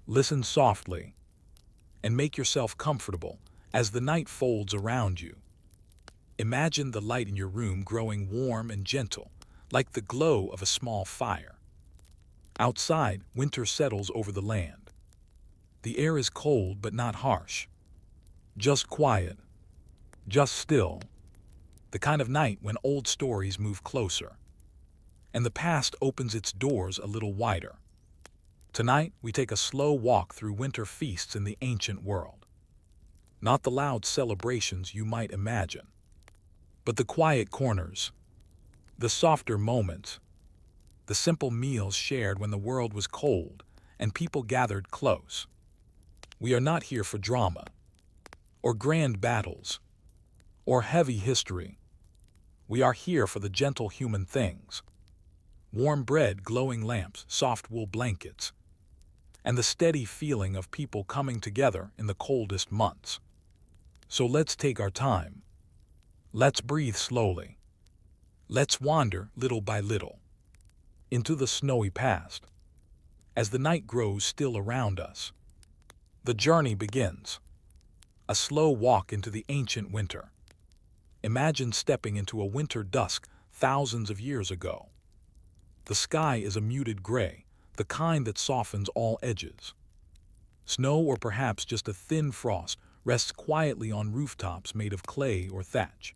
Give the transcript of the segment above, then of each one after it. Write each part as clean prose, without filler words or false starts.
Listen softly and make yourself comfortable as the night folds around you. Imagine the light in your room growing warm and gentle, like the glow of a small fire. Outside, winter settles over the land. The air is cold but not harsh. Just quiet, just still. The kind of night when old stories move closer, and the past opens its doors a little wider. Tonight, we take a slow walk through winter feasts in the ancient world. Not the loud celebrations you might imagine, but the quiet corners, the softer moments, the simple meals shared when the world was cold and people gathered close. We are not here for drama, or grand battles, or heavy history. We are here for the gentle human things. Warm bread, glowing lamps, soft wool blankets, and the steady feeling of people coming together in the coldest months. So let's take our time. Let's breathe slowly. Let's wander little by little into the snowy past. As the night grows still around us, the journey begins. A slow walk into the ancient winter. Imagine stepping into a winter dusk thousands of years ago. The sky is a muted gray, the kind that softens all edges. Snow, or perhaps just a thin frost, rests quietly on rooftops made of clay or thatch.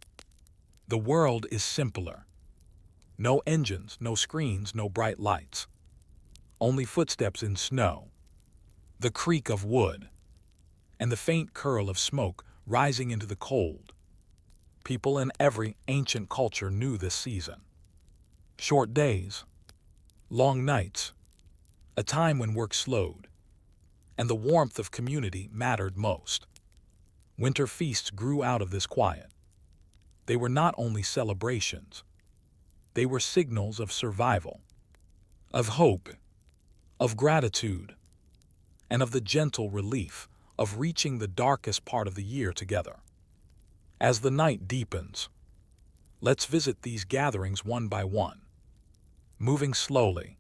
The world is simpler. No engines, no screens, no bright lights. Only footsteps in snow, the creak of wood, and the faint curl of smoke rising into the cold. People in every ancient culture knew this season. Short days, long nights, a time when work slowed, and the warmth of community mattered most. Winter feasts grew out of this quiet. They were not only celebrations, they were signals of survival, of hope, of gratitude, and of the gentle relief of reaching the darkest part of the year together. As the night deepens, let's visit these gatherings one by one, moving slowly,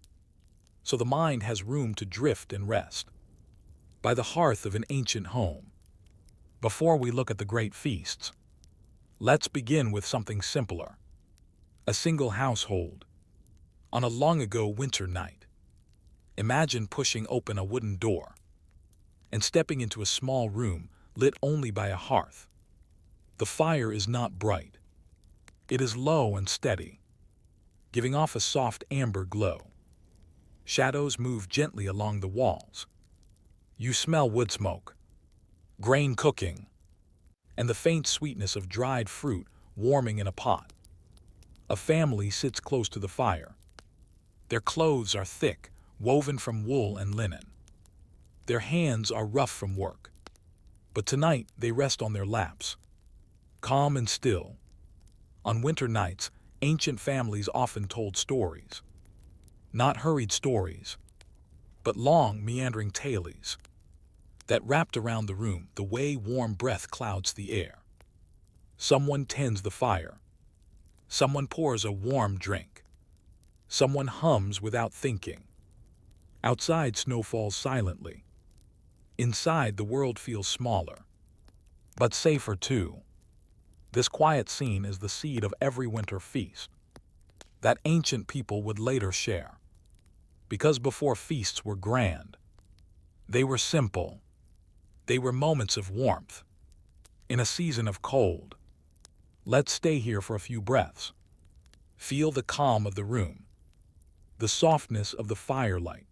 so the mind has room to drift and rest. By the hearth of an ancient home, before we look at the great feasts, let's begin with something simpler. A single household. On a long-ago winter night, imagine pushing open a wooden door and stepping into a small room lit only by a hearth. The fire is not bright. It is low and steady, giving off a soft amber glow. Shadows move gently along the walls. You smell wood smoke, grain cooking, and the faint sweetness of dried fruit warming in a pot. A family sits close to the fire. Their clothes are thick, woven from wool and linen. Their hands are rough from work, but tonight they rest on their laps, calm and still. On winter nights, ancient families often told stories. Not hurried stories, but long, meandering tales that wrapped around the room the way warm breath clouds the air. Someone tends the fire. Someone pours a warm drink. Someone hums without thinking. Outside, snow falls silently. Inside, the world feels smaller, but safer too. This quiet scene is the seed of every winter feast that ancient people would later share. Because before feasts were grand, they were simple. They were moments of warmth in a season of cold. Let's stay here for a few breaths. Feel the calm of the room, the softness of the firelight,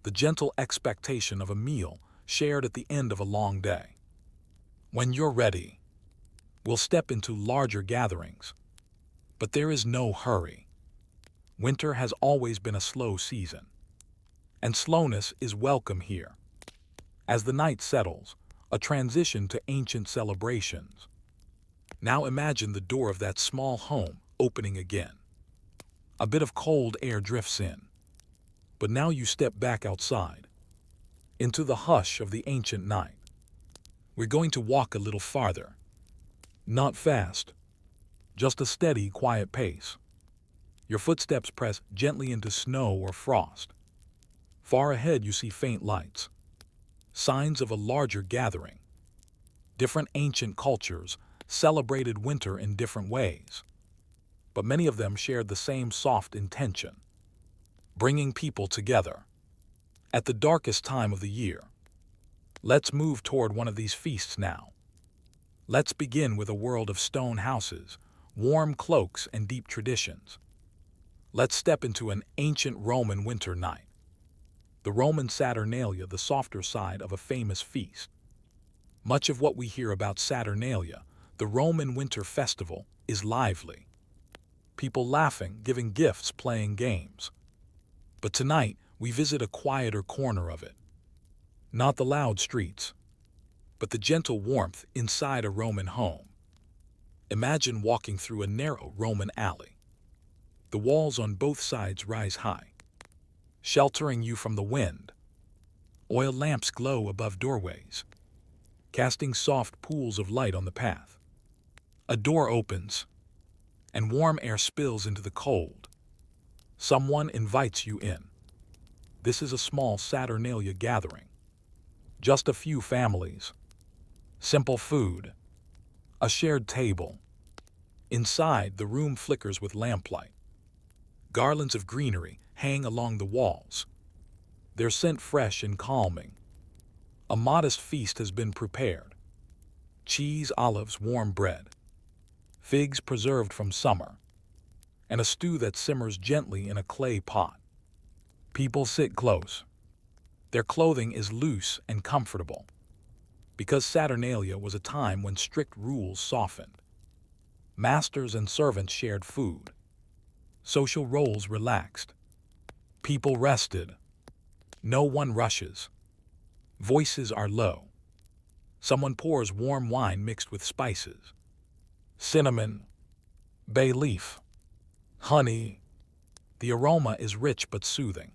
the gentle expectation of a meal shared at the end of a long day. When you're ready, we'll step into larger gatherings. But there is no hurry. Winter has always been a slow season, and slowness is welcome here. As the night settles, a transition to ancient celebrations. Now imagine the door of that small home opening again. A bit of cold air drifts in, but now you step back outside, into the hush of the ancient night. We're going to walk a little farther. Not fast, just a steady, quiet pace. Your footsteps press gently into snow or frost. Far ahead you see faint lights, signs of a larger gathering. Different ancient cultures celebrated winter in different ways, but many of them shared the same soft intention: bringing people together. At the darkest time of the year, let's move toward one of these feasts now. Let's begin with a world of stone houses, warm cloaks, and deep traditions. Let's step into an ancient Roman winter night. The Roman Saturnalia, the softer side of a famous feast. Much of what we hear about Saturnalia, the Roman winter festival, is lively. People laughing, giving gifts, playing games. But tonight, we visit a quieter corner of it. Not the loud streets, but the gentle warmth inside a Roman home. Imagine walking through a narrow Roman alley. The walls on both sides rise high, sheltering you from the wind. Oil lamps glow above doorways, casting soft pools of light on the path. A door opens, and warm air spills into the cold. Someone invites you in. This is a small Saturnalia gathering. Just a few families. Simple food. A shared table. Inside, the room flickers with lamplight. Garlands of greenery hang along the walls, their scent fresh and calming. A modest feast has been prepared. Cheese, olives, warm bread, figs preserved from summer, and a stew that simmers gently in a clay pot. People sit close. Their clothing is loose and comfortable, because Saturnalia was a time when strict rules softened. Masters and servants shared food. Social roles relaxed. People rested. No one rushes. Voices are low. Someone pours warm wine mixed with spices. Cinnamon, bay leaf, honey. The aroma is rich but soothing.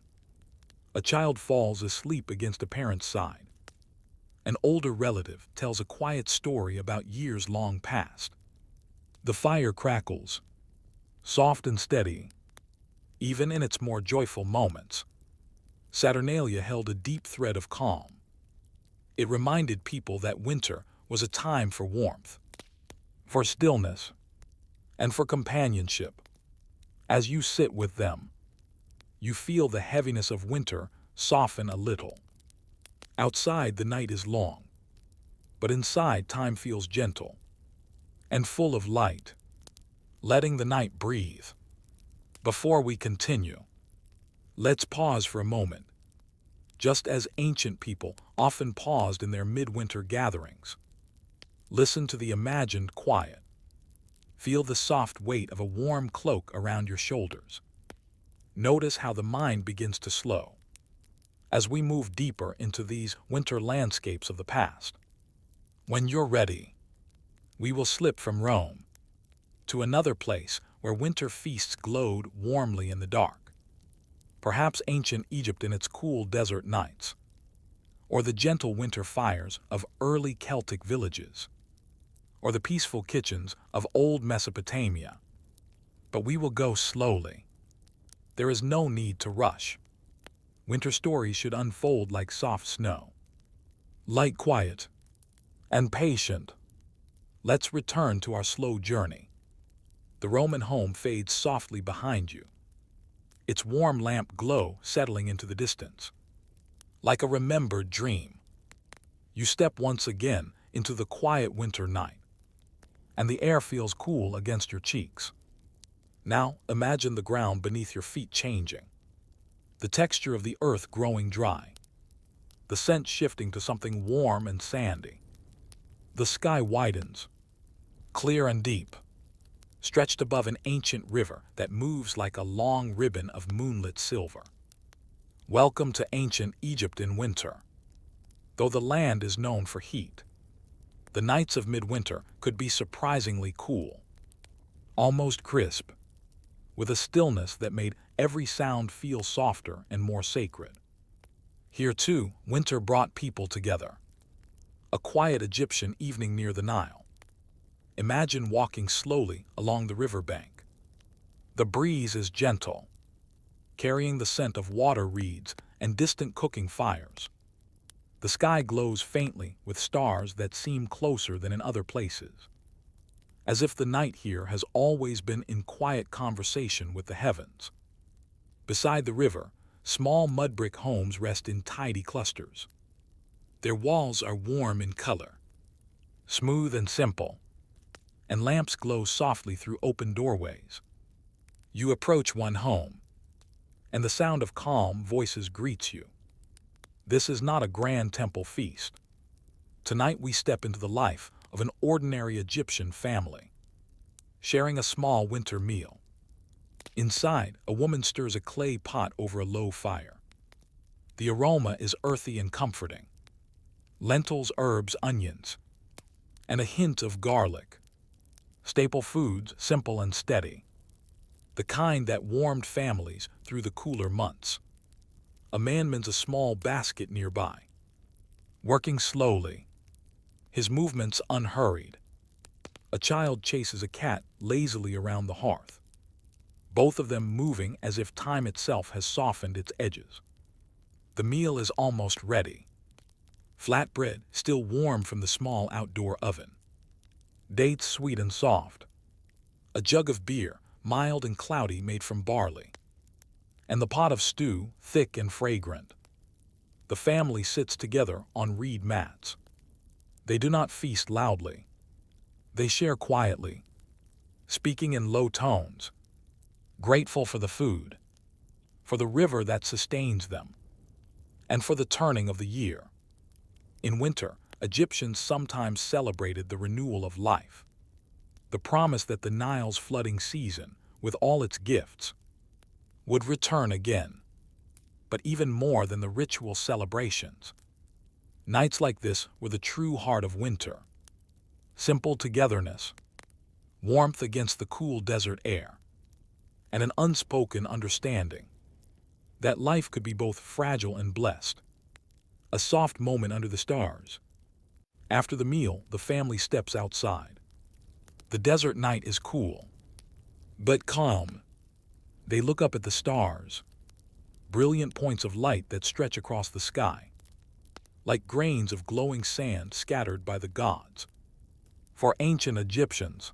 A child falls asleep against a parent's side. An older relative tells a quiet story about years long past. The fire crackles, soft and steady, even in its more joyful moments. Saturnalia held a deep thread of calm. It reminded people that winter was a time for warmth, for stillness, and for companionship. As you sit with them, you feel the heaviness of winter soften a little. Outside, the night is long, but inside, time feels gentle and full of light, letting the night breathe. Before we continue, let's pause for a moment, just as ancient people often paused in their midwinter gatherings. Listen to the imagined quiet. Feel the soft weight of a warm cloak around your shoulders. Notice how the mind begins to slow as we move deeper into these winter landscapes of the past. When you're ready, we will slip from Rome to another place where winter feasts glowed warmly in the dark. Perhaps ancient Egypt in its cool desert nights, or the gentle winter fires of early Celtic villages, or the peaceful kitchens of old Mesopotamia. But we will go slowly. There is no need to rush. Winter stories should unfold like soft snow. Light, quiet, and patient. Let's return to our slow journey. The Roman home fades softly behind you, its warm lamp glow settling into the distance. Like a remembered dream, you step once again into the quiet winter night, and the air feels cool against your cheeks. Now imagine the ground beneath your feet changing, the texture of the earth growing dry, the scent shifting to something warm and sandy. The sky widens, clear and deep, stretched above an ancient river that moves like a long ribbon of moonlit silver. Welcome to ancient Egypt in winter. Though the land is known for heat, the nights of midwinter could be surprisingly cool, almost crisp, with a stillness that made every sound feel softer and more sacred. Here too, winter brought people together. A quiet Egyptian evening near the Nile. Imagine walking slowly along the riverbank. The breeze is gentle, carrying the scent of water reeds and distant cooking fires. The sky glows faintly with stars that seem closer than in other places, as if the night here has always been in quiet conversation with the heavens. Beside the river, small mud brick homes rest in tidy clusters. Their walls are warm in color, smooth and simple, and lamps glow softly through open doorways. You approach one home, and the sound of calm voices greets you. This is not a grand temple feast. Tonight we step into the life of an ordinary Egyptian family, sharing a small winter meal. Inside, a woman stirs a clay pot over a low fire. The aroma is earthy and comforting. Lentils, herbs, onions, and a hint of garlic. Staple foods, simple and steady. The kind that warmed families through the cooler months. A man mends a small basket nearby, working slowly, his movements unhurried. A child chases a cat lazily around the hearth, both of them moving as if time itself has softened its edges. The meal is almost ready. Flatbread, still warm from the small outdoor oven. Dates sweet and soft. A jug of beer, mild and cloudy, made from barley. And the pot of stew, thick and fragrant. The family sits together on reed mats. They do not feast loudly. They share quietly, speaking in low tones, grateful for the food, for the river that sustains them, and for the turning of the year. In winter, Egyptians sometimes celebrated the renewal of life, the promise that the Nile's flooding season, with all its gifts, would return again. But even more than the ritual celebrations, nights like this were the true heart of winter. Simple togetherness, warmth against the cool desert air, and an unspoken understanding that life could be both fragile and blessed. A soft moment under the stars. After the meal, the family steps outside. The desert night is cool, but calm. They look up at the stars, brilliant points of light that stretch across the sky, like grains of glowing sand scattered by the gods. For ancient Egyptians,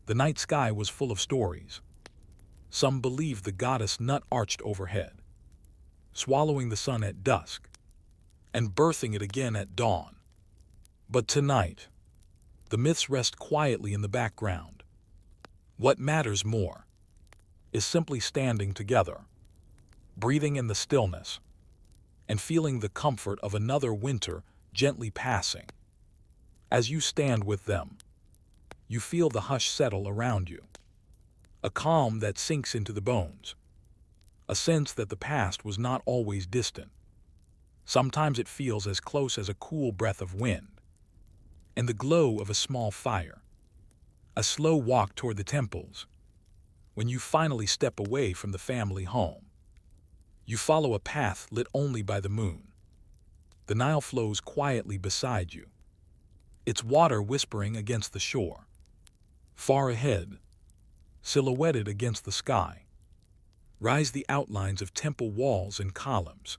the night sky was full of stories. Some believed the goddess Nut arched overhead, swallowing the sun at dusk, and birthing it again at dawn. But tonight, the myths rest quietly in the background. What matters more is simply standing together, breathing in the stillness, and feeling the comfort of another winter gently passing. As you stand with them, you feel the hush settle around you, a calm that sinks into the bones, a sense that the past was not always distant. Sometimes it feels as close as a cool breath of wind, and the glow of a small fire. A slow walk toward the temples. When you finally step away from the family home, you follow a path lit only by the moon. The Nile flows quietly beside you, its water whispering against the shore. Far ahead, silhouetted against the sky, rise the outlines of temple walls and columns.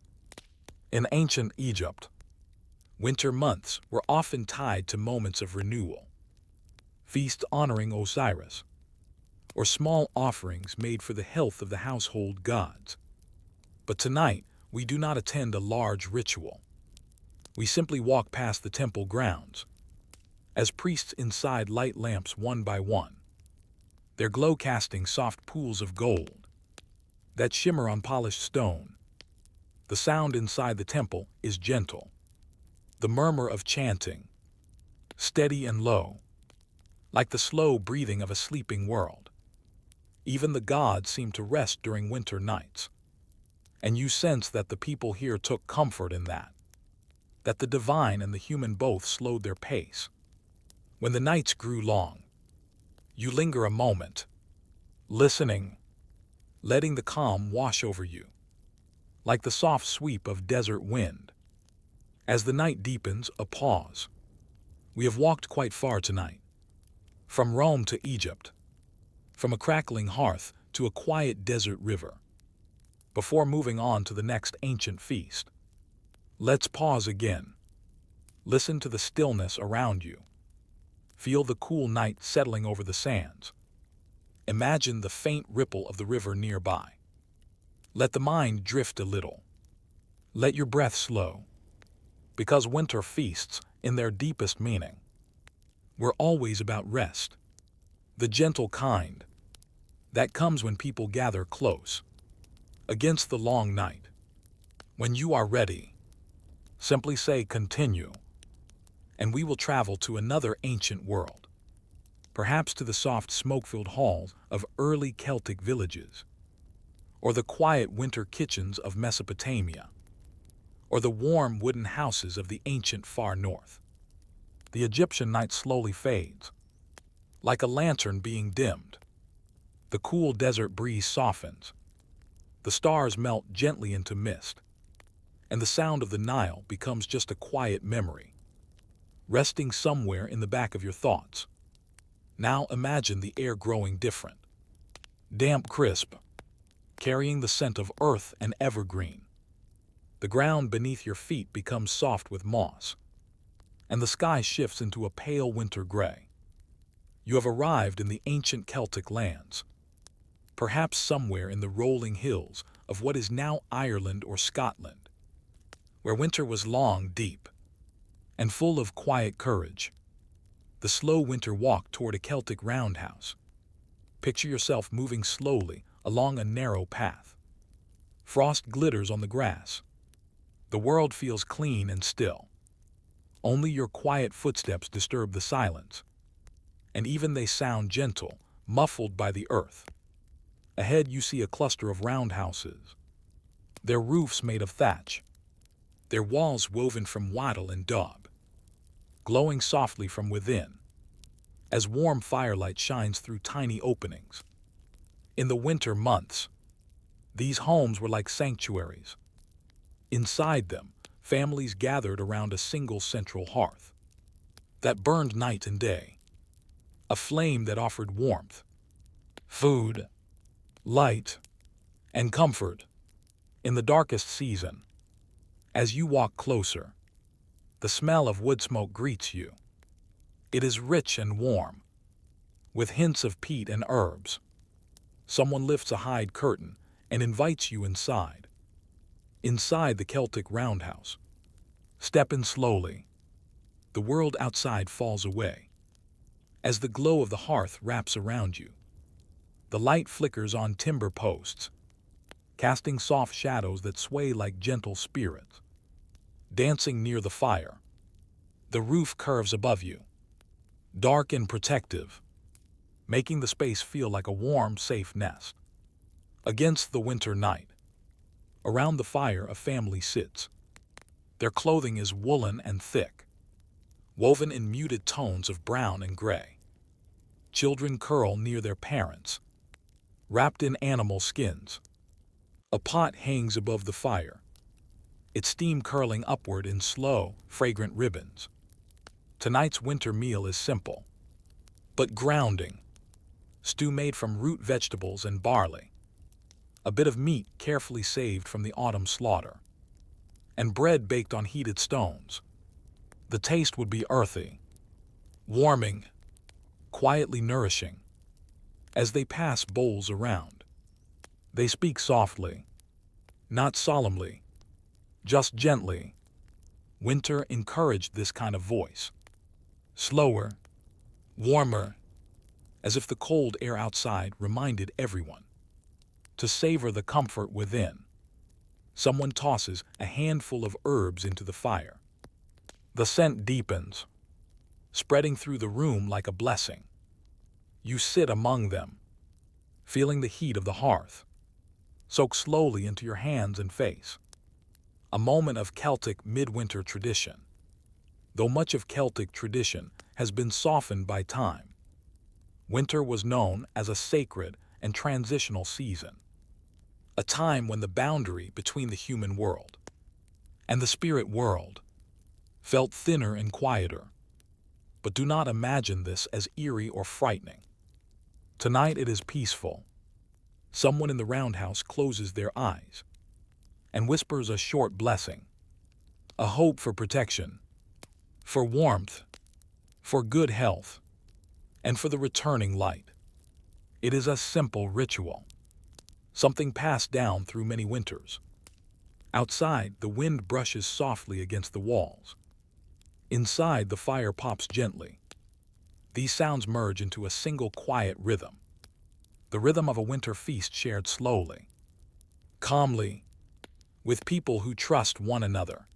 In ancient Egypt, winter months were often tied to moments of renewal, feasts honoring Osiris, or small offerings made for the health of the household gods. But tonight, we do not attend a large ritual. We simply walk past the temple grounds, as priests inside light lamps one by one, their glow casting soft pools of gold that shimmer on polished stone. The sound inside the temple is gentle, the murmur of chanting, steady and low, like the slow breathing of a sleeping world. Even the gods seem to rest during winter nights, and you sense that the people here took comfort in that the divine and the human both slowed their pace. When the nights grew long, you linger a moment, listening, letting the calm wash over you, like the soft sweep of desert wind. As the night deepens, a pause. We have walked quite far tonight, from Rome to Egypt, from a crackling hearth to a quiet desert river, before moving on to the next ancient feast. Let's pause again. Listen to the stillness around you. Feel the cool night settling over the sands. Imagine the faint ripple of the river nearby. Let the mind drift a little. Let your breath slow. Because winter feasts, in their deepest meaning, were always about rest. The gentle kind that comes when people gather close against the long night. When you are ready, simply say continue, and we will travel to another ancient world, perhaps to the soft smoke-filled halls of early Celtic villages, or the quiet winter kitchens of Mesopotamia, or the warm wooden houses of the ancient far north. The Egyptian night slowly fades, like a lantern being dimmed. The cool desert breeze softens. The stars melt gently into mist, and the sound of the Nile becomes just a quiet memory, resting somewhere in the back of your thoughts. Now imagine the air growing different. Damp, crisp, carrying the scent of earth and evergreen. The ground beneath your feet becomes soft with moss, and the sky shifts into a pale winter gray. You have arrived in the ancient Celtic lands, perhaps somewhere in the rolling hills of what is now Ireland or Scotland, where winter was long, deep, and full of quiet courage. The slow winter walk toward a Celtic roundhouse. Picture yourself moving slowly along a narrow path. Frost glitters on the grass. The world feels clean and still. Only your quiet footsteps disturb the silence, and even they sound gentle, muffled by the earth. Ahead you see a cluster of roundhouses, their roofs made of thatch, their walls woven from wattle and daub, glowing softly from within, as warm firelight shines through tiny openings. In the winter months, these homes were like sanctuaries. Inside them, families gathered around a single central hearth that burned night and day, a flame that offered warmth, food, light, and comfort. In the darkest season, as you walk closer, the smell of wood smoke greets you. It is rich and warm, with hints of peat and herbs. Someone lifts a hide curtain and invites you inside. Inside the Celtic roundhouse, step in slowly. The world outside falls away, as the glow of the hearth wraps around you. The light flickers on timber posts, casting soft shadows that sway like gentle spirits. Dancing near the fire, the roof curves above you, dark and protective, making the space feel like a warm, safe nest. Against the winter night, around the fire a family sits. Their clothing is woolen and thick, woven in muted tones of brown and gray. Children curl near their parents, wrapped in animal skins. A pot hangs above the fire, its steam curling upward in slow, fragrant ribbons. Tonight's winter meal is simple, but grounding. Stew made from root vegetables and barley, a bit of meat carefully saved from the autumn slaughter, and bread baked on heated stones. The taste would be earthy, warming, quietly nourishing. As they pass bowls around, they speak softly, not solemnly, just gently. Winter encouraged this kind of voice. Slower, warmer, as if the cold air outside reminded everyone to savor the comfort within. Someone tosses a handful of herbs into the fire. The scent deepens, spreading through the room like a blessing. You sit among them, feeling the heat of the hearth soak slowly into your hands and face. A moment of Celtic midwinter tradition. Though much of Celtic tradition has been softened by time, winter was known as a sacred and transitional season, a time when the boundary between the human world and the spirit world felt thinner and quieter. But do not imagine this as eerie or frightening. Tonight it is peaceful. Someone in the roundhouse closes their eyes and whispers a short blessing. a hope for protection, for warmth, for good health, and for the returning light. It is a simple ritual, something passed down through many winters. Outside, the wind brushes softly against the walls. Inside, the fire pops gently. These sounds merge into a single quiet rhythm, the rhythm of a winter feast shared slowly, calmly, with people who trust one another.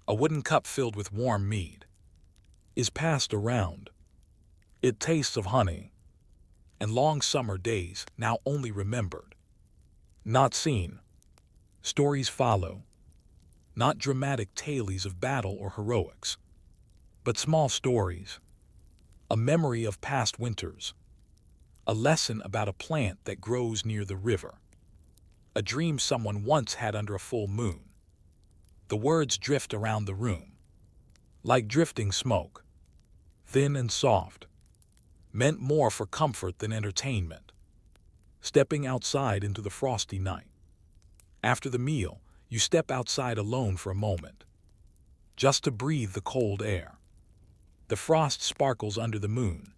A wooden cup filled with warm mead is passed around. It tastes of honey and long summer days now only remembered, not seen. Stories follow, not dramatic tales of battle or heroics, but small stories, a memory of past winters, a lesson about a plant that grows near the river, a dream someone once had under a full moon. The words drift around the room, like drifting smoke, thin and soft, meant more for comfort than entertainment. Stepping outside into the frosty night. After the meal, you step outside alone for a moment, just to breathe the cold air. The frost sparkles under the moon.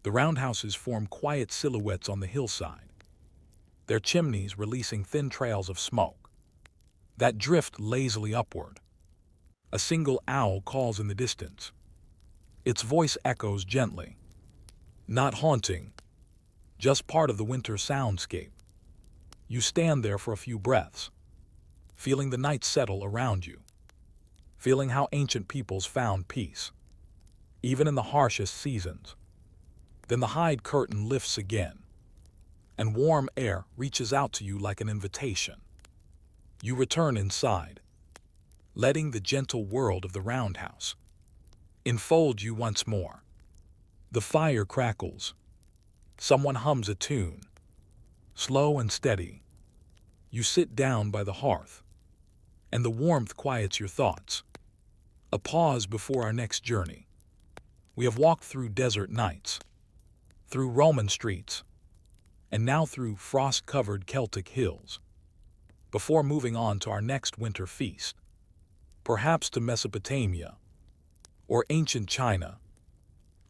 The roundhouses form quiet silhouettes on the hillside, their chimneys releasing thin trails of smoke that drift lazily upward. A single owl calls in the distance. Its voice echoes gently, not haunting, just part of the winter soundscape. You stand there for a few breaths, feeling the night settle around you, feeling how ancient peoples found peace, even in the harshest seasons. Then the hide curtain lifts again, and warm air reaches out to you like an invitation. You return inside, letting the gentle world of the roundhouse enfold you once more. The fire crackles. Someone hums a tune, slow and steady. You sit down by the hearth, and the warmth quiets your thoughts. A pause before our next journey. We have walked through desert nights, through Roman streets, and now through frost-covered Celtic hills, before moving on to our next winter feast, perhaps to Mesopotamia, or ancient China,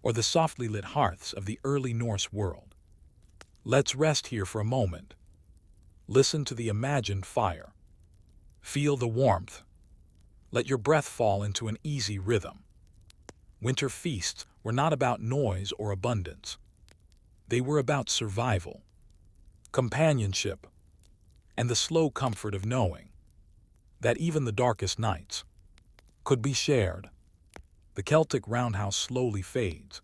or the softly lit hearths of the early Norse world. Let's rest here for a moment. Listen to the imagined fire. Feel the warmth. Let your breath fall into an easy rhythm. Winter feasts were not about noise or abundance. They were about survival, companionship, and the slow comfort of knowing that even the darkest nights could be shared. The Celtic roundhouse slowly fades,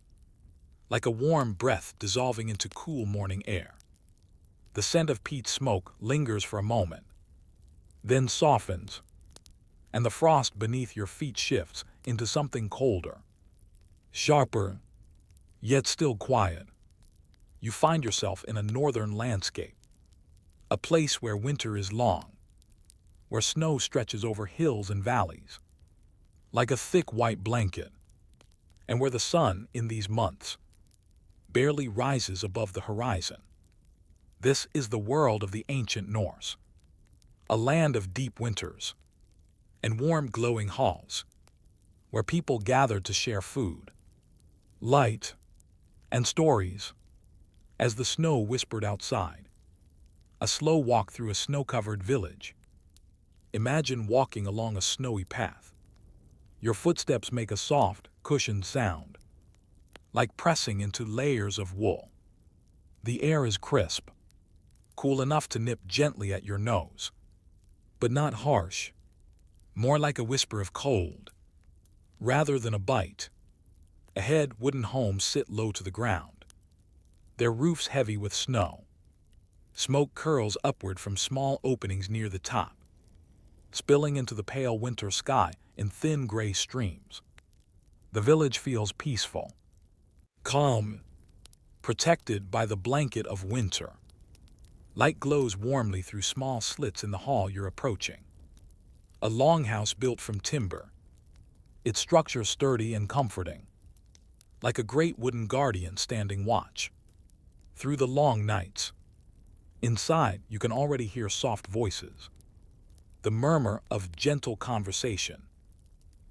like a warm breath dissolving into cool morning air. The scent of peat smoke lingers for a moment, then softens, and the frost beneath your feet shifts into something colder, sharper, yet still quiet. You find yourself in a northern landscape, a place where winter is long, where snow stretches over hills and valleys, like a thick white blanket, and where the sun, in these months, barely rises above the horizon. This is the world of the ancient Norse, a land of deep winters and warm glowing halls, where people gathered to share food, light, and stories. As the snow whispered outside, a slow walk through a snow-covered village. Imagine walking along a snowy path. Your footsteps make a soft, cushioned sound, like pressing into layers of wool. The air is crisp, cool enough to nip gently at your nose, but not harsh, more like a whisper of cold, rather than a bite. Ahead, wooden homes sit low to the ground, their roofs heavy with snow. Smoke curls upward from small openings near the top, spilling into the pale winter sky in thin gray streams. The village feels peaceful, calm, protected by the blanket of winter. Light glows warmly through small slits in the hall you're approaching. A longhouse built from timber, its structure sturdy and comforting, like a great wooden guardian standing watch through the long nights. Inside, you can already hear soft voices, the murmur of gentle conversation,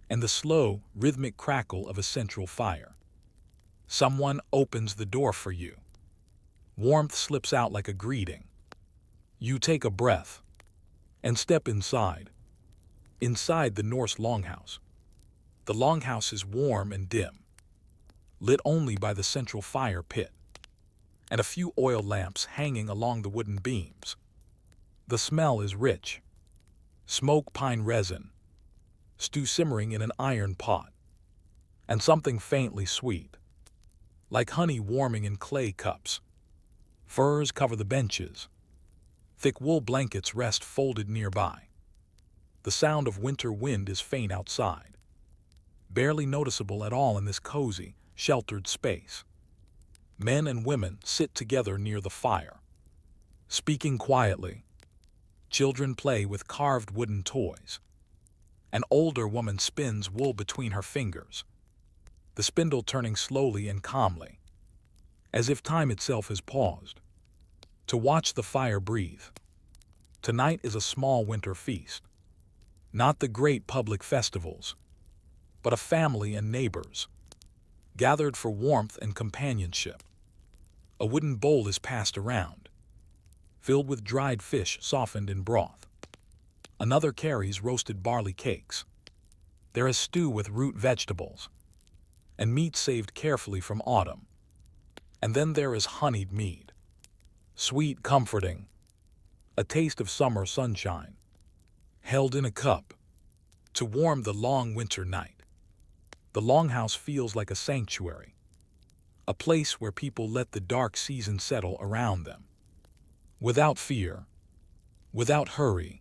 and the slow, rhythmic crackle of a central fire. Someone opens the door for you. Warmth slips out like a greeting. You take a breath and step inside. Inside the Norse longhouse. The longhouse is warm and dim, lit only by the central fire pit, and a few oil lamps hanging along the wooden beams. The smell is rich. Smoke pine resin, stew simmering in an iron pot, and something faintly sweet, like honey warming in clay cups. Furs cover the benches. Thick wool blankets rest folded nearby. The sound of winter wind is faint outside, barely noticeable at all in this cozy, sheltered space. Men and women sit together near the fire, speaking quietly. Children play with carved wooden toys. An older woman spins wool between her fingers, the spindle turning slowly and calmly, as if time itself has paused to watch the fire breathe. Tonight is a small winter feast, not the great public festivals, but a family and neighbors, gathered for warmth and companionship. A wooden bowl is passed around, filled with dried fish softened in broth. Another carries roasted barley cakes. There is stew with root vegetables, and meat saved carefully from autumn. And then there is honeyed mead, sweet, comforting, a taste of summer sunshine, held in a cup to warm the long winter night. The longhouse feels like a sanctuary, a place where people let the dark season settle around them, without fear, without hurry,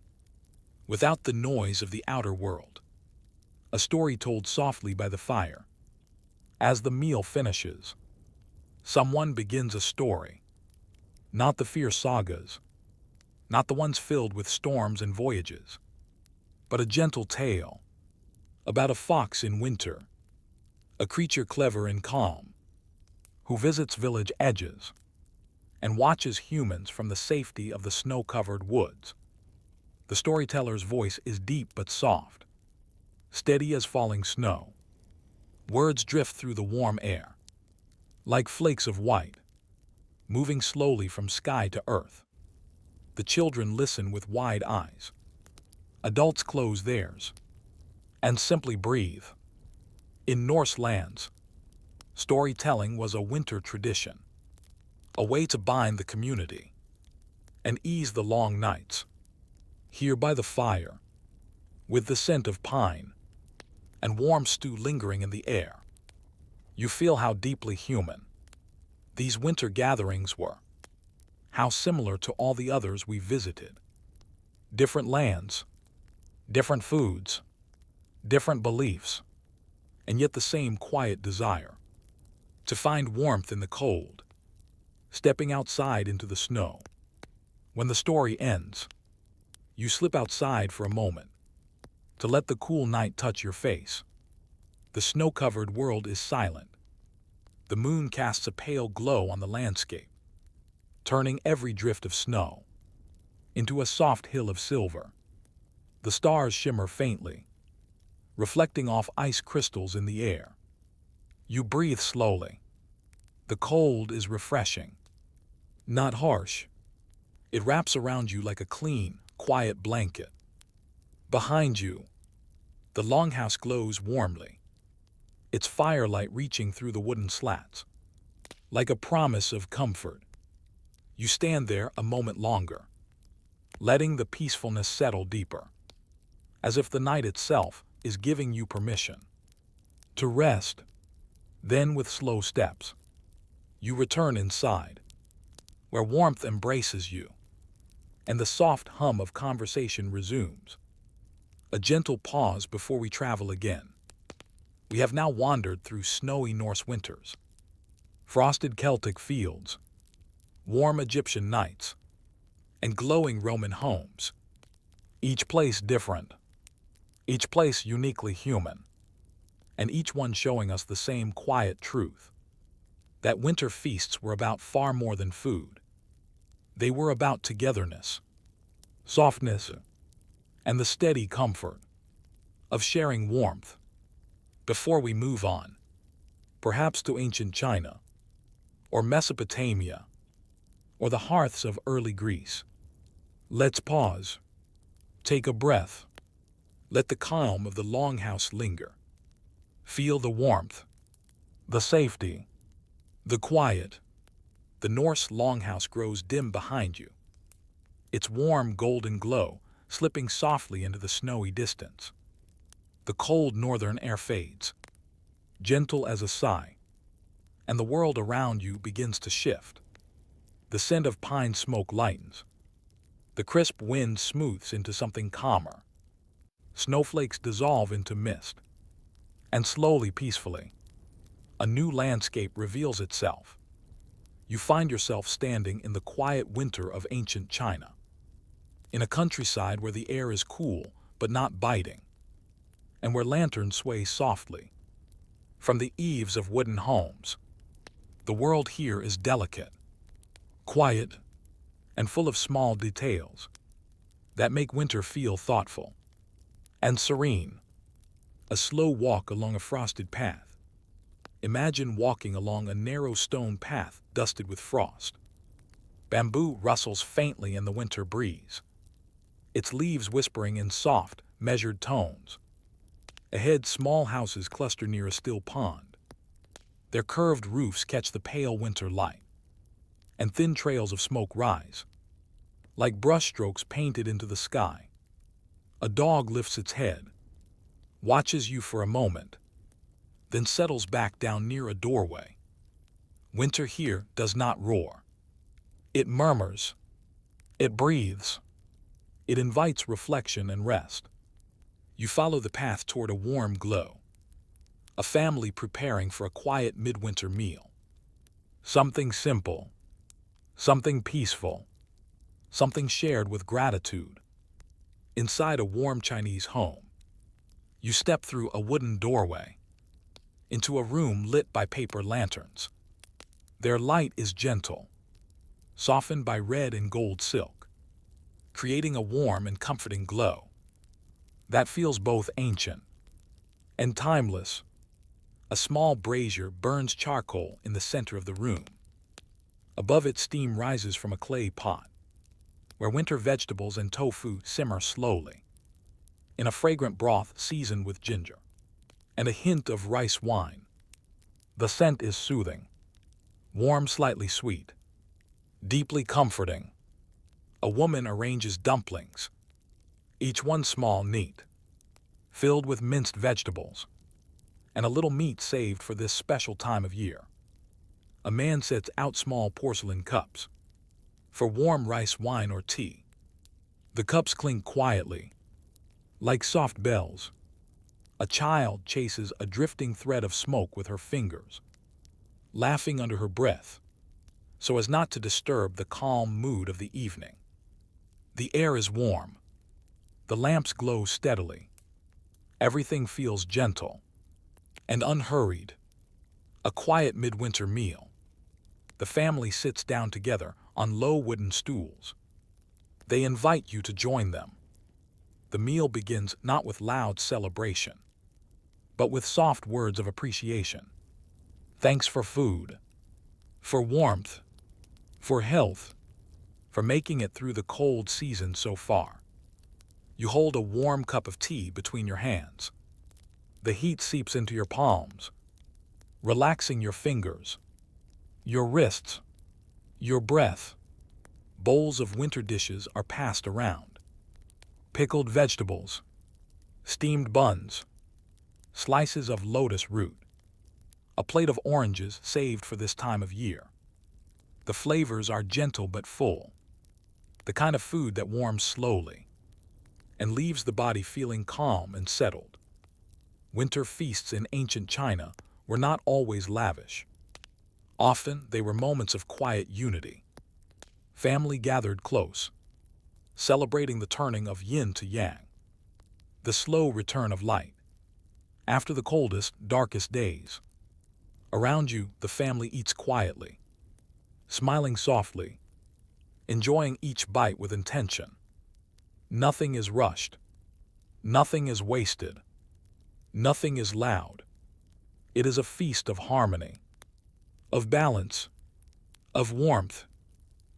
without the noise of the outer world. A story told softly by the fire. As the meal finishes, someone begins a story. Not the fierce sagas, not the ones filled with storms and voyages, but a gentle tale about a fox in winter, a creature clever and calm, who visits village edges and watches humans from the safety of the snow-covered woods. The storyteller's voice is deep but soft, steady as falling snow. Words drift through the warm air, like flakes of white, moving slowly from sky to earth. The children listen with wide eyes. Adults close theirs and simply breathe. In Norse lands, storytelling was a winter tradition, a way to bind the community and ease the long nights. Here by the fire, with the scent of pine and warm stew lingering in the air, you feel how deeply human these winter gatherings were, how similar to all the others we visited. Different lands, different foods, different beliefs, and yet the same quiet desire to find warmth in the cold, stepping outside into the snow. When the story ends, you slip outside for a moment to let the cool night touch your face. The snow-covered world is silent. The moon casts a pale glow on the landscape, turning every drift of snow into a soft hill of silver. The stars shimmer faintly, reflecting off ice crystals in the air. You breathe slowly. The cold is refreshing, not harsh. It wraps around you like a clean, quiet blanket. Behind you, the longhouse glows warmly, its firelight reaching through the wooden slats, like a promise of comfort. You stand there a moment longer, letting the peacefulness settle deeper, as if the night itself is giving you permission to rest. Then, with slow steps, you return inside, where warmth embraces you, and the soft hum of conversation resumes. A gentle pause before we travel again. We have now wandered through snowy Norse winters, frosted Celtic fields, warm Egyptian nights, and glowing Roman homes. Each place different, each place uniquely human, and each one showing us the same quiet truth, that winter feasts were about far more than food. They were about togetherness, softness, and the steady comfort of sharing warmth. Before we move on, perhaps to ancient China, or Mesopotamia, or the hearths of early Greece, let's pause, take a breath, let the calm of the longhouse linger. Feel the warmth, the safety, the quiet. The Norse longhouse grows dim behind you, its warm golden glow slipping softly into the snowy distance. The cold northern air fades, gentle as a sigh, and the world around you begins to shift. The scent of pine smoke lightens. The crisp wind smooths into something calmer. Snowflakes dissolve into mist. And slowly, peacefully, a new landscape reveals itself. You find yourself standing in the quiet winter of ancient China, in a countryside where the air is cool but not biting, and where lanterns sway softly from the eaves of wooden homes. The world here is delicate, quiet, and full of small details that make winter feel thoughtful and serene. A slow walk along a frosted path. Imagine walking along a narrow stone path dusted with frost. Bamboo rustles faintly in the winter breeze, its leaves whispering in soft, measured tones. Ahead, small houses cluster near a still pond. Their curved roofs catch the pale winter light, and thin trails of smoke rise, like brushstrokes painted into the sky. A dog lifts its head, watches you for a moment, then settles back down near a doorway. Winter here does not roar. It murmurs. It breathes. It invites reflection and rest. You follow the path toward a warm glow. A family preparing for a quiet midwinter meal. Something simple. Something peaceful. Something shared with gratitude. Inside a warm Chinese home, you step through a wooden doorway into a room lit by paper lanterns. Their light is gentle, softened by red and gold silk, creating a warm and comforting glow that feels both ancient and timeless. A small brazier burns charcoal in the center of the room. Above it, steam rises from a clay pot, where winter vegetables and tofu simmer slowly, in a fragrant broth seasoned with ginger and a hint of rice wine. The scent is soothing, warm, slightly sweet, deeply comforting. A woman arranges dumplings, each one small, neat, filled with minced vegetables and a little meat saved for this special time of year. A man sets out small porcelain cups for warm rice wine or tea. The cups clink quietly, like soft bells. A child chases a drifting thread of smoke with her fingers, laughing under her breath, so as not to disturb the calm mood of the evening. The air is warm. The lamps glow steadily. Everything feels gentle and unhurried. A quiet midwinter meal. The family sits down together on low wooden stools. They invite you to join them. The meal begins not with loud celebration, but with soft words of appreciation. Thanks for food, for warmth, for health, for making it through the cold season so far. You hold a warm cup of tea between your hands. The heat seeps into your palms, relaxing your fingers, your wrists, your breath. Bowls of winter dishes are passed around. Pickled vegetables, steamed buns, slices of lotus root, a plate of oranges saved for this time of year. The flavors are gentle but full, the kind of food that warms slowly and leaves the body feeling calm and settled. Winter feasts in ancient China were not always lavish. Often they were moments of quiet unity. Family gathered close, celebrating the turning of yin to yang, the slow return of light after the coldest, darkest days. Around you, the family eats quietly, smiling softly, enjoying each bite with intention. Nothing is rushed. Nothing is wasted. Nothing is loud. It is a feast of harmony, of balance, of warmth.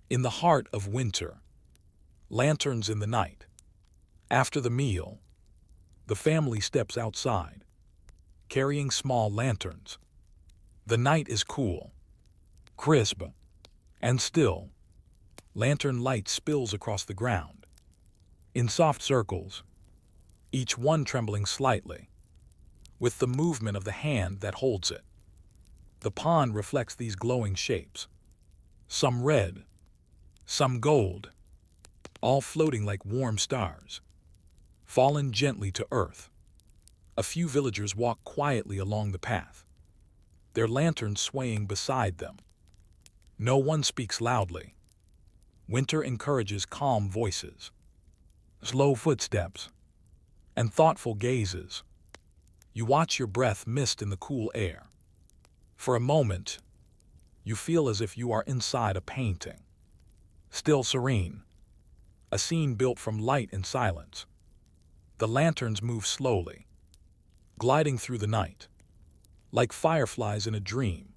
In the heart of winter, lanterns in the night. After the meal, the family steps outside, carrying small lanterns. The night is cool, crisp, and still. Lantern light spills across the ground, in soft circles, each one trembling slightly, with the movement of the hand that holds it. The pond reflects these glowing shapes, some red, some gold, all floating like warm stars, fallen gently to earth. A few villagers walk quietly along the path, their lanterns swaying beside them. No one speaks loudly. Winter encourages calm voices, slow footsteps, and thoughtful gazes. You watch your breath mist in the cool air. For a moment, you feel as if you are inside a painting, still serene, a scene built from light and silence. The lanterns move slowly, gliding through the night, like fireflies in a dream.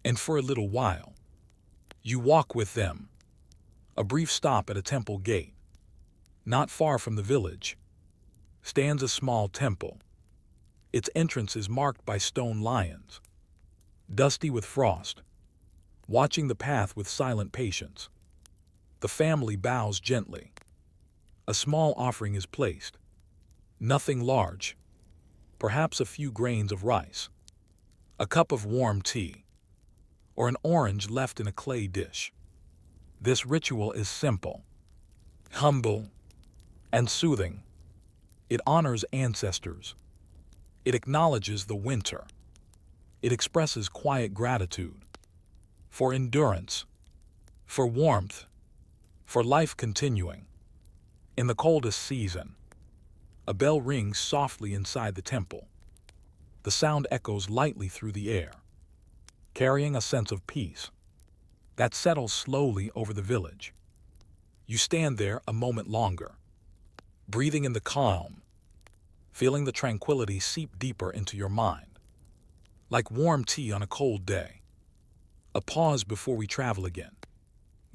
And for a little while, you walk with them. A brief stop at a temple gate. Not far from the village stands a small temple. Its entrance is marked by stone lions, dusty with frost, watching the path with silent patience. The family bows gently. A small offering is placed. Nothing large, perhaps a few grains of rice, a cup of warm tea, or an orange left in a clay dish. This ritual is simple, humble, and soothing. It honors ancestors. It acknowledges the winter. It expresses quiet gratitude for endurance, for warmth, for life continuing. In the coldest season, a bell rings softly inside the temple. The sound echoes lightly through the air, carrying a sense of peace that settles slowly over the village. You stand there a moment longer, breathing in the calm, feeling the tranquility seep deeper into your mind, like warm tea on a cold day. A pause before we travel again.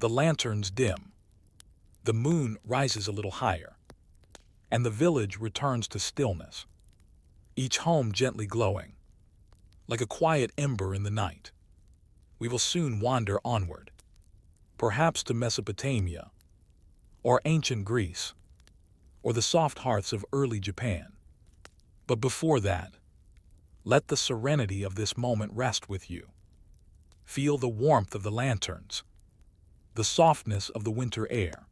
The lanterns dim. The moon rises a little higher, and the village returns to stillness, each home gently glowing, like a quiet ember in the night. We will soon wander onward, perhaps to Mesopotamia, or ancient Greece, or the soft hearths of early Japan. But before that, let the serenity of this moment rest with you. Feel the warmth of the lanterns, the softness of the winter air,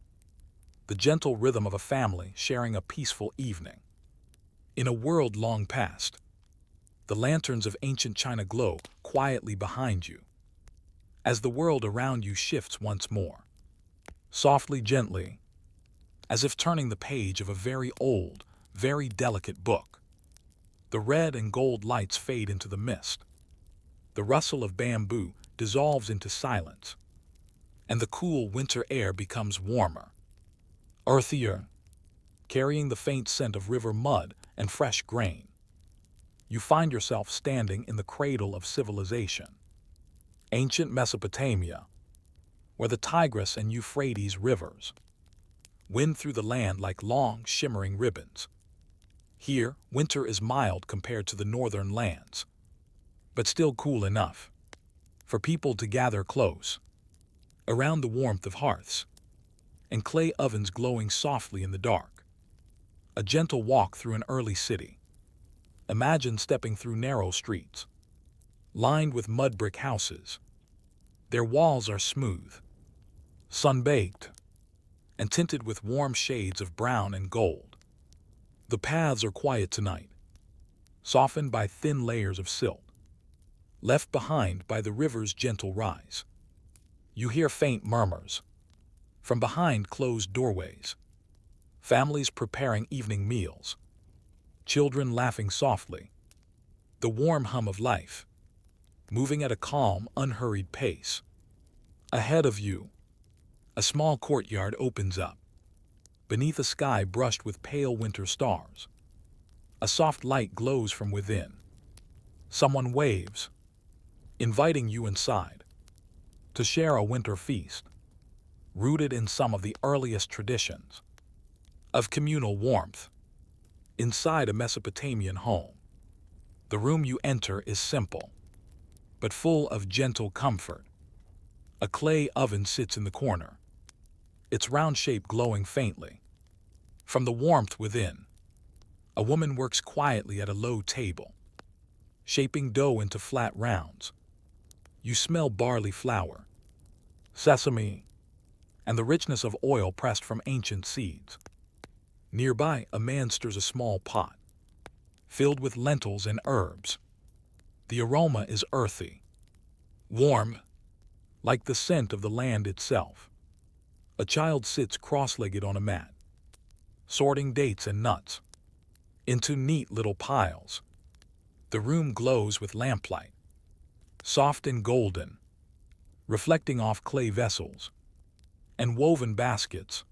the gentle rhythm of a family sharing a peaceful evening. In a world long past, the lanterns of ancient China glow quietly behind you, as the world around you shifts once more, softly, gently, as if turning the page of a very old, very delicate book. The red and gold lights fade into the mist. The rustle of bamboo dissolves into silence, and the cool winter air becomes warmer, earthier, carrying the faint scent of river mud and fresh grain. You find yourself standing in the cradle of civilization, ancient Mesopotamia, where the Tigris and Euphrates rivers wind through the land like long, shimmering ribbons. Here, winter is mild compared to the northern lands, but still cool enough for people to gather close, around the warmth of hearths and clay ovens glowing softly in the dark. A gentle walk through an early city. Imagine stepping through narrow streets, lined with mud brick houses. Their walls are smooth, sun-baked, and tinted with warm shades of brown and gold. The paths are quiet tonight, softened by thin layers of silt, left behind by the river's gentle rise. You hear faint murmurs from behind closed doorways, families preparing evening meals, children laughing softly, the warm hum of life, moving at a calm, unhurried pace. Ahead of you, a small courtyard opens up. beneath a sky brushed with pale winter stars. A soft light glows from within. Someone waves, inviting you inside to share a winter feast, rooted in some of the earliest traditions of communal warmth. Inside a Mesopotamian home, the room you enter is simple, but full of gentle comfort. A clay oven sits in the corner, its round shape glowing faintly. From the warmth within, a woman works quietly at a low table, shaping dough into flat rounds. You smell barley flour, sesame, and the richness of oil pressed from ancient seeds. Nearby, a man stirs a small pot, filled with lentils and herbs. The aroma is earthy, warm, like the scent of the land itself. A child sits cross-legged on a mat, sorting dates and nuts into neat little piles. The room glows with lamplight, soft and golden, reflecting off clay vessels and woven baskets.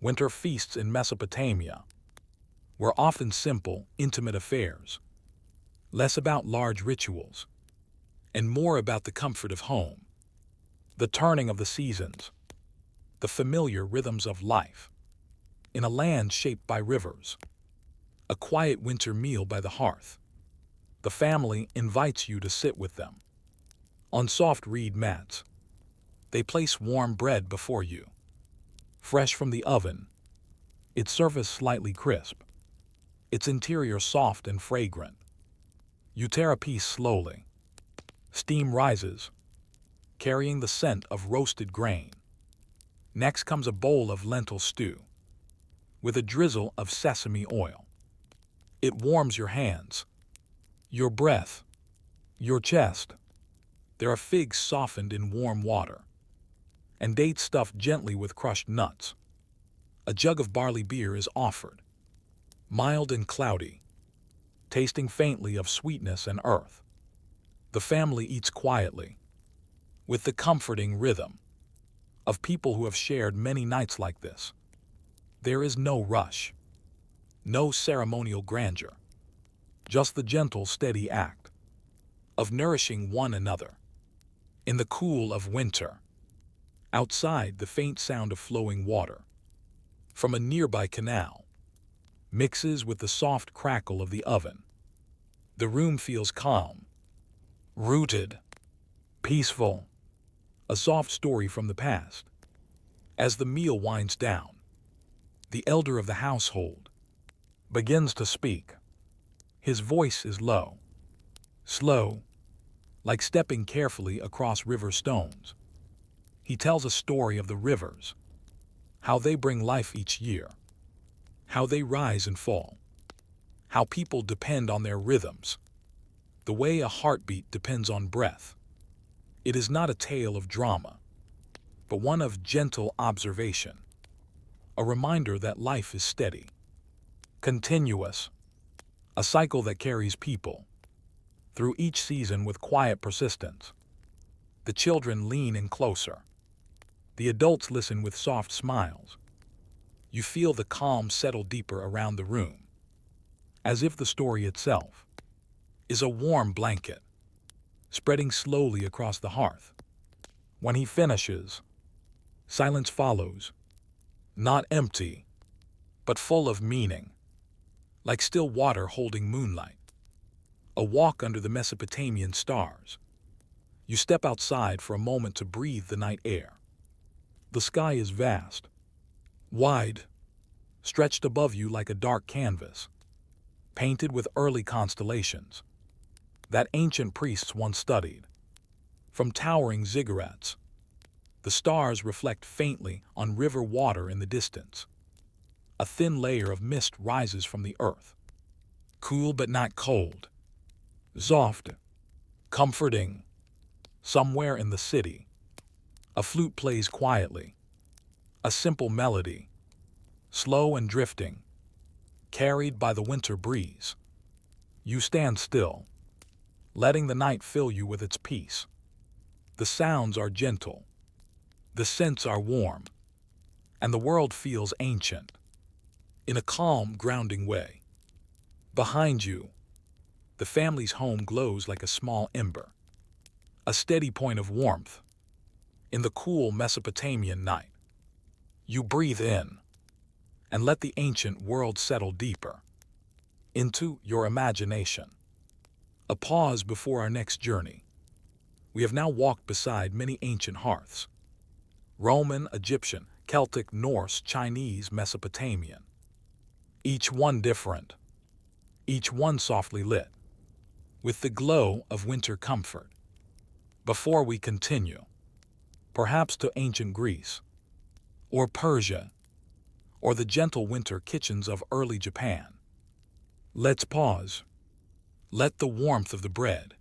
Winter feasts in Mesopotamia were often simple, intimate affairs, less about large rituals and more about the comfort of home, the turning of the seasons, the familiar rhythms of life. In a land shaped by rivers, a quiet winter meal by the hearth, the family invites you to sit with them. On soft reed mats, they place warm bread before you, fresh from the oven, its surface slightly crisp, its interior soft and fragrant. You tear a piece slowly. Steam rises, carrying the scent of roasted grain. Next comes a bowl of lentil stew, with a drizzle of sesame oil. It warms your hands, your breath, your chest. There are figs softened in warm water, and dates stuffed gently with crushed nuts. A jug of barley beer is offered, mild and cloudy, tasting faintly of sweetness and earth. The family eats quietly, with the comforting rhythm of people who have shared many nights like this. There is no rush, no ceremonial grandeur, just the gentle, steady act of nourishing one another. In the cool of winter, outside, the faint sound of flowing water from a nearby canal mixes with the soft crackle of the oven. The room feels calm, rooted, peaceful, a soft story from the past. As the meal winds down, the elder of the household begins to speak. His voice is low, slow, like stepping carefully across river stones. He tells a story of the rivers, how they bring life each year, how they rise and fall, how people depend on their rhythms, the way a heartbeat depends on breath. It is not a tale of drama, but one of gentle observation, a reminder that life is steady, continuous, a cycle that carries people through each season with quiet persistence. The children lean in closer. The adults listen with soft smiles. You feel the calm settle deeper around the room, as if the story itself is a warm blanket, spreading slowly across the hearth. When he finishes, silence follows, not empty, but full of meaning, like still water holding moonlight. A walk under the Mesopotamian stars. You step outside for a moment to breathe the night air. The sky is vast, wide, stretched above you like a dark canvas, painted with early constellations that ancient priests once studied. From towering ziggurats, the stars reflect faintly on river water in the distance. A thin layer of mist rises from the earth, cool but not cold, soft, comforting. Somewhere in the city, a flute plays quietly, a simple melody, slow and drifting, carried by the winter breeze. You stand still, letting the night fill you with its peace. The sounds are gentle, the scents are warm, and the world feels ancient, in a calm, grounding way. Behind you, the family's home glows like a small ember, a steady point of warmth in the cool Mesopotamian night. You breathe in and let the ancient world settle deeper into your imagination. A pause before our next journey. We have now walked beside many ancient hearths: Roman, Egyptian, Celtic, Norse, Chinese, Mesopotamian. Each one different, each one softly lit with the glow of winter comfort. Before we continue, perhaps to ancient Greece, or Persia, or the gentle winter kitchens of early Japan, let's pause. Let the warmth of the bread,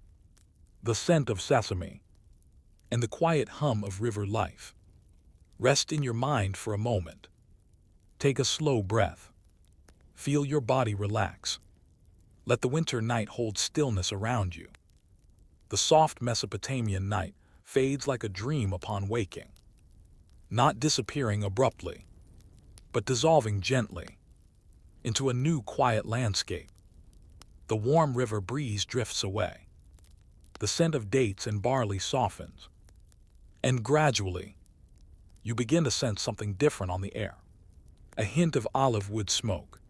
the scent of sesame, and the quiet hum of river life rest in your mind for a moment. Take a slow breath. Feel your body relax. Let the winter night hold stillness around you. The soft Mesopotamian night fades like a dream upon waking, not disappearing abruptly, but dissolving gently into a new quiet landscape. The warm river breeze drifts away. The scent of dates and barley softens, and gradually, you begin to sense something different on the air. A hint of olive wood smoke,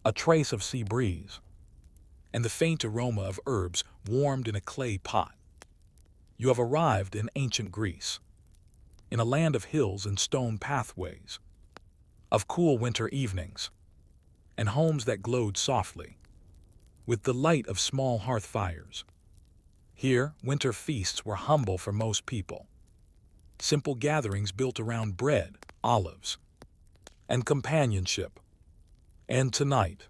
a trace of sea breeze, and the faint aroma of herbs warmed in a clay pot. You have arrived in ancient Greece, in a land of hills and stone pathways, of cool winter evenings, and homes that glowed softly with the light of small hearth fires. Here, winter feasts were humble for most people. Simple gatherings built around bread, olives, and companionship. And tonight,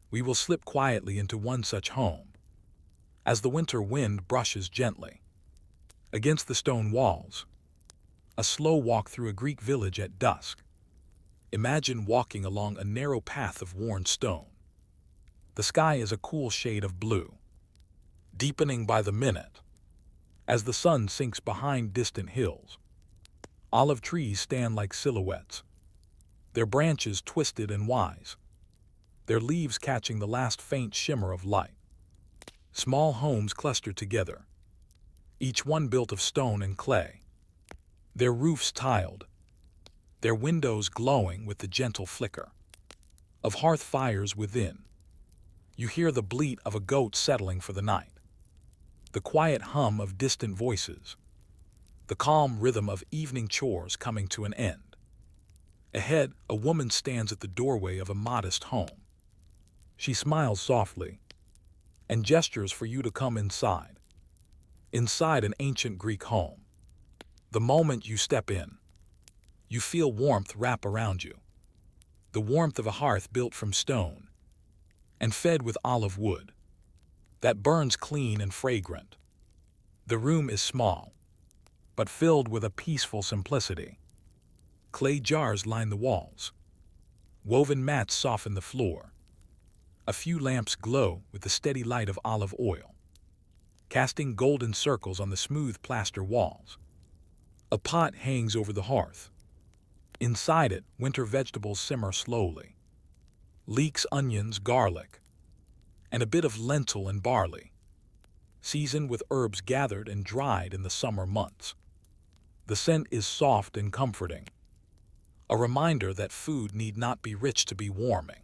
we will slip quietly into one such home, as the winter wind brushes gently against the stone walls. A slow walk through a Greek village at dusk. Imagine walking along a narrow path of worn stone. The sky is a cool shade of blue, deepening by the minute as the sun sinks behind distant hills. Olive trees stand like silhouettes, their branches twisted and wise, their leaves catching the last faint shimmer of light. Small homes cluster together, each one built of stone and clay, their roofs tiled, their windows glowing with the gentle flicker of hearth fires within. You hear the bleat of a goat settling for the night, the quiet hum of distant voices, the calm rhythm of evening chores coming to an end. Ahead, a woman stands at the doorway of a modest home. She smiles softly and gestures for you to come inside. Inside an ancient Greek home. The moment you step in, you feel warmth wrap around you. The warmth of a hearth built from stone and fed with olive wood that burns clean and fragrant. The room is small, but filled with a peaceful simplicity. Clay jars line the walls. Woven mats soften the floor. A few lamps glow with the steady light of olive oil, casting golden circles on the smooth plaster walls. A pot hangs over the hearth. Inside it, winter vegetables simmer slowly. Leeks, onions, garlic, and a bit of lentil and barley, seasoned with herbs gathered and dried in the summer months. The scent is soft and comforting, a reminder that food need not be rich to be warming.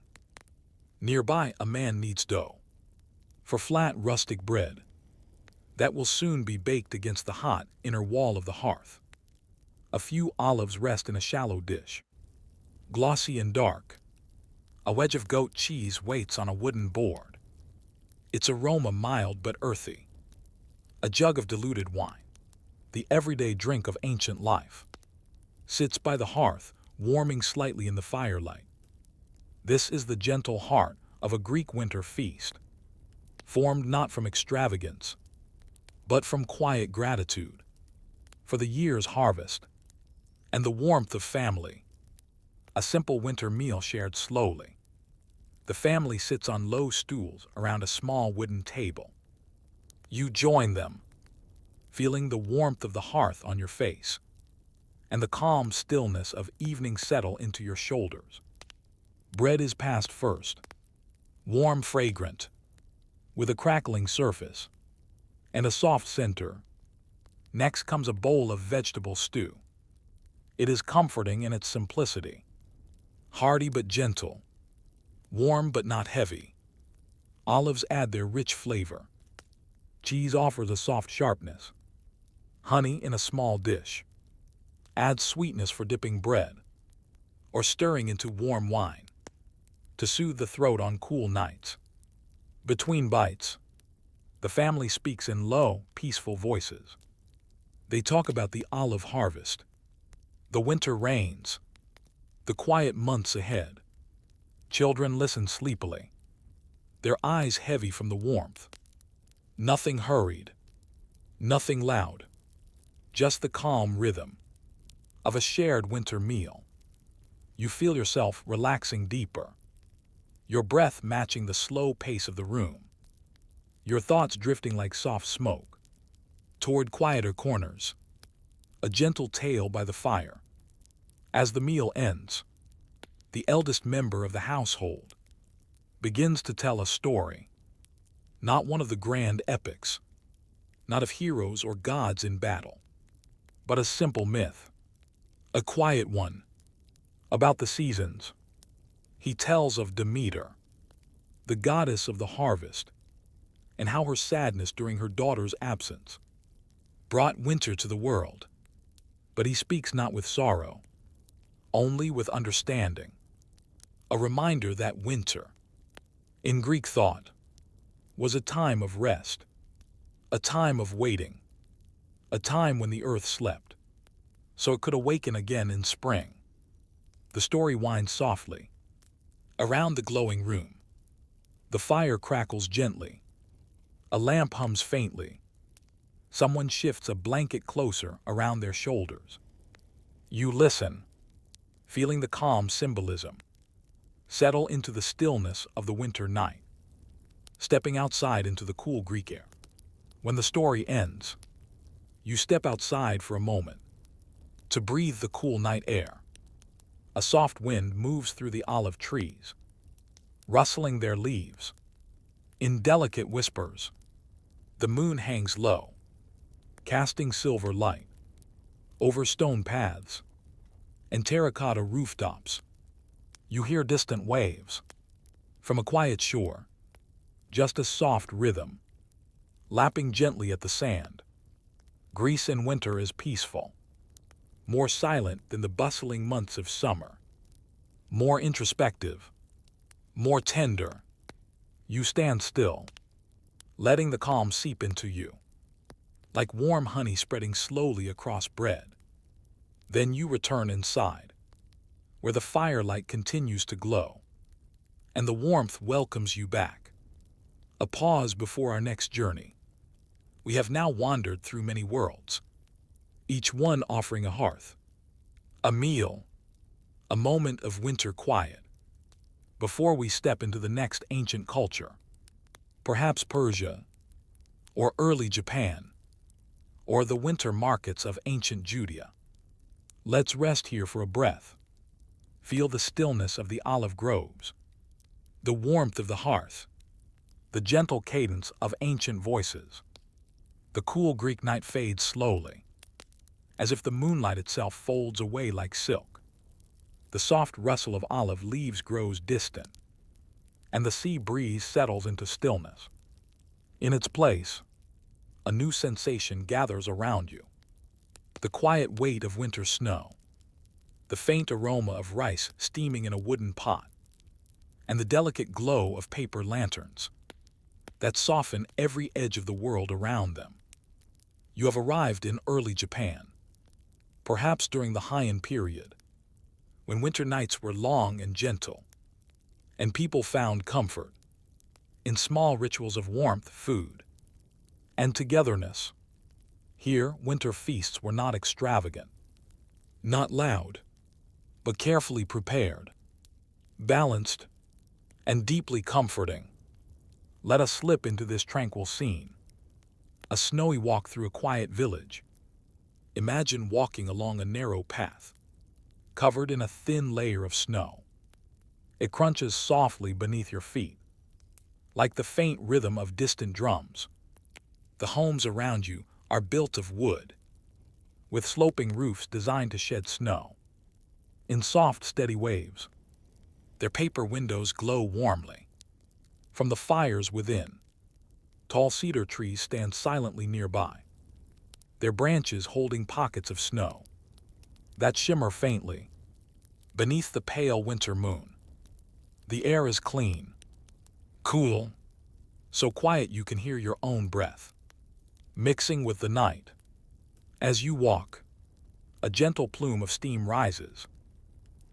Nearby, a man kneads dough for flat, rustic bread that will soon be baked against the hot inner wall of the hearth. A few olives rest in a shallow dish, glossy and dark. A wedge of goat cheese waits on a wooden board, its aroma mild but earthy. A jug of diluted wine, the everyday drink of ancient life, sits by the hearth, warming slightly in the firelight. This is the gentle heart of a Greek winter feast, formed not from extravagance, but from quiet gratitude for the year's harvest and the warmth of family. A simple winter meal shared slowly. The family sits on low stools around a small wooden table. You join them, feeling the warmth of the hearth on your face. and the calm stillness of evening settle into your shoulders. Bread is passed first, warm, fragrant, with a crackling surface and a soft center. Next comes a bowl of vegetable stew. It is comforting in its simplicity, hearty but gentle, warm but not heavy. Olives add their rich flavor. Cheese offers a soft sharpness. Honey in a small dish adds sweetness for dipping bread or stirring into warm wine to soothe the throat on cool nights. Between bites, the family speaks in low, peaceful voices. They talk about the olive harvest, the winter rains, the quiet months ahead. Children listen sleepily, their eyes heavy from the warmth. Nothing hurried, nothing loud, just the calm rhythm of a shared winter meal. You feel yourself relaxing deeper, your breath matching the slow pace of the room, your thoughts drifting like soft smoke toward quieter corners. A gentle tale by the fire. As the meal ends, the eldest member of the household begins to tell a story, not one of the grand epics, not of heroes or gods in battle, but a simple myth, a quiet one, about the seasons. He tells of Demeter, the goddess of the harvest, and how her sadness during her daughter's absence brought winter to the world. But he speaks not with sorrow, only with understanding, a reminder that winter, in Greek thought, was a time of rest, a time of waiting, a time when the earth slept, so it could awaken again in spring. The story winds softly. Around the glowing room, the fire crackles gently. A lamp hums faintly. Someone shifts a blanket closer around their shoulders. You listen, feeling the calm symbolism settle into the stillness of the winter night, stepping outside into the cool Greek air. When the story ends, you step outside for a moment to breathe the cool night air. A soft wind moves through the olive trees, rustling their leaves. In delicate whispers, the moon hangs low, casting silver light over stone paths and terracotta rooftops. You hear distant waves from a quiet shore, just a soft rhythm, lapping gently at the sand. Greece in winter is peaceful, more silent than the bustling months of summer, more introspective, more tender. You stand still, letting the calm seep into you, like warm honey spreading slowly across bread. Then you return inside, where the firelight continues to glow, and the warmth welcomes you back. A pause before our next journey. We have now wandered through many worlds, each one offering a hearth, a meal, a moment of winter quiet, before we step into the next ancient culture, perhaps Persia, or early Japan, or the winter markets of ancient Judea. Let's rest here for a breath. Feel the stillness of the olive groves, the warmth of the hearth, the gentle cadence of ancient voices. The cool Greek night fades slowly, as if the moonlight itself folds away like silk. The soft rustle of olive leaves grows distant, and the sea breeze settles into stillness. In its place, a new sensation gathers around you. The quiet weight of winter snow, the faint aroma of rice steaming in a wooden pot, and the delicate glow of paper lanterns that soften every edge of the world around them. You have arrived in early Japan, perhaps during the Heian period, when winter nights were long and gentle, and people found comfort in small rituals of warmth, food, and togetherness. Here, winter feasts were not extravagant, not loud, but carefully prepared, balanced, and deeply comforting. Let us slip into this tranquil scene. A snowy walk through a quiet village. Imagine walking along a narrow path, covered in a thin layer of snow. It crunches softly beneath your feet, like the faint rhythm of distant drums. The homes around you are built of wood, with sloping roofs designed to shed snow. In soft, steady waves, their paper windows glow warmly. From the fires within, tall cedar trees stand silently nearby, their branches holding pockets of snow that shimmer faintly beneath the pale winter moon. The air is clean, cool, so quiet you can hear your own breath, mixing with the night. As you walk, a gentle plume of steam rises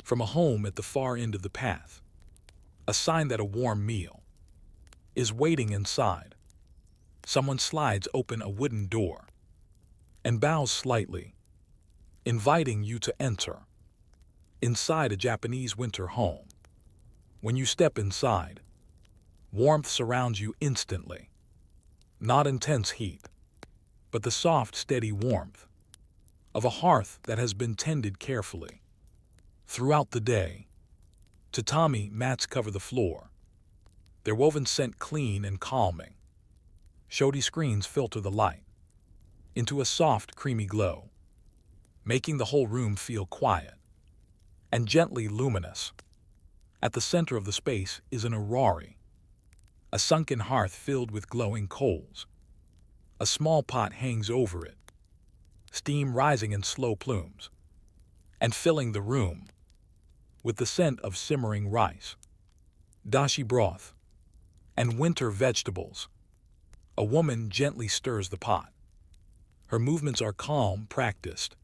from a home at the far end of the path, a sign that a warm meal is waiting inside. Someone slides open a wooden door and bows slightly, inviting you to enter. Inside a Japanese winter home, when you step inside, warmth surrounds you instantly. Not intense heat, but the soft, steady warmth of a hearth that has been tended carefully. Throughout the day, tatami mats cover the floor, their woven scent clean and calming. Shodi screens filter the light into a soft, creamy glow, making the whole room feel quiet and gently luminous. At the center of the space is an orari, a sunken hearth filled with glowing coals. A small pot hangs over it, steam rising in slow plumes, and filling the room with the scent of simmering rice, dashi broth, and winter vegetables. A woman gently stirs the pot. Her movements are calm, practiced,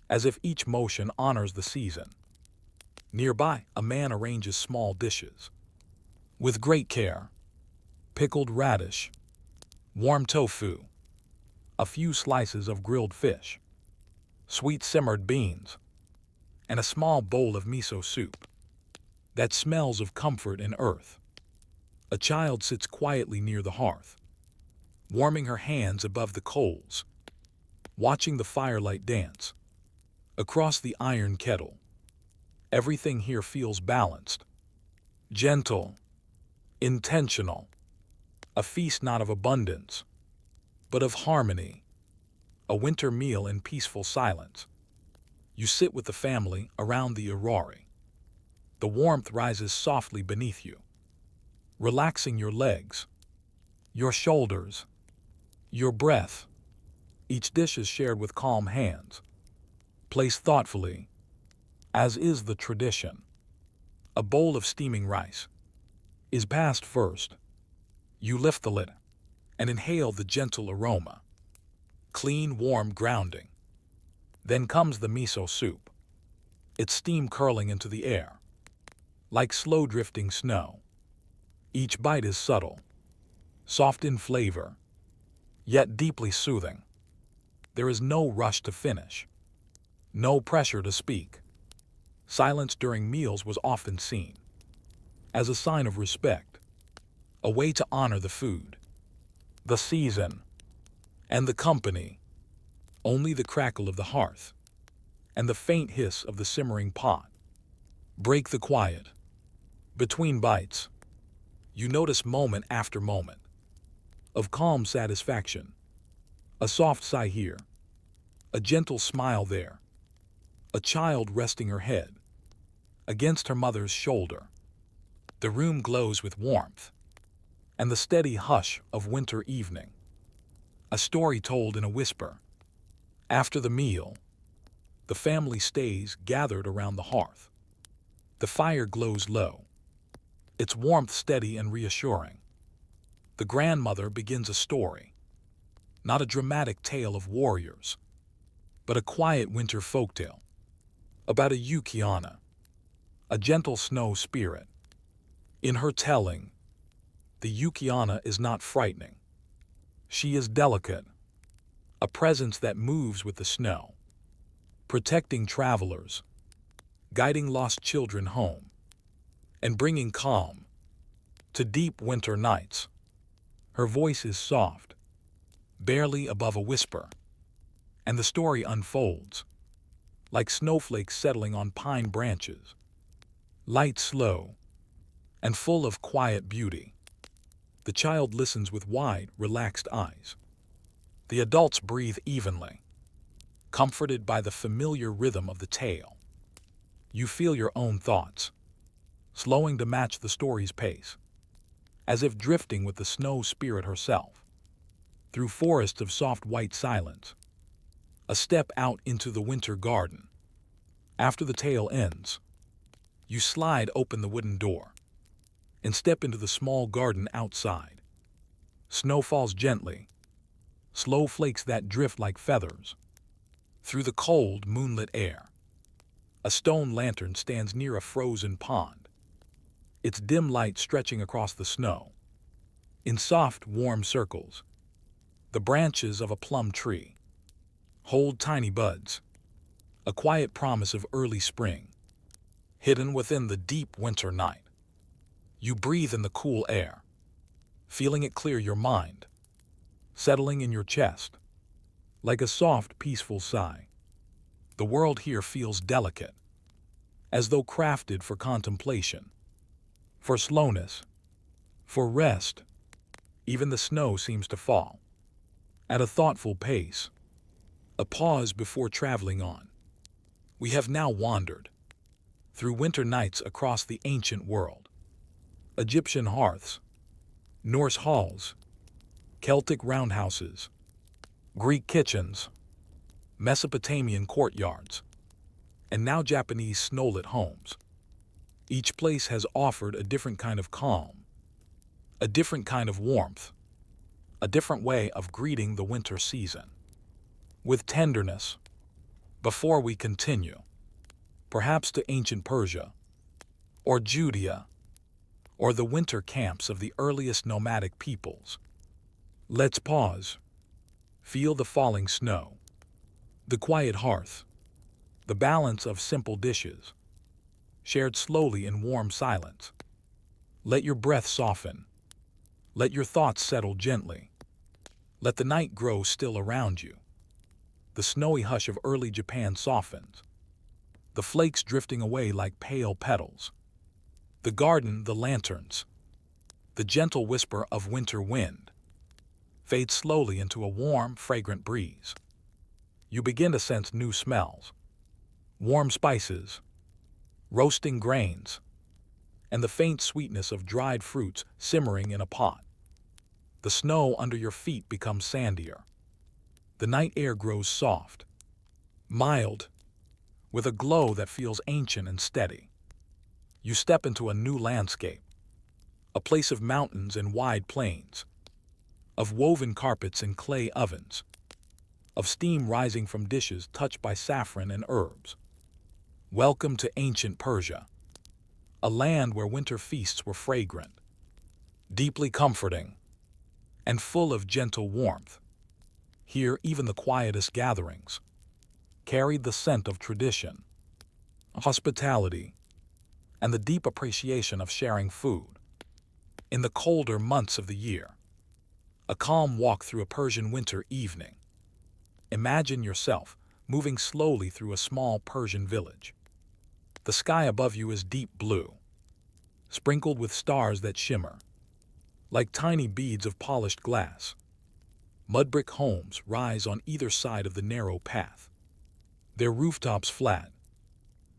as if each motion honors the season. Nearby, a man arranges small dishes with great care: pickled radish, warm tofu, a few slices of grilled fish, sweet simmered beans, and a small bowl of miso soup that smells of comfort and earth. A child sits quietly near the hearth, warming her hands above the coals, watching the firelight dance across the iron kettle. Everything here feels balanced, gentle, intentional, a feast not of abundance, but of harmony, a winter meal in peaceful silence. You sit with the family around the orari. The warmth rises softly beneath you, relaxing your legs, your shoulders, your breath. Each dish is shared with calm hands, placed thoughtfully, as is the tradition. A bowl of steaming rice is passed first. You lift the lid and inhale the gentle aroma, clean, warm, grounding. Then comes the miso soup, its steam curling into the air, like slow drifting snow. Each bite is subtle, soft in flavor, yet deeply soothing. There is no rush to finish, no pressure to speak. Silence during meals was often seen as a sign of respect, a way to honor the food, the season, and the company. Only the crackle of the hearth and the faint hiss of the simmering pot break the quiet. Between bites, you notice moment after moment of calm satisfaction. A soft sigh here, a gentle smile there, a child resting her head against her mother's shoulder. The room glows with warmth and the steady hush of winter evening. A story told in a whisper. After the meal, the family stays gathered around the hearth. The fire glows low, its warmth steady and reassuring. The grandmother begins a story, not a dramatic tale of warriors, but a quiet winter folktale about a Yukiana, a gentle snow spirit. In her telling, the Yukiana is not frightening. She is delicate, a presence that moves with the snow, protecting travelers, guiding lost children home, and bringing calm to deep winter nights. Her voice is soft, barely above a whisper, And the story unfolds, like snowflakes settling on pine branches, light, slow, and full of quiet beauty. The child listens with wide, relaxed eyes. The adults breathe evenly, comforted by the familiar rhythm of the tale. You feel your own thoughts, slowing to match the story's pace, as if drifting with the snow spirit herself, through forests of soft white silence, a step out into the winter garden. After the tale ends, you slide open the wooden door and step into the small garden outside. Snow falls gently, slow flakes that drift like feathers through the cold, moonlit air. A stone lantern stands near a frozen pond, its dim light stretching across the snow. In soft, warm circles, the branches of a plum tree hold tiny buds, a quiet promise of early spring, hidden within the deep winter night. You breathe in the cool air, feeling it clear your mind, settling in your chest, like a soft, peaceful sigh. The world here feels delicate, as though crafted for contemplation, for slowness, for rest. Even the snow seems to fall at a thoughtful pace, a pause before traveling on. We have now wandered through winter nights across the ancient world. Egyptian hearths, Norse halls, Celtic roundhouses, Greek kitchens, Mesopotamian courtyards, and now Japanese snowlit homes. Each place has offered a different kind of calm, a different kind of warmth, a different way of greeting the winter season. With tenderness, before we continue, perhaps to ancient Persia, or Judea, or the winter camps of the earliest nomadic peoples, let's pause, feel the falling snow, the quiet hearth, the balance of simple dishes, shared slowly in warm silence. Let your breath soften. Let your thoughts settle gently. Let the night grow still around you. The snowy hush of early Japan softens, the flakes drifting away like pale petals. The garden, the lanterns, the gentle whisper of winter wind fades slowly into a warm, fragrant breeze. You begin to sense new smells, warm spices, roasting grains, and the faint sweetness of dried fruits simmering in a pot. The snow under your feet becomes sandier. The night air grows soft, mild, with a glow that feels ancient and steady. You step into a new landscape, a place of mountains and wide plains, of woven carpets and clay ovens, of steam rising from dishes touched by saffron and herbs. Welcome to ancient Persia, a land where winter feasts were fragrant, deeply comforting, and full of gentle warmth. Here, even the quietest gatherings carried the scent of tradition, hospitality, and the deep appreciation of sharing food. In the colder months of the year, a calm walk through a Persian winter evening. Imagine yourself moving slowly through a small Persian village. The sky above you is deep blue, sprinkled with stars that shimmer like tiny beads of polished glass. Mud brick homes rise on either side of the narrow path, their rooftops flat,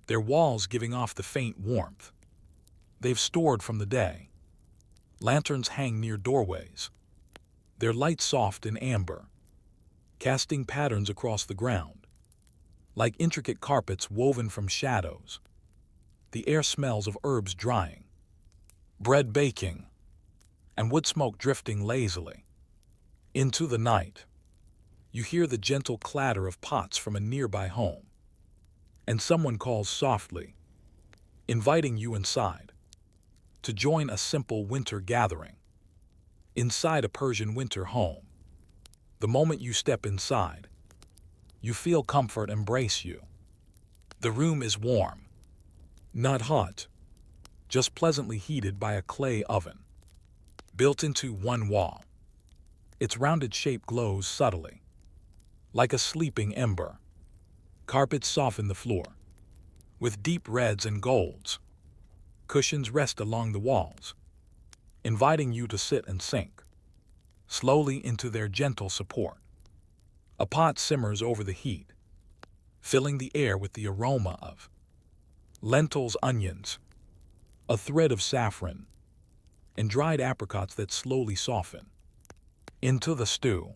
their walls giving off the faint warmth they've stored from the day. Lanterns hang near doorways, their light soft and amber, casting patterns across the ground, like intricate carpets woven from shadows. The air smells of herbs drying, bread baking, and wood smoke drifting lazily. Into the night, you hear the gentle clatter of pots from a nearby home, and someone calls softly, inviting you inside to join a simple winter gathering. Inside a Persian winter home, the moment you step inside, you feel comfort embrace you. The room is warm, not hot, just pleasantly heated by a clay oven, built into one wall. Its rounded shape glows subtly, like a sleeping ember. Carpets soften the floor, with deep reds and golds. Cushions rest along the walls, inviting you to sit and sink slowly into their gentle support. A pot simmers over the heat, filling the air with the aroma of lentils, onions, a thread of saffron, and dried apricots that slowly soften. Into the stew,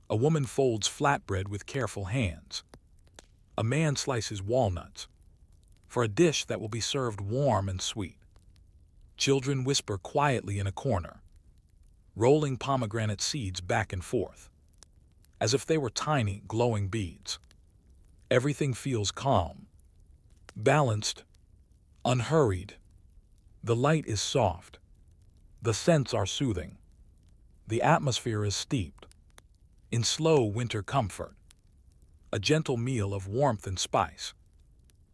a woman folds flatbread with careful hands. A man slices walnuts for a dish that will be served warm and sweet. Children whisper quietly in a corner, rolling pomegranate seeds back and forth, as if they were tiny, glowing beads. Everything feels calm, balanced, unhurried. The light is soft. The scents are soothing. The atmosphere is steeped in slow winter comfort, a gentle meal of warmth and spice.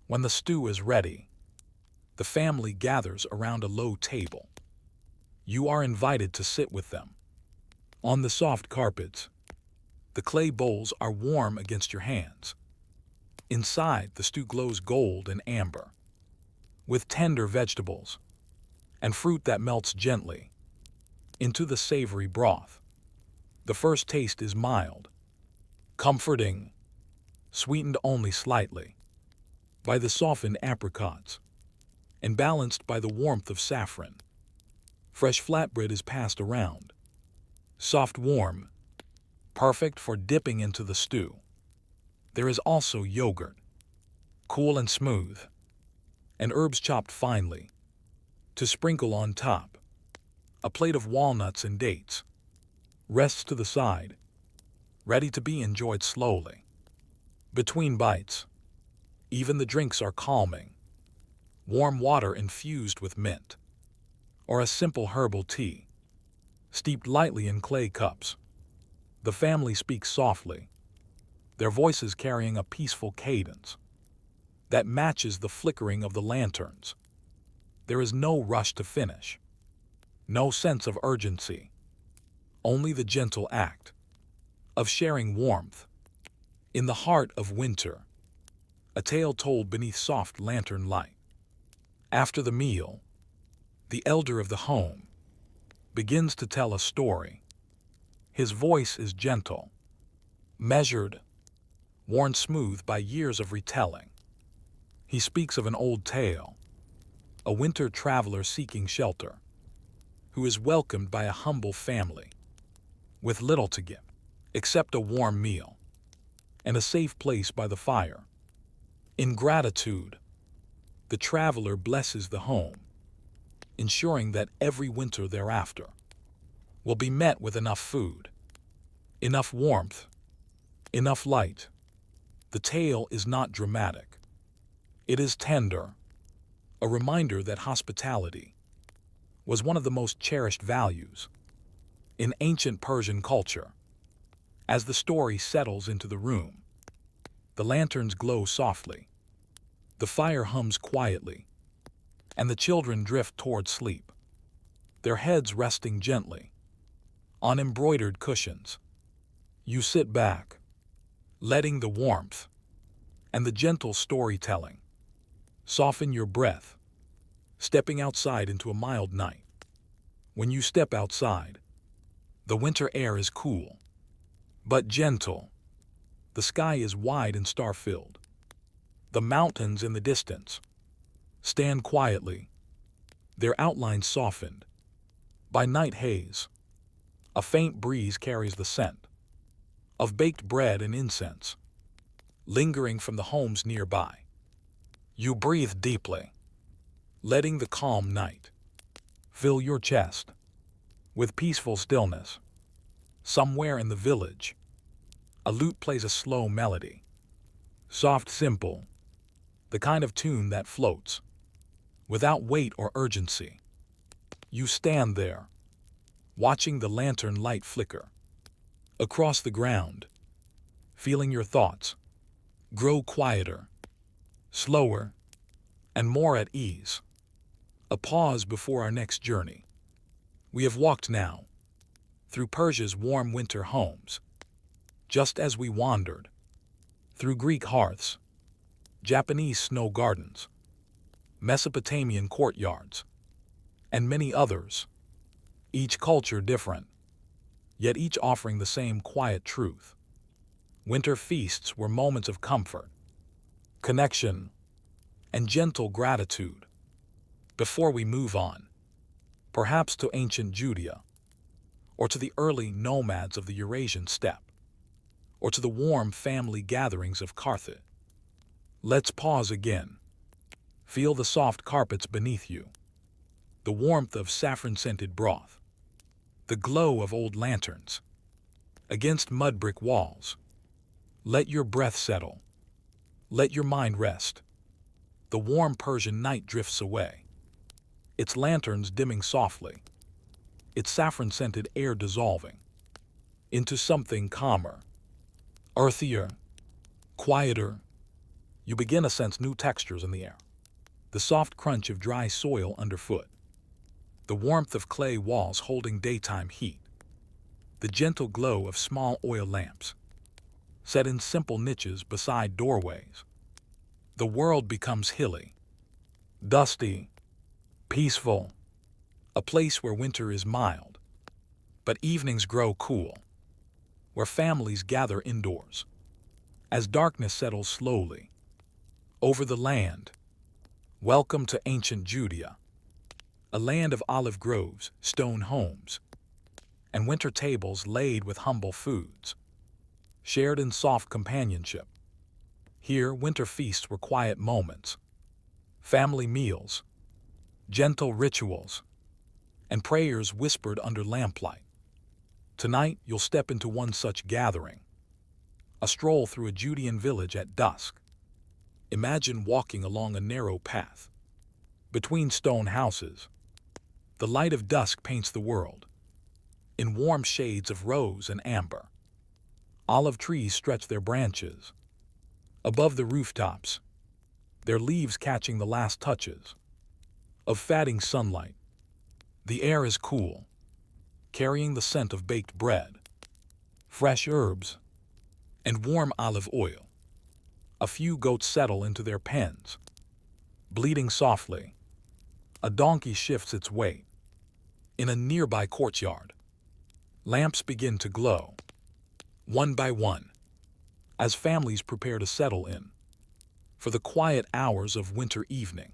When the stew is ready, the family gathers around a low table. You are invited to sit with them. On the soft carpets, the clay bowls are warm against your hands. Inside, the stew glows gold and amber, with tender vegetables and fruit that melts gently into the savory broth. The first taste is mild, comforting, sweetened only slightly by the softened apricots and balanced by the warmth of saffron. Fresh flatbread is passed around, soft, warm, perfect for dipping into the stew. There is also yogurt, cool and smooth, and herbs chopped finely to sprinkle on top. A plate of walnuts and dates rests to the side, ready to be enjoyed slowly. Between bites, even the drinks are calming. Warm water infused with mint, or a simple herbal tea, steeped lightly in clay cups. The family speaks softly, their voices carrying a peaceful cadence that matches the flickering of the lanterns. There is no rush to finish, no sense of urgency, only the gentle act of sharing warmth. In the heart of winter, a tale told beneath soft lantern light. After the meal, the elder of the home begins to tell a story. His voice is gentle, measured, worn smooth by years of retelling. He speaks of an old tale, a winter traveler seeking shelter, who is welcomed by a humble family with little to give, except a warm meal and a safe place by the fire. In gratitude, the traveler blesses the home, ensuring that every winter thereafter will be met with enough food, enough warmth, enough light. The tale is not dramatic. It is tender, a reminder that hospitality was one of the most cherished values in ancient Persian culture. As the story settles into the room, the lanterns glow softly, the fire hums quietly, and the children drift toward sleep, their heads resting gently on embroidered cushions. You sit back, letting the warmth and the gentle storytelling soften your breath, stepping outside into a mild night. When you step outside, the winter air is cool, but gentle. The sky is wide and star-filled. The mountains in the distance stand quietly, their outlines softened by night haze. A faint breeze carries the scent of baked bread and incense, lingering from the homes nearby. You breathe deeply, letting the calm night fill your chest with peaceful stillness. Somewhere in the village, a lute plays a slow melody, soft, simple, the kind of tune that floats without weight or urgency. You stand there, watching the lantern light flicker across the ground, feeling your thoughts grow quieter, slower, and more at ease. A pause before our next journey. We have walked now through Persia's warm winter homes, just as we wandered through Greek hearths, Japanese snow gardens, Mesopotamian courtyards, and many others, each culture different, yet each offering the same quiet truth. Winter feasts were moments of comfort, connection, and gentle gratitude. Before we move on, perhaps to ancient Judea, or to the early nomads of the Eurasian steppe, or to the warm family gatherings of Carthage, let's pause again. Feel the soft carpets beneath you, the warmth of saffron-scented broth, the glow of old lanterns against mud brick walls. Let your breath settle. Let your mind rest. The warm Persian night drifts away, its lanterns dimming softly, its saffron-scented air dissolving into something calmer, earthier, quieter. You begin to sense new textures in the air. The soft crunch of dry soil underfoot, the warmth of clay walls holding daytime heat, the gentle glow of small oil lamps set in simple niches beside doorways. The world becomes hilly, dusty, peaceful, a place where winter is mild, but evenings grow cool, where families gather indoors. As darkness settles slowly over the land, welcome to ancient Judea, a land of olive groves, stone homes, and winter tables laid with humble foods, shared in soft companionship. Here, winter feasts were quiet moments, family meals, gentle rituals, and prayers whispered under lamplight. Tonight, you'll step into one such gathering, a stroll through a Judean village at dusk. Imagine walking along a narrow path between stone houses. The light of dusk paints the world in warm shades of rose and amber. Olive trees stretch their branches above the rooftops, their leaves catching the last touches of fading sunlight. The air is cool, carrying the scent of baked bread, fresh herbs, and warm olive oil. A few goats settle into their pens, bleating softly. A donkey shifts its weight in a nearby courtyard. Lamps begin to glow, one by one, as families prepare to settle in for the quiet hours of winter evening.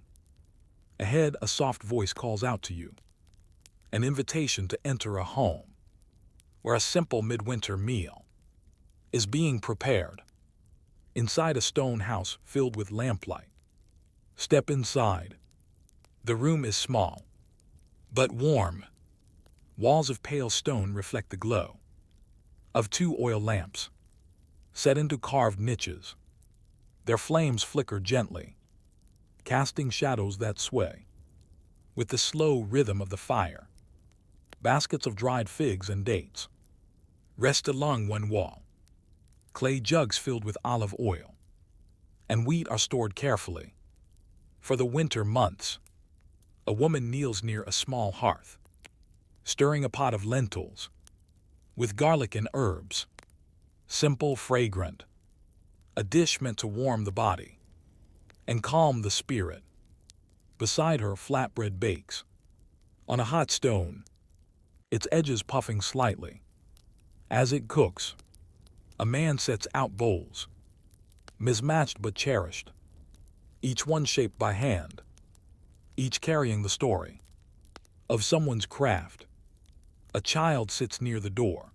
Ahead, a soft voice calls out to you, an invitation to enter a home where a simple midwinter meal is being prepared. Inside a stone house filled with lamplight. Step inside. The room is small, but warm. Walls of pale stone reflect the glow of two oil lamps, set into carved niches. Their flames flicker gently, casting shadows that sway with the slow rhythm of the fire. Baskets of dried figs and dates rest along one wall. Clay jugs filled with olive oil and wheat are stored carefully for the winter months. A woman kneels near a small hearth, stirring a pot of lentils with garlic and herbs. Simple, fragrant, a dish meant to warm the body and calm the spirit. Beside her, flatbread bakes on a hot stone, its edges puffing slightly. As it cooks, a man sets out bowls, mismatched but cherished, each one shaped by hand, each carrying the story of someone's craft. A child sits near the door,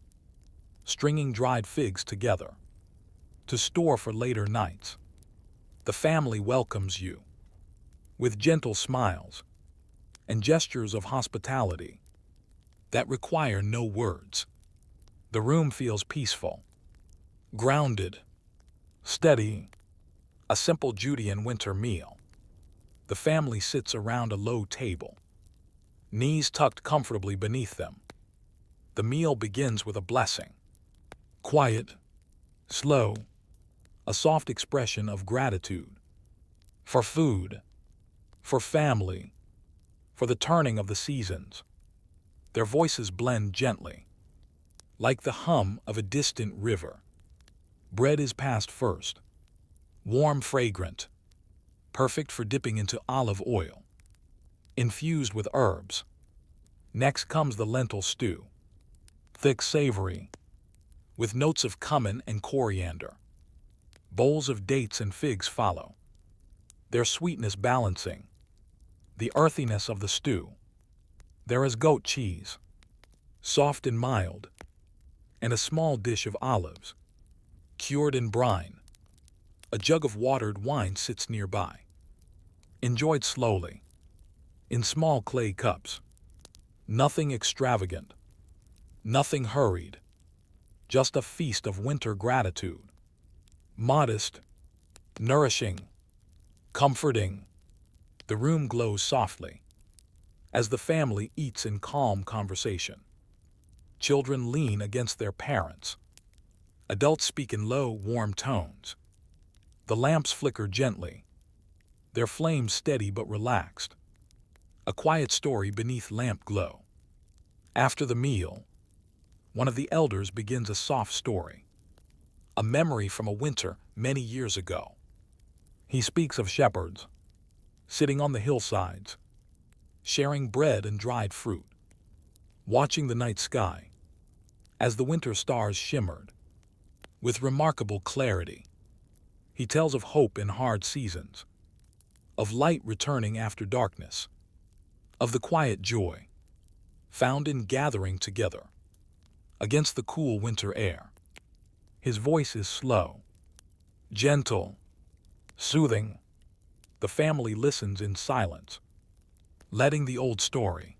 stringing dried figs together to store for later nights. The family welcomes you with gentle smiles and gestures of hospitality that require no words. The room feels peaceful, grounded, steady, a simple Judean winter meal. The family sits around a low table, knees tucked comfortably beneath them. The meal begins with a blessing. Quiet, slow, a soft expression of gratitude for food, for family, for the turning of the seasons. Their voices blend gently, like the hum of a distant river. Bread is passed first, warm, fragrant, perfect for dipping into olive oil, infused with herbs. Next comes the lentil stew, thick, savory, with notes of cumin and coriander. Bowls of dates and figs follow, their sweetness balancing the earthiness of the stew. There is goat cheese, soft and mild, and a small dish of olives, cured in brine. A jug of watered wine sits nearby, enjoyed slowly, in small clay cups. Nothing extravagant, nothing hurried, just a feast of winter gratitude. Modest, nourishing, comforting. The room glows softly as the family eats in calm conversation. Children lean against their parents. Adults speak in low, warm tones. The lamps flicker gently, their flames steady but relaxed. A quiet story beneath lamp glow. After the meal, one of the elders begins a soft story, a memory from a winter many years ago. He speaks of shepherds, sitting on the hillsides, sharing bread and dried fruit, watching the night sky as the winter stars shimmered with remarkable clarity. He tells of hope in hard seasons, of light returning after darkness, of the quiet joy found in gathering together against the cool winter air. His voice is slow, gentle, soothing. The family listens in silence, letting the old story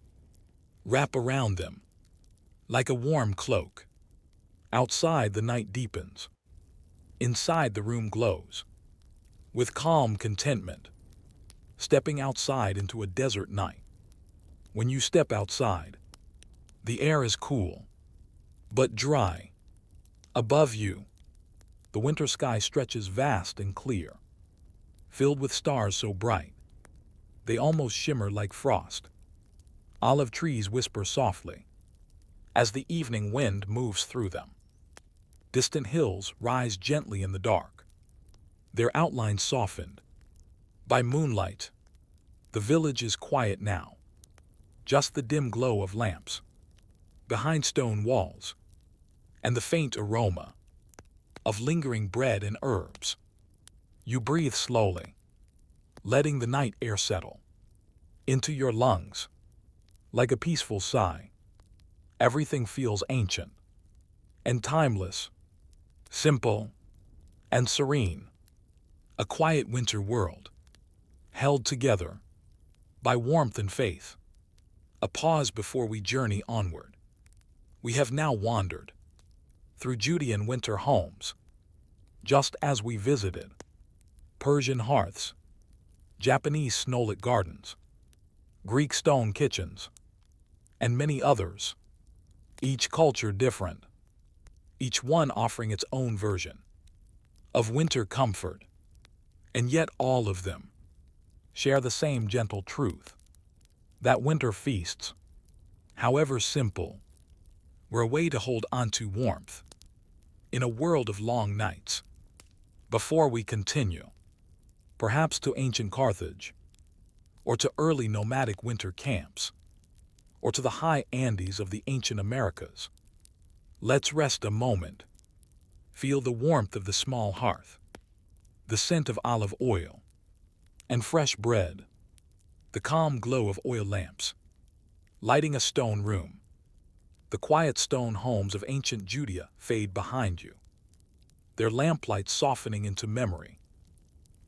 wrap around them like a warm cloak. Outside, the night deepens. Inside, the room glows with calm contentment. Stepping outside into a desert night. When you step outside, the air is cool, but dry. Above you, the winter sky stretches vast and clear, filled with stars so bright, they almost shimmer like frost. Olive trees whisper softly as the evening wind moves through them. Distant hills rise gently in the dark, their outlines softened by moonlight. The village is quiet now, just the dim glow of lamps behind stone walls and the faint aroma of lingering bread and herbs. You breathe slowly, letting the night air settle into your lungs like a peaceful sigh. Everything feels ancient and timeless, simple and serene. A quiet winter world, held together by warmth and faith. A pause before we journey onward. We have now wandered through Judean winter homes, just as we visited Persian hearths, Japanese snowlit gardens, Greek stone kitchens, and many others, each culture different, each one offering its own version of winter comfort, and yet all of them share the same gentle truth, that winter feasts, however simple, were a way to hold on to warmth in a world of long nights. Before we continue, perhaps to ancient Carthage, or to early nomadic winter camps, or to the high Andes of the ancient Americas, let's rest a moment. Feel the warmth of the small hearth, the scent of olive oil and fresh bread, the calm glow of oil lamps lighting a stone room. The quiet stone homes of ancient Judea fade behind you, their lamplight softening into memory,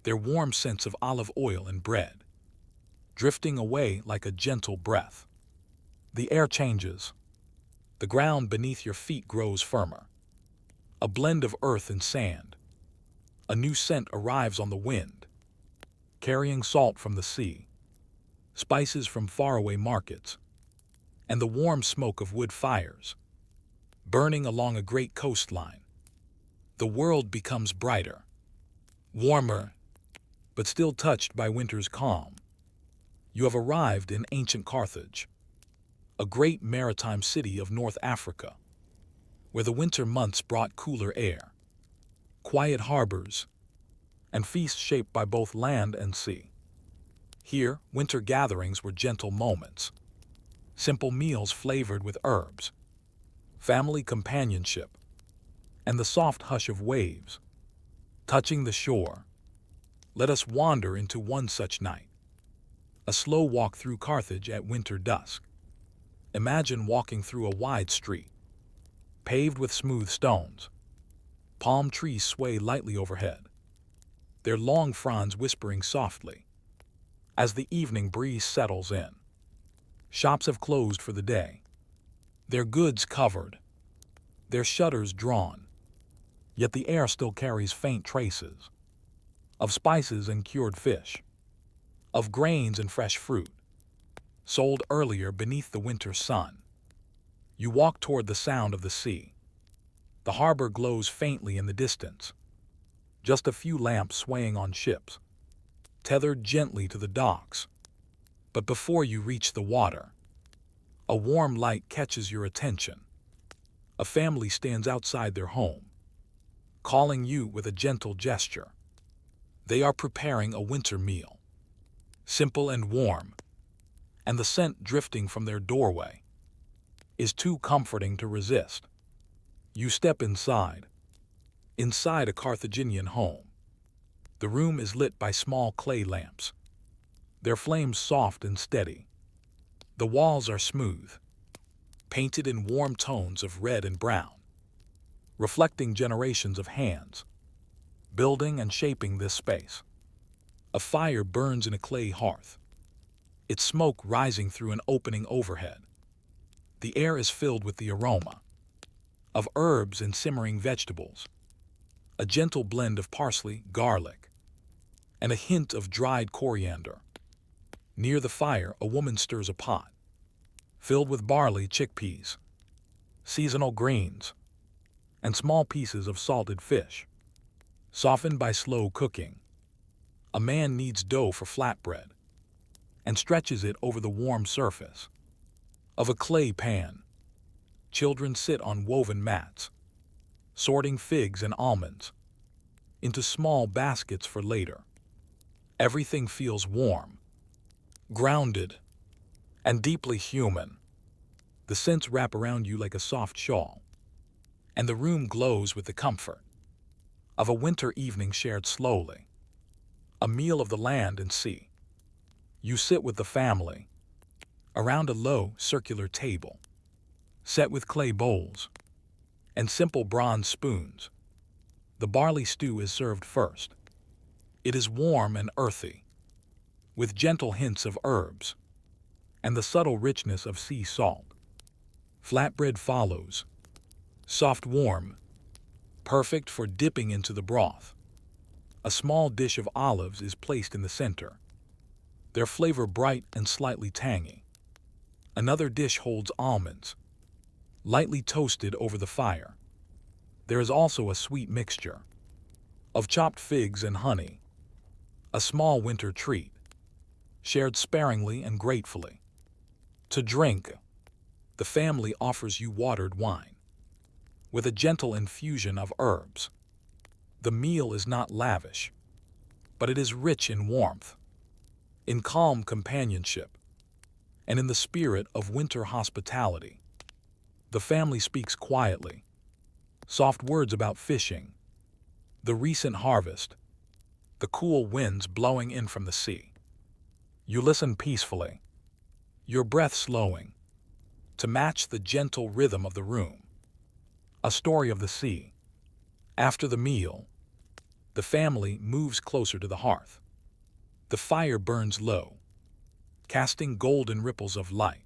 their warm scents of olive oil and bread drifting away like a gentle breath. The air changes. The ground beneath your feet grows firmer, a blend of earth and sand. A new scent arrives on the wind, carrying salt from the sea, spices from faraway markets, and the warm smoke of wood fires burning along a great coastline. The world becomes brighter, warmer, but still touched by winter's calm. You have arrived in ancient Carthage, a great maritime city of North Africa, where the winter months brought cooler air, quiet harbors, and feasts shaped by both land and sea. Here, winter gatherings were gentle moments, simple meals flavored with herbs, family companionship, and the soft hush of waves touching the shore. Let us wander into one such night. A slow walk through Carthage at winter dusk. Imagine walking through a wide street, paved with smooth stones. Palm trees sway lightly overhead, their long fronds whispering softly. As the evening breeze settles in, shops have closed for the day, their goods covered, their shutters drawn, yet the air still carries faint traces of spices and cured fish, of grains and fresh fruit, sold earlier beneath the winter sun. You walk toward the sound of the sea. The harbor glows faintly in the distance, just a few lamps swaying on ships, tethered gently to the docks. But before you reach the water, a warm light catches your attention. A family stands outside their home, calling you with a gentle gesture. They are preparing a winter meal, simple and warm, and the scent drifting from their doorway is too comforting to resist. You step inside a Carthaginian home. The room is lit by small clay lamps, their flames soft and steady. The walls are smooth, painted in warm tones of red and brown, reflecting generations of hands building and shaping this space. A fire burns in a clay hearth, its smoke rising through an opening overhead. The air is filled with the aroma of herbs and simmering vegetables, a gentle blend of parsley, garlic, and a hint of dried coriander. Near the fire, a woman stirs a pot, filled with barley, chickpeas, seasonal greens, and small pieces of salted fish, softened by slow cooking. A man kneads dough for flatbread and stretches it over the warm surface of a clay pan. Children sit on woven mats, sorting figs and almonds into small baskets for later. Everything feels warm, grounded, and deeply human. The scents wrap around you like a soft shawl, and the room glows with the comfort of a winter evening shared slowly, a meal of the land and sea. You sit with the family around a low, circular table, set with clay bowls and simple bronze spoons. The barley stew is served first. It is warm and earthy, with gentle hints of herbs and the subtle richness of sea salt. Flatbread follows, soft, warm, perfect for dipping into the broth. A small dish of olives is placed in the center, their flavor bright and slightly tangy. Another dish holds almonds, lightly toasted over the fire. There is also a sweet mixture of chopped figs and honey, a small winter treat, shared sparingly and gratefully. To drink, the family offers you watered wine, with a gentle infusion of herbs. The meal is not lavish, but it is rich in warmth, in calm companionship, and in the spirit of winter hospitality. The family speaks quietly, soft words about fishing, the recent harvest, the cool winds blowing in from the sea. You listen peacefully, your breath slowing, to match the gentle rhythm of the room. A story of the sea. After the meal, the family moves closer to the hearth. The fire burns low, casting golden ripples of light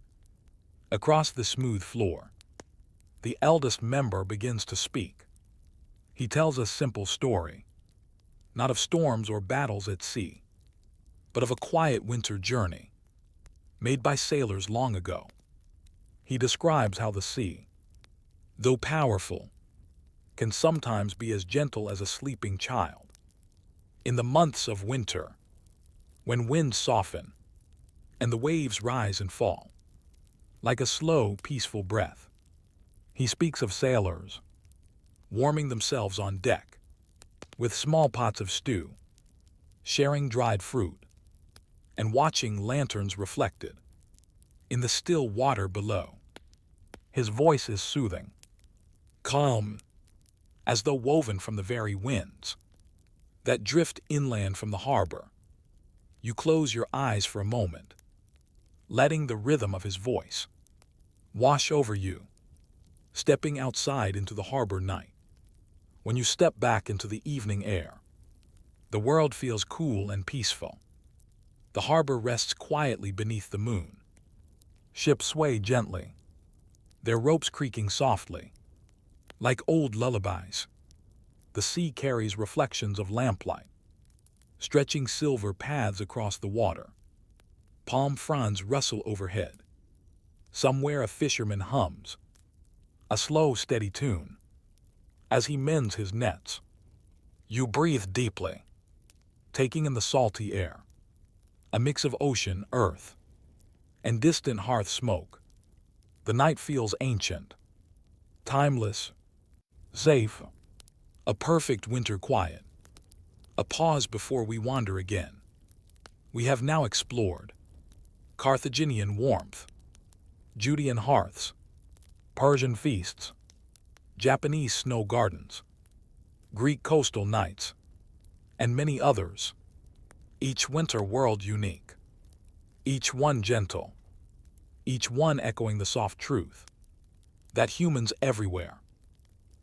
across the smooth floor. The eldest member begins to speak. He tells a simple story, not of storms or battles at sea, but of a quiet winter journey made by sailors long ago. He describes how the sea, though powerful, can sometimes be as gentle as a sleeping child. In the months of winter, when winds soften and the waves rise and fall, like a slow, peaceful breath, he speaks of sailors warming themselves on deck, with small pots of stew, sharing dried fruit, and watching lanterns reflected in the still water below. His voice is soothing, calm, as though woven from the very winds that drift inland from the harbor. You close your eyes for a moment, letting the rhythm of his voice wash over you, stepping outside into the harbor night. When you step back into the evening air, the world feels cool and peaceful. The harbor rests quietly beneath the moon. Ships sway gently, their ropes creaking softly, like old lullabies. The sea carries reflections of lamplight, stretching silver paths across the water. Palm fronds rustle overhead. Somewhere a fisherman hums, a slow, steady tune, as he mends his nets. You breathe deeply, taking in the salty air, a mix of ocean, earth, and distant hearth smoke. The night feels ancient, timeless, safe, a perfect winter quiet, a pause before we wander again. We have now explored Carthaginian warmth, Judean hearths, Persian feasts, Japanese snow gardens, Greek coastal nights, and many others. Each winter world unique, each one gentle, each one echoing the soft truth that humans everywhere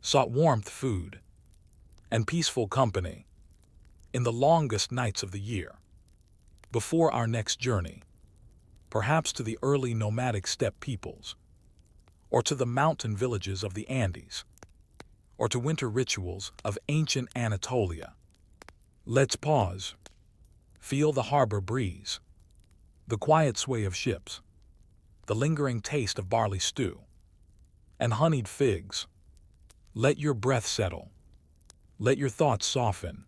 sought warmth, food, and peaceful company in the longest nights of the year. Before our next journey, perhaps to the early nomadic steppe peoples, or to the mountain villages of the Andes, or to winter rituals of ancient Anatolia, let's pause, feel the harbor breeze, the quiet sway of ships, the lingering taste of barley stew, and honeyed figs. Let your breath settle, let your thoughts soften.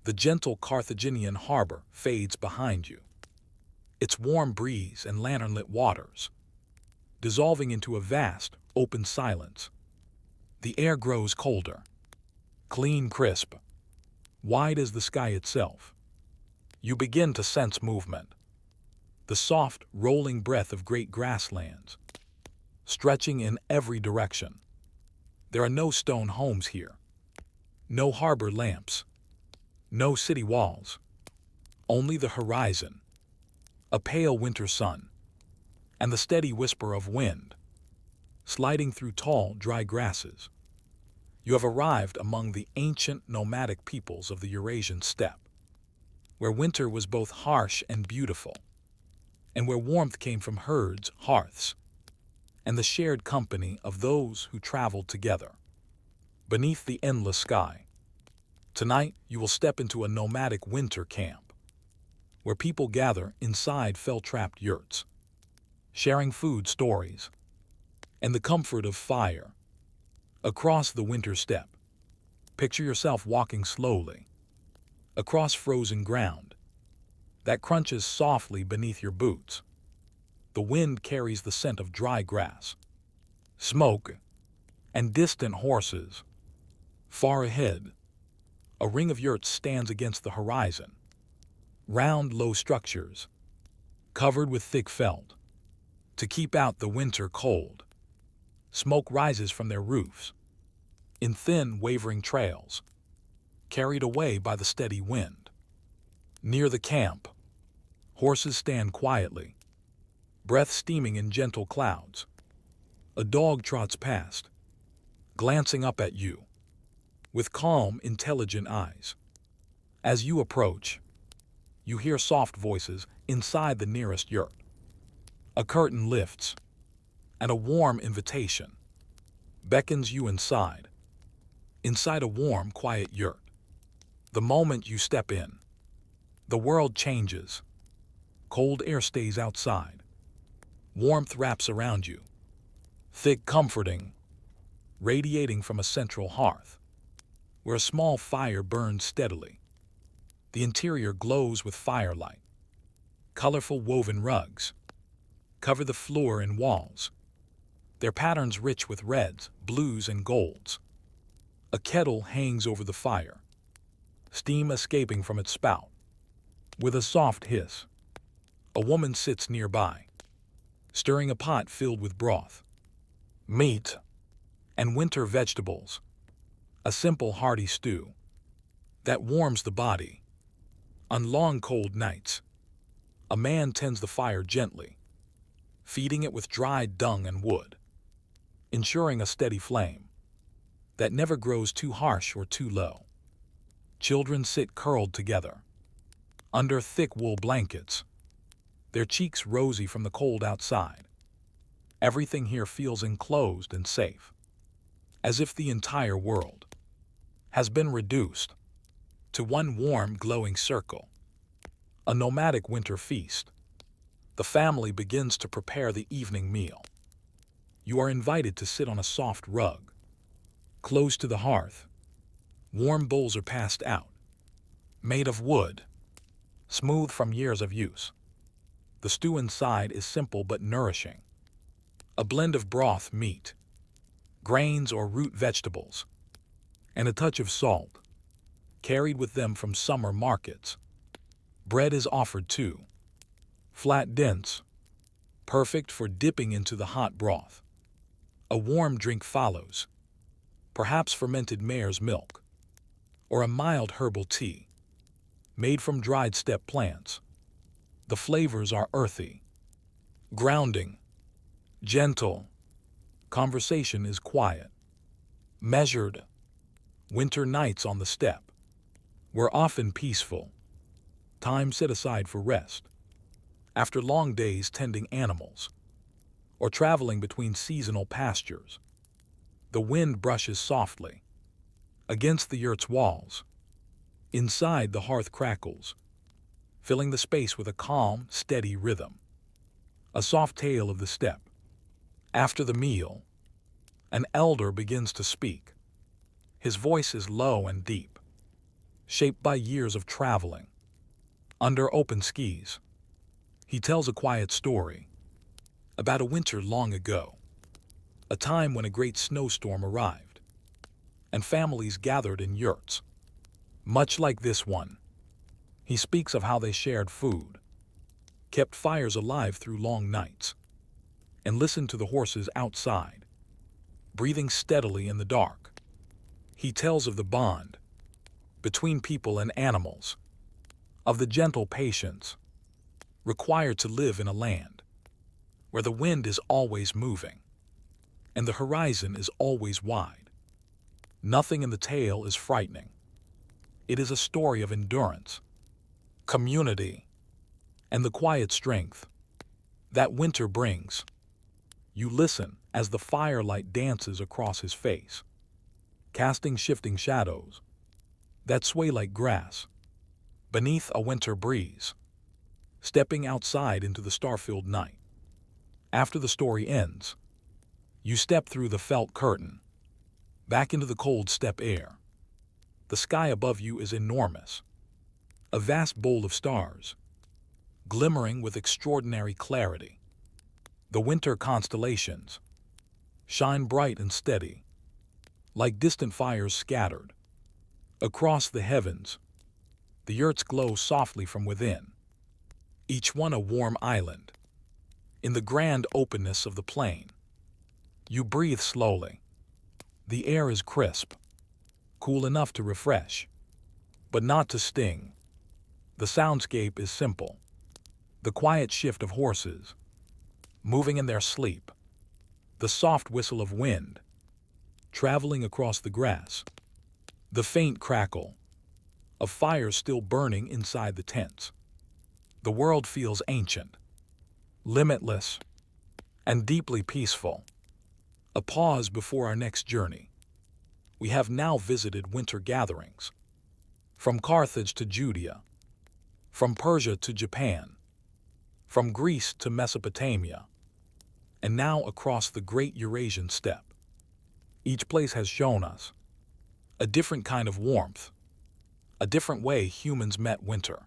The gentle Carthaginian harbor fades behind you, its warm breeze and lantern-lit waters dissolving into a vast, open silence. The air grows colder, clean, crisp, wide as the sky itself. You begin to sense movement, the soft, rolling breath of great grasslands, stretching in every direction. There are no stone homes here, no harbor lamps, no city walls, only the horizon, a pale winter sun, and the steady whisper of wind sliding through tall, dry grasses. You have arrived among the ancient nomadic peoples of the Eurasian steppe, where winter was both harsh and beautiful, and where warmth came from herds, hearths, and the shared company of those who traveled together beneath the endless sky. Tonight, you will step into a nomadic winter camp, where people gather inside fell-trapped yurts, sharing food, stories, and the comfort of fire. Across the winter steppe, picture yourself walking slowly across frozen ground that crunches softly beneath your boots. The wind carries the scent of dry grass, smoke, and distant horses. Far ahead, a ring of yurts stands against the horizon, round, low structures, covered with thick felt, to keep out the winter cold. Smoke rises from their roofs, in thin, wavering trails, carried away by the steady wind. Near the camp, horses stand quietly, breath steaming in gentle clouds. A dog trots past, glancing up at you with calm, intelligent eyes. As you approach, you hear soft voices inside the nearest yurt. A curtain lifts, and a warm invitation beckons you inside a warm, quiet yurt. The moment you step in, the world changes. Cold air stays outside. Warmth wraps around you, thick, comforting, radiating from a central hearth, where a small fire burns steadily. The interior glows with firelight. Colorful woven rugs cover the floor and walls, their patterns rich with reds, blues, and golds. A kettle hangs over the fire, steam escaping from its spout. With a soft hiss, a woman sits nearby, stirring a pot filled with broth, meat, and winter vegetables. A simple hearty stew that warms the body. On long cold nights, a man tends the fire gently, feeding it with dried dung and wood, ensuring a steady flame that never grows too harsh or too low. Children sit curled together, under thick wool blankets, their cheeks rosy from the cold outside. Everything here feels enclosed and safe, as if the entire world has been reduced to one warm, glowing circle. A nomadic winter feast. The family begins to prepare the evening meal. You are invited to sit on a soft rug, close to the hearth. Warm bowls are passed out, made of wood, smooth from years of use. The stew inside is simple but nourishing. A blend of broth, meat, grains or root vegetables, and a touch of salt, carried with them from summer markets. Bread is offered too, flat, dense, perfect for dipping into the hot broth. A warm drink follows, perhaps fermented mare's milk, or a mild herbal tea, made from dried steppe plants. The flavors are earthy, grounding, gentle. Conversation is quiet, measured. Winter nights on the steppe were often peaceful, time set aside for rest. After long days tending animals or traveling between seasonal pastures, the wind brushes softly against the yurt's walls. Inside, the hearth crackles, filling the space with a calm, steady rhythm. A soft tale of the steppe. After the meal, an elder begins to speak. His voice is low and deep, shaped by years of traveling under open skies. He tells a quiet story about a winter long ago, a time when a great snowstorm arrived, and families gathered in yurts, much like this one. He speaks of how they shared food, kept fires alive through long nights, and listened to the horses outside, breathing steadily in the dark. He tells of the bond between people and animals, of the gentle patience required to live in a land where the wind is always moving and the horizon is always wide. Nothing in the tale is frightening. It is a story of endurance, community, and the quiet strength that winter brings. You listen as the firelight dances across his face, casting shifting shadows that sway like grass beneath a winter breeze. Stepping outside into the star-filled night. After the story ends, you step through the felt curtain, back into the cold steppe air. The sky above you is enormous, a vast bowl of stars, glimmering with extraordinary clarity. The winter constellations shine bright and steady, like distant fires scattered across the heavens. The yurts glow softly from within, each one a warm island in the grand openness of the plain. You breathe slowly. The air is crisp, cool enough to refresh, but not to sting. The soundscape is simple. The quiet shift of horses, moving in their sleep. The soft whistle of wind, traveling across the grass. The faint crackle of fires still burning inside the tents. The world feels ancient, limitless, and deeply peaceful. A pause before our next journey. We have now visited winter gatherings, from Carthage to Judea, from Persia to Japan, from Greece to Mesopotamia, and now across the great Eurasian steppe. Each place has shown us a different kind of warmth, a different way humans met winter,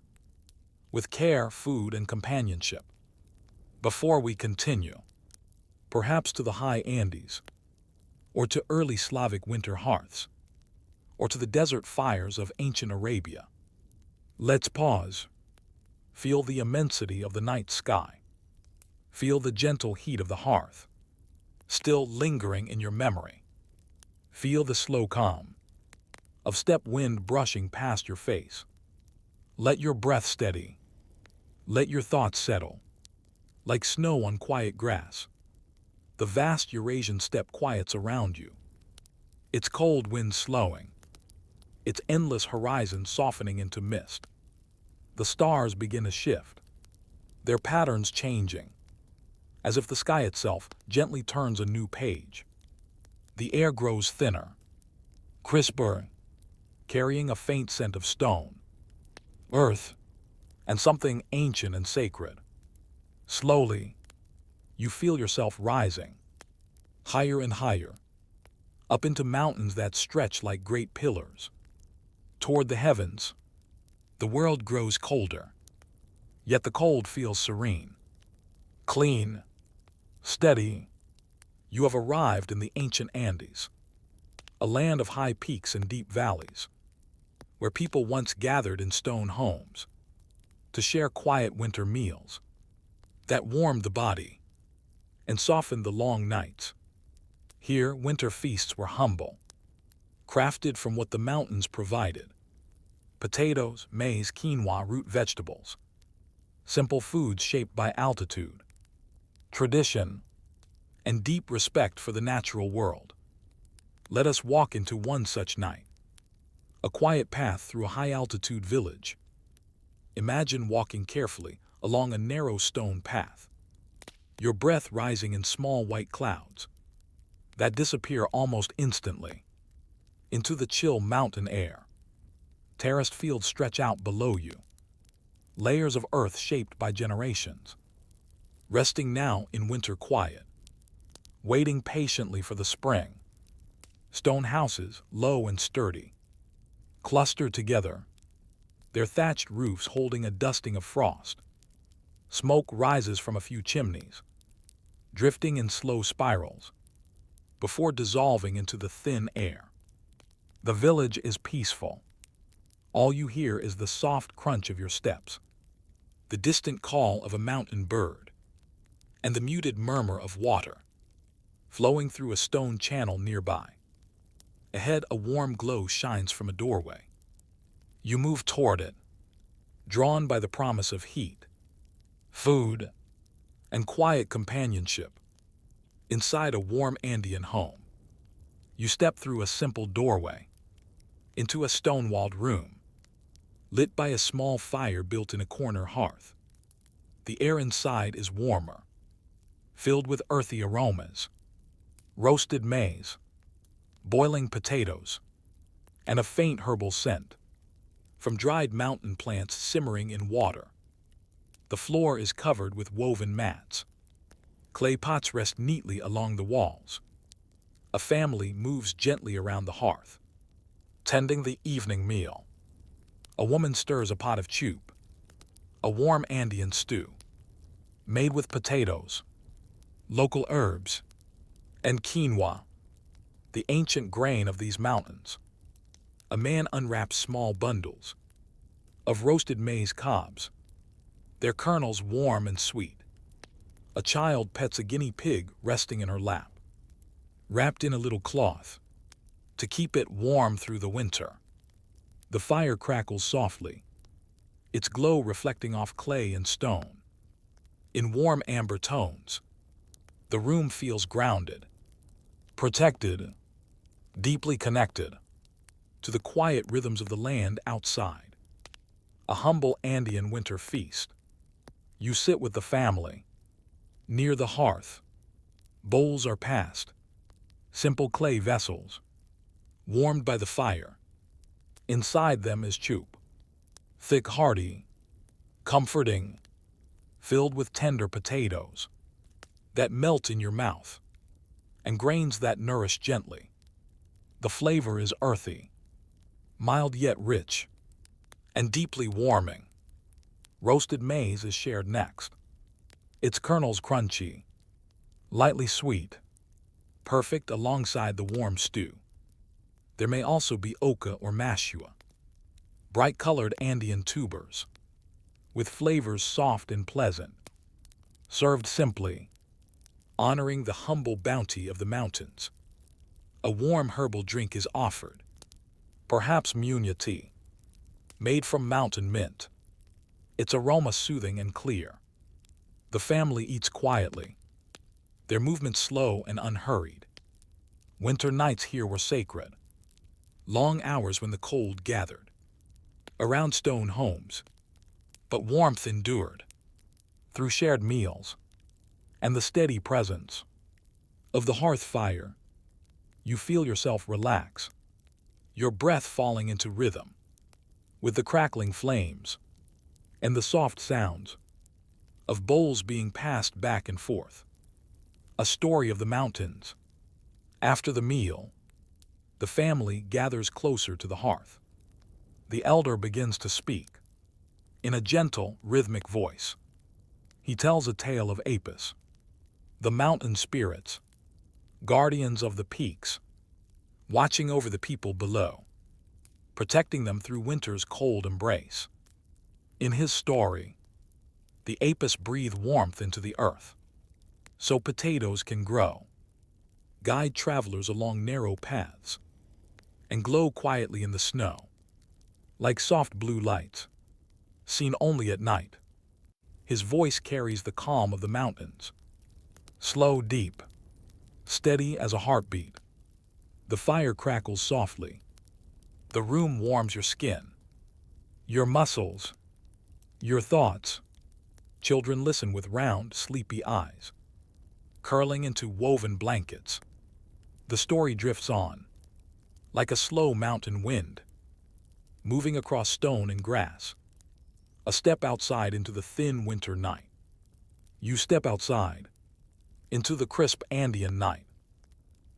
with care, food, and companionship. Before we continue, perhaps to the high Andes, or to early Slavic winter hearths, or to the desert fires of ancient Arabia. Let's pause. Feel the immensity of the night sky. Feel the gentle heat of the hearth, still lingering in your memory. Feel the slow calm of steppe wind brushing past your face. Let your breath steady. Let your thoughts settle. Like snow on quiet grass, the vast Eurasian steppe quiets around you. Its cold wind slowing, its endless horizon softening into mist. The stars begin to shift, their patterns changing, as if the sky itself gently turns a new page. The air grows thinner, crisper, carrying a faint scent of stone, earth, and something ancient and sacred. Slowly, you feel yourself rising, higher and higher, up into mountains that stretch like great pillars. Toward the heavens, the world grows colder, yet the cold feels serene. Clean, steady, you have arrived in the ancient Andes, a land of high peaks and deep valleys, where people once gathered in stone homes to share quiet winter meals that warmed the body and softened the long nights. Here, winter feasts were humble, crafted from what the mountains provided: potatoes, maize, quinoa, root vegetables, simple foods shaped by altitude, tradition, and deep respect for the natural world. Let us walk into one such night. A quiet path through a high-altitude village. Imagine walking carefully along a narrow stone path, your breath rising in small white clouds that disappear almost instantly into the chill mountain air. Terraced fields stretch out below you, layers of earth shaped by generations, resting now in winter quiet, waiting patiently for the spring. Stone houses, low and sturdy, clustered together, their thatched roofs holding a dusting of frost. Smoke rises from a few chimneys, drifting in slow spirals, before dissolving into the thin air. The village is peaceful. All you hear is the soft crunch of your steps, the distant call of a mountain bird, and the muted murmur of water flowing through a stone channel nearby. Ahead, a warm glow shines from a doorway. You move toward it, drawn by the promise of heat, food, and quiet companionship. Inside a warm Andean home, you step through a simple doorway into a stone-walled room, lit by a small fire built in a corner hearth. The air inside is warmer, filled with earthy aromas: roasted maize, boiling potatoes, and a faint herbal scent from dried mountain plants simmering in water. The floor is covered with woven mats. Clay pots rest neatly along the walls. A family moves gently around the hearth, tending the evening meal. A woman stirs a pot of soup, a warm Andean stew, made with potatoes, local herbs, and quinoa, the ancient grain of these mountains. A man unwraps small bundles of roasted maize cobs, their kernels warm and sweet. A child pets a guinea pig resting in her lap, wrapped in a little cloth to keep it warm through the winter. The fire crackles softly, its glow reflecting off clay and stone. In warm amber tones, the room feels grounded, protected, deeply connected to the quiet rhythms of the land outside. A humble Andean winter feast. You sit with the family, near the hearth. Bowls are passed, simple clay vessels, warmed by the fire. Inside them is soup, thick, hearty, comforting, filled with tender potatoes that melt in your mouth, and grains that nourish gently. The flavor is earthy, mild yet rich, and deeply warming. Roasted maize is shared next, its kernels crunchy, lightly sweet, perfect alongside the warm stew. There may also be oca or mashua, bright-colored Andean tubers, with flavors soft and pleasant, served simply, honoring the humble bounty of the mountains. A warm herbal drink is offered, perhaps munya tea, made from mountain mint, its aroma soothing and clear. The family eats quietly, their movements slow and unhurried. Winter nights here were sacred, long hours when the cold gathered around stone homes, but warmth endured through shared meals and the steady presence of the hearth fire. You feel yourself relax, your breath falling into rhythm with the crackling flames and the soft sounds of bowls being passed back and forth. A story of the mountains. After the meal, the family gathers closer to the hearth. The elder begins to speak in a gentle, rhythmic voice. He tells a tale of Apis, the mountain spirits, guardians of the peaks, watching over the people below, protecting them through winter's cold embrace. In his story, the Apis breathe warmth into the earth, so potatoes can grow, guide travelers along narrow paths, and glow quietly in the snow, like soft blue lights, seen only at night. His voice carries the calm of the mountains, slow, deep, steady as a heartbeat. The fire crackles softly. The room warms your skin, your muscles, your thoughts. Children listen with round, sleepy eyes, curling into woven blankets. The story drifts on, like a slow mountain wind, moving across stone and grass. A step outside into the thin winter night. You step outside, into the crisp Andean night.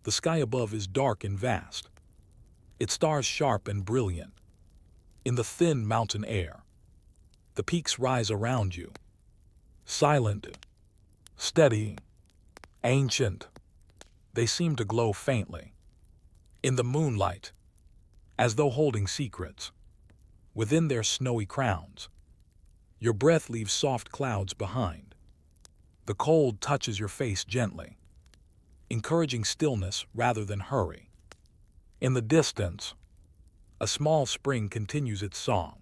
The sky above is dark and vast, its stars sharp and brilliant. In the thin mountain air, the peaks rise around you, silent, steady, ancient. They seem to glow faintly in the moonlight, as though holding secrets within their snowy crowns. Your breath leaves soft clouds behind. The cold touches your face gently, encouraging stillness rather than hurry. In the distance, a small spring continues its song,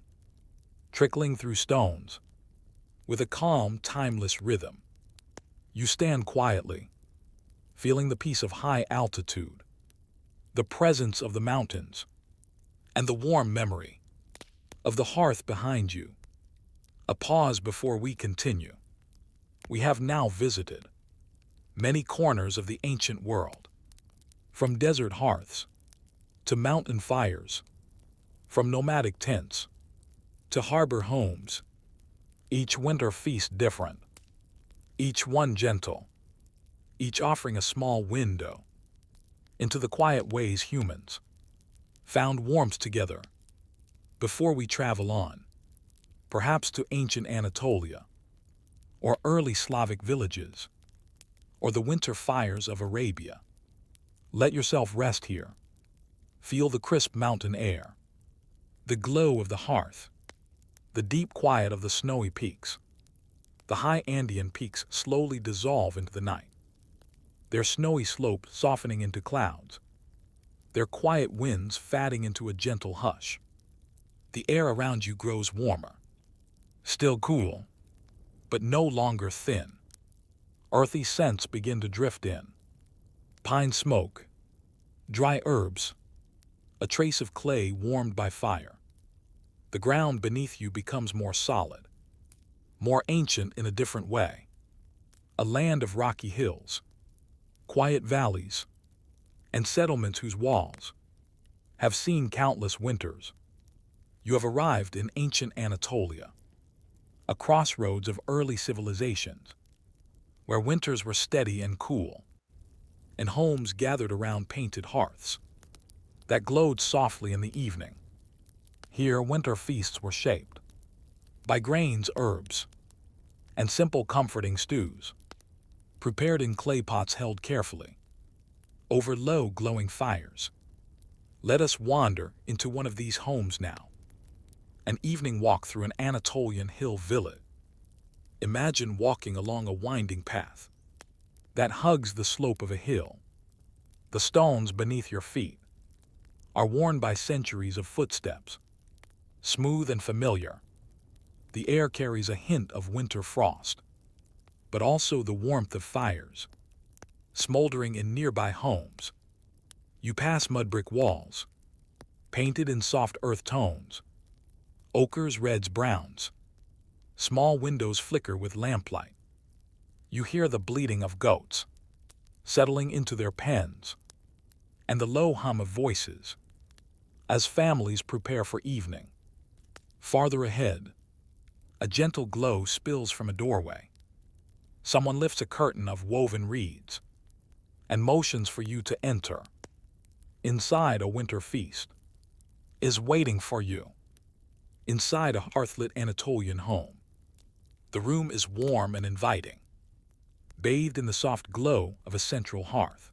trickling through stones with a calm, timeless rhythm. You stand quietly, feeling the peace of high altitude, the presence of the mountains, and the warm memory of the hearth behind you. A pause before we continue. We have now visited many corners of the ancient world, from desert hearths to mountain fires, from nomadic tents to harbor homes. Each winter feast different, each one gentle, each offering a small window into the quiet ways humans found warmth together. Before we travel on, perhaps to ancient Anatolia, or early Slavic villages, or the winter fires of Arabia, let yourself rest here. Feel the crisp mountain air, the glow of the hearth, the deep quiet of the snowy peaks. The high Andean peaks slowly dissolve into the night, their snowy slopes softening into clouds, their quiet winds fading into a gentle hush. The air around you grows warmer, still cool, but no longer thin. Earthy scents begin to drift in. Pine smoke, dry herbs, a trace of clay warmed by fire. The ground beneath you becomes more solid, more ancient in a different way. A land of rocky hills, quiet valleys, and settlements whose walls have seen countless winters. You have arrived in ancient Anatolia, a crossroads of early civilizations, where winters were steady and cool, and homes gathered around painted hearths that glowed softly in the evening. Here, winter feasts were shaped by grains, herbs, and simple comforting stews, prepared in clay pots held carefully over low glowing fires. Let us wander into one of these homes now. An evening walk through an Anatolian hill village. Imagine walking along a winding path that hugs the slope of a hill. The stones beneath your feet are worn by centuries of footsteps, smooth and familiar. The air carries a hint of winter frost, but also the warmth of fires smoldering in nearby homes. You pass mud brick walls, painted in soft earth tones, ochres, reds, browns. Small windows flicker with lamplight. You hear the bleating of goats settling into their pens, and the low hum of voices as families prepare for evening. Farther ahead, a gentle glow spills from a doorway. Someone lifts a curtain of woven reeds and motions for you to enter. Inside, a winter feast is waiting for you. Inside a hearthlit Anatolian home, the room is warm and inviting, bathed in the soft glow of a central hearth.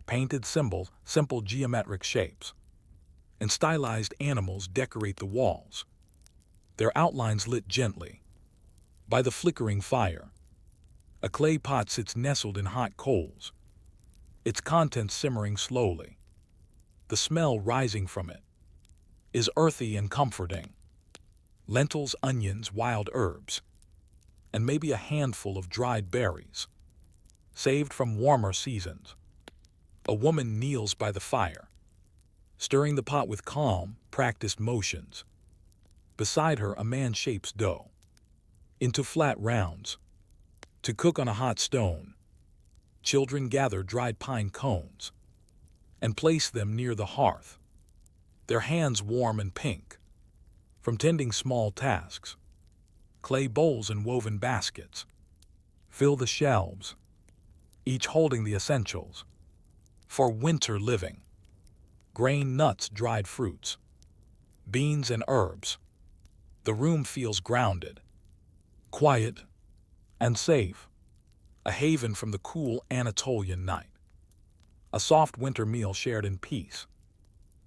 Painted symbols, simple geometric shapes, and stylized animals decorate the walls, their outlines lit gently by the flickering fire. A clay pot sits nestled in hot coals, its contents simmering slowly. The smell rising from it is earthy and comforting. Lentils, onions, wild herbs, and maybe a handful of dried berries, saved from warmer seasons. A woman kneels by the fire, stirring the pot with calm, practiced motions. Beside her, a man shapes dough into flat rounds to cook on a hot stone. Children gather dried pine cones and place them near the hearth, their hands warm and pink from tending small tasks. Clay bowls and woven baskets fill the shelves, each holding the essentials for winter living: grain, nuts, dried fruits, beans, and herbs. The room feels grounded, quiet, and safe, a haven from the cool Anatolian night. A soft winter meal shared in peace.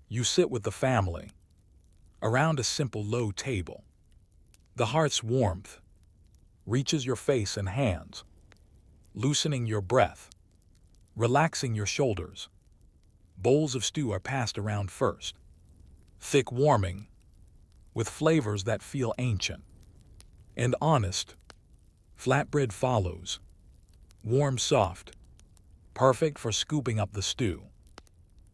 You sit with the family around a simple low table. The hearth's warmth reaches your face and hands, loosening your breath, relaxing your shoulders. Bowls of stew are passed around first, thick, warming, with flavors that feel ancient and honest. Flatbread follows, warm, soft, perfect for scooping up the stew.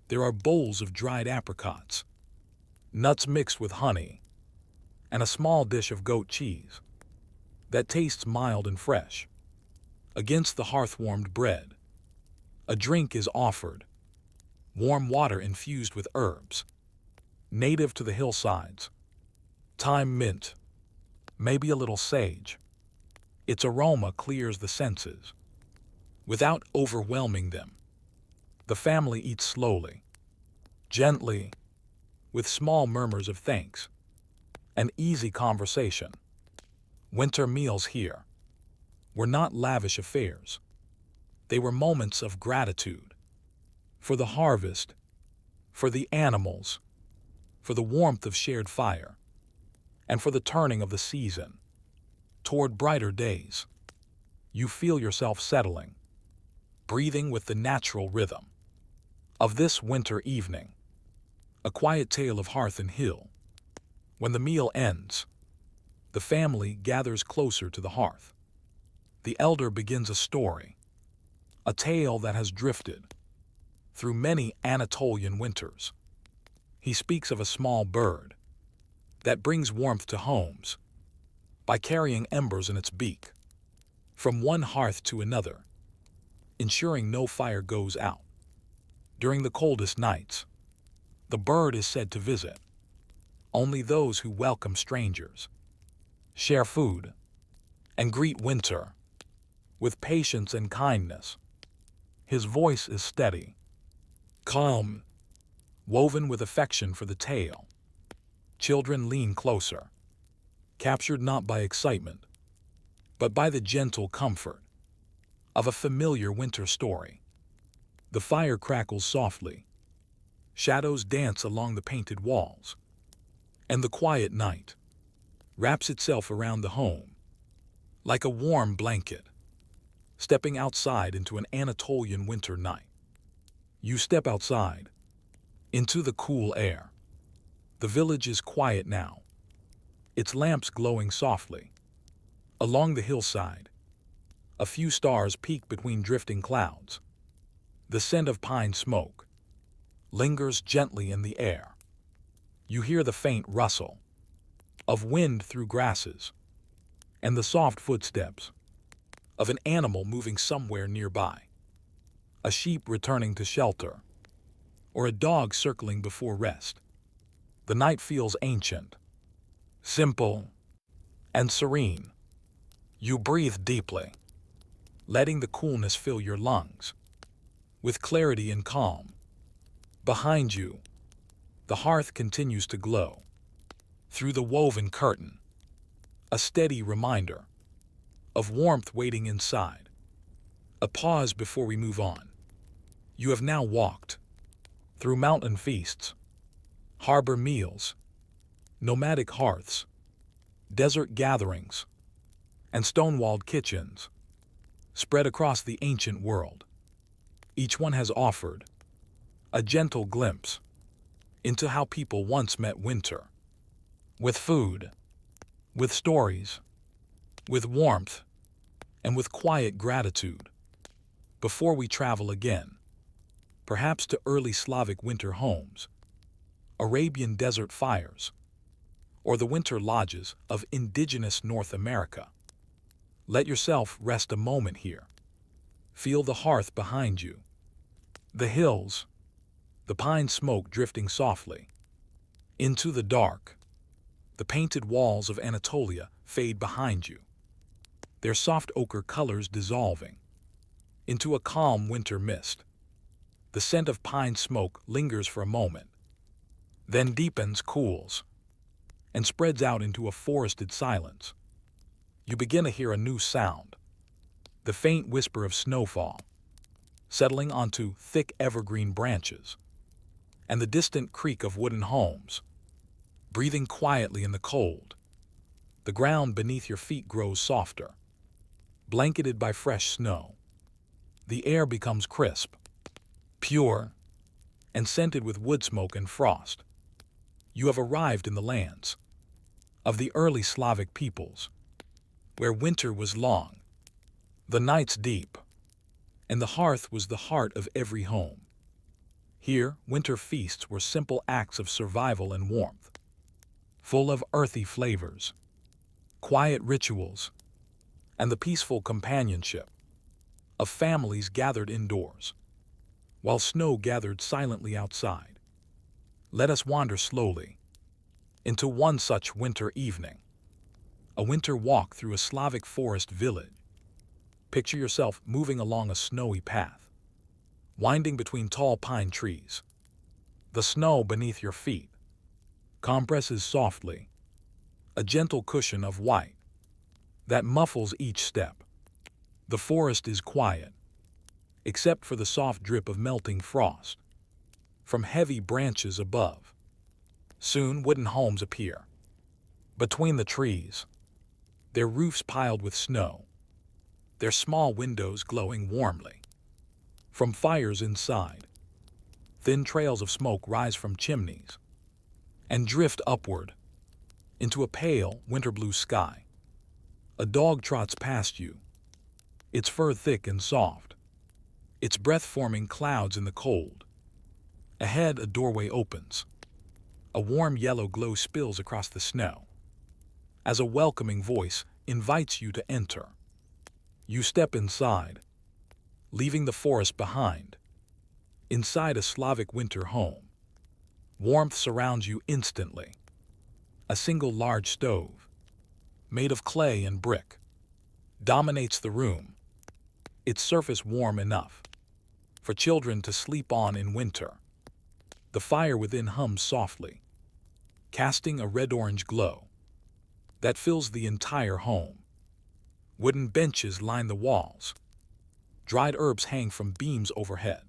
There are bowls of dried apricots, nuts mixed with honey, and a small dish of goat cheese that tastes mild and fresh. Against the hearth-warmed bread, a drink is offered: warm water infused with herbs, native to the hillsides. Thyme, mint, maybe a little sage. Its aroma clears the senses without overwhelming them. The family eats slowly, gently, with small murmurs of thanks and easy conversation. Winter meals here were not lavish affairs. They were moments of gratitude for the harvest, for the animals, for the warmth of shared fire, and for the turning of the season toward brighter days. You feel yourself settling, breathing with the natural rhythm of this winter evening. A quiet tale of hearth and hill. When the meal ends, the family gathers closer to the hearth. The elder begins a story, a tale that has drifted through many Anatolian winters. He speaks of a small bird that brings warmth to homes by carrying embers in its beak from one hearth to another, ensuring no fire goes out. During the coldest nights, the bird is said to visit only those who welcome strangers, share food, and greet winter with patience and kindness. His voice is steady, calm, woven with affection for the tale. Children lean closer, captured not by excitement, but by the gentle comfort of a familiar winter story. The fire crackles softly, Shadows dance along the painted walls, and the quiet night wraps itself around the home like a warm blanket. Stepping outside into an Anatolian winter night. You step outside, into the cool air. The village is quiet now, its lamps glowing softly. Along the hillside, a few stars peek between drifting clouds. The scent of pine smoke lingers gently in the air. You hear the faint rustle of wind through grasses and the soft footsteps of an animal moving somewhere nearby. A sheep returning to shelter, or a dog circling before rest. The night feels ancient, simple, and serene. You breathe deeply, letting the coolness fill your lungs with clarity and calm. Behind you, the hearth continues to glow through the woven curtain, a steady reminder of warmth waiting inside. A pause before we move on. You have now walked through mountain feasts, harbor meals, nomadic hearths, desert gatherings, and stone-walled kitchens spread across the ancient world. Each one has offered a gentle glimpse into how people once met winter, with food, with stories, with warmth, and with quiet gratitude. Before we travel again, perhaps to early Slavic winter homes, Arabian desert fires, or the winter lodges of indigenous North America, let yourself rest a moment here. Feel the hearth behind you, the hills, the pine smoke drifting softly into the dark. The painted walls of Anatolia fade behind you, their soft ochre colors dissolving into a calm winter mist. The scent of pine smoke lingers for a moment, then deepens, cools, and spreads out into a forested silence. You begin to hear a new sound, the faint whisper of snowfall, settling onto thick evergreen branches, and the distant creak of wooden homes, breathing quietly in the cold. The ground beneath your feet grows softer, blanketed by fresh snow. The air becomes crisp, pure, and scented with wood smoke and frost. You have arrived in the lands of the early Slavic peoples, where winter was long, the nights deep, and the hearth was the heart of every home. Here, winter feasts were simple acts of survival and warmth, full of earthy flavors, quiet rituals, and the peaceful companionship of families gathered indoors, while snow gathered silently outside. Let us wander slowly into one such winter evening, a winter walk through a Slavic forest village. Picture yourself moving along a snowy path, winding between tall pine trees. The snow beneath your feet compresses softly, a gentle cushion of white that muffles each step. The forest is quiet, except for the soft drip of melting frost from heavy branches above. Soon wooden homes appear between the trees, their roofs piled with snow, their small windows glowing warmly from fires inside. Thin trails of smoke rise from chimneys and drift upward into a pale winter blue sky. A dog trots past you, its fur thick and soft, its breath forming clouds in the cold. Ahead, a doorway opens. A warm yellow glow spills across the snow as a welcoming voice invites you to enter. You step inside, leaving the forest behind. Inside a Slavic winter home, warmth surrounds you instantly. A single large stove, made of clay and brick, dominates the room, its surface warm enough for children to sleep on in winter. The fire within hums softly, casting a red-orange glow that fills the entire home. Wooden benches line the walls. Dried herbs hang from beams overhead.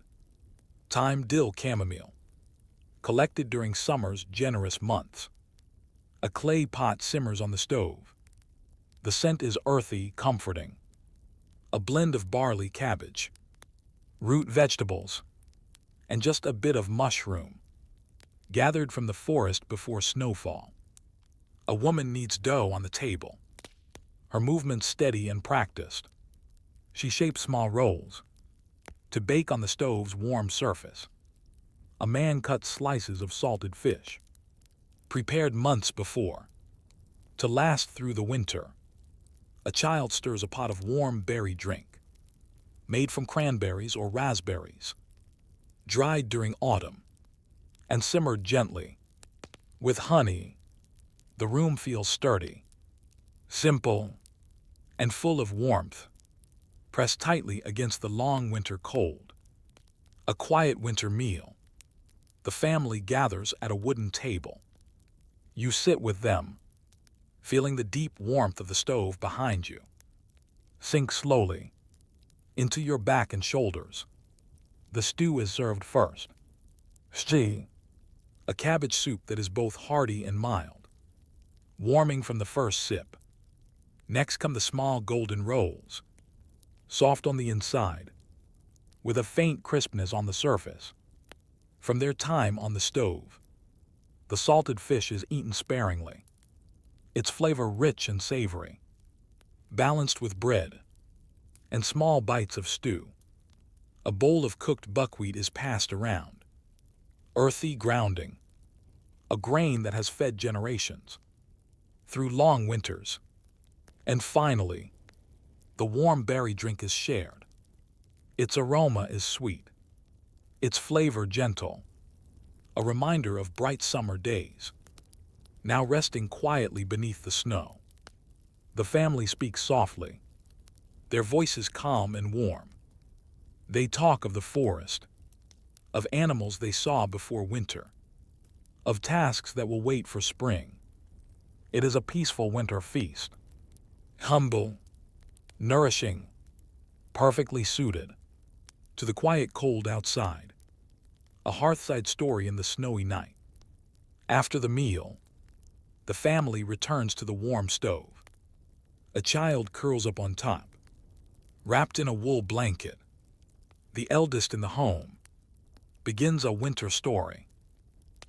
Thyme, dill, chamomile, collected during summer's generous months. A clay pot simmers on the stove. The scent is earthy, comforting. A blend of barley, cabbage, root vegetables, and just a bit of mushroom, gathered from the forest before snowfall. A woman kneads dough on the table, her movements steady and practiced. She shapes small rolls to bake on the stove's warm surface. A man cuts slices of salted fish, prepared months before, to last through the winter. A child stirs a pot of warm berry drink, made from cranberries or raspberries, dried during autumn, and simmered gently. With honey, the room feels sturdy, simple, and full of warmth, pressed tightly against the long winter cold. A quiet winter meal. The family gathers at a wooden table. You sit with them, feeling the deep warmth of the stove behind you. Sink slowly into your back and shoulders. The stew is served first. Stew, a cabbage soup that is both hearty and mild, warming from the first sip. Next come the small golden rolls, soft on the inside, with a faint crispness on the surface. From their time on the stove, the salted fish is eaten sparingly, its flavor rich and savory, balanced with bread and small bites of stew. A bowl of cooked buckwheat is passed around, earthy, grounding, a grain that has fed generations through long winters. And finally, the warm berry drink is shared. Its aroma is sweet, its flavor gentle, a reminder of bright summer days, now resting quietly beneath the snow. The family speaks softly, their voices calm and warm. They talk of the forest, of animals they saw before winter, of tasks that will wait for spring. It is a peaceful winter feast, humble, nourishing, perfectly suited to the quiet cold outside. A hearthside story in the snowy night. After the meal, the family returns to the warm stove. A child curls up on top, wrapped in a wool blanket. The eldest in the home begins a winter story.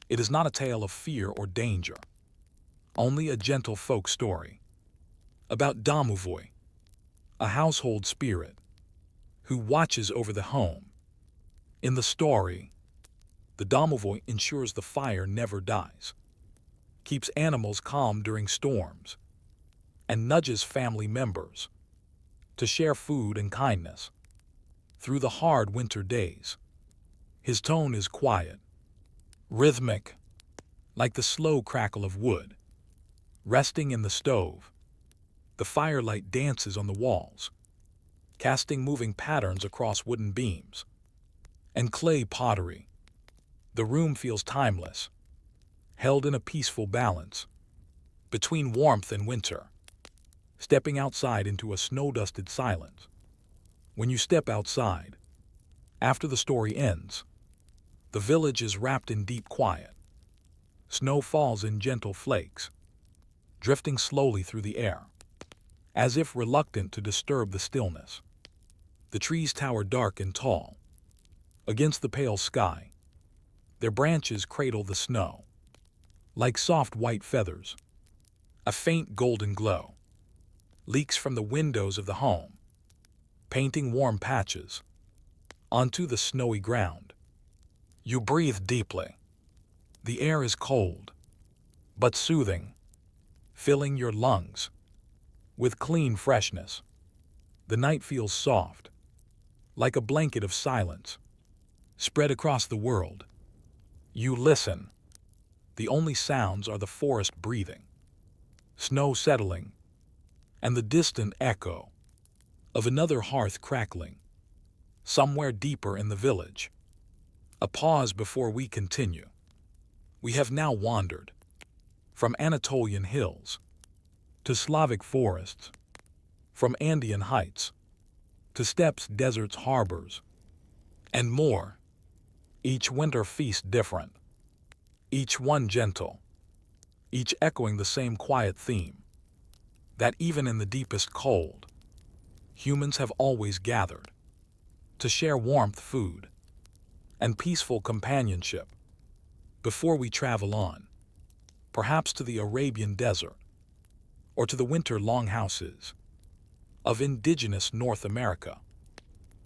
It is not a tale of fear or danger, only a gentle folk story about Domovoy, a household spirit who watches over the home. In the story, the Domovoy ensures the fire never dies, keeps animals calm during storms, and nudges family members to share food and kindness through the hard winter days. His tone is quiet, rhythmic, like the slow crackle of wood. Resting in the stove, the firelight dances on the walls, casting moving patterns across wooden beams and clay pottery. The room feels timeless, held in a peaceful balance between warmth and winter. Stepping outside into a snow-dusted silence. When you step outside, after the story ends, the village is wrapped in deep quiet. Snow falls in gentle flakes, drifting slowly through the air, as if reluctant to disturb the stillness. The trees tower dark and tall against the pale sky. Their branches cradle the snow like soft white feathers. A faint golden glow leaks from the windows of the home, painting warm patches onto the snowy ground. You breathe deeply. The air is cold, but soothing, filling your lungs with clean freshness. The night feels soft, like a blanket of silence spread across the world. You listen. The only sounds are the forest breathing, snow settling, and the distant echo of another hearth crackling somewhere deeper in the village. A pause before we continue. We have now wandered from Anatolian hills to Slavic forests, from Andean heights to steppes, deserts, harbors, and more. Each winter feast different, each one gentle, each echoing the same quiet theme, that even in the deepest cold, humans have always gathered to share warmth, food, and peaceful companionship. Before we travel on, perhaps to the Arabian desert, or to the winter longhouses of indigenous North America,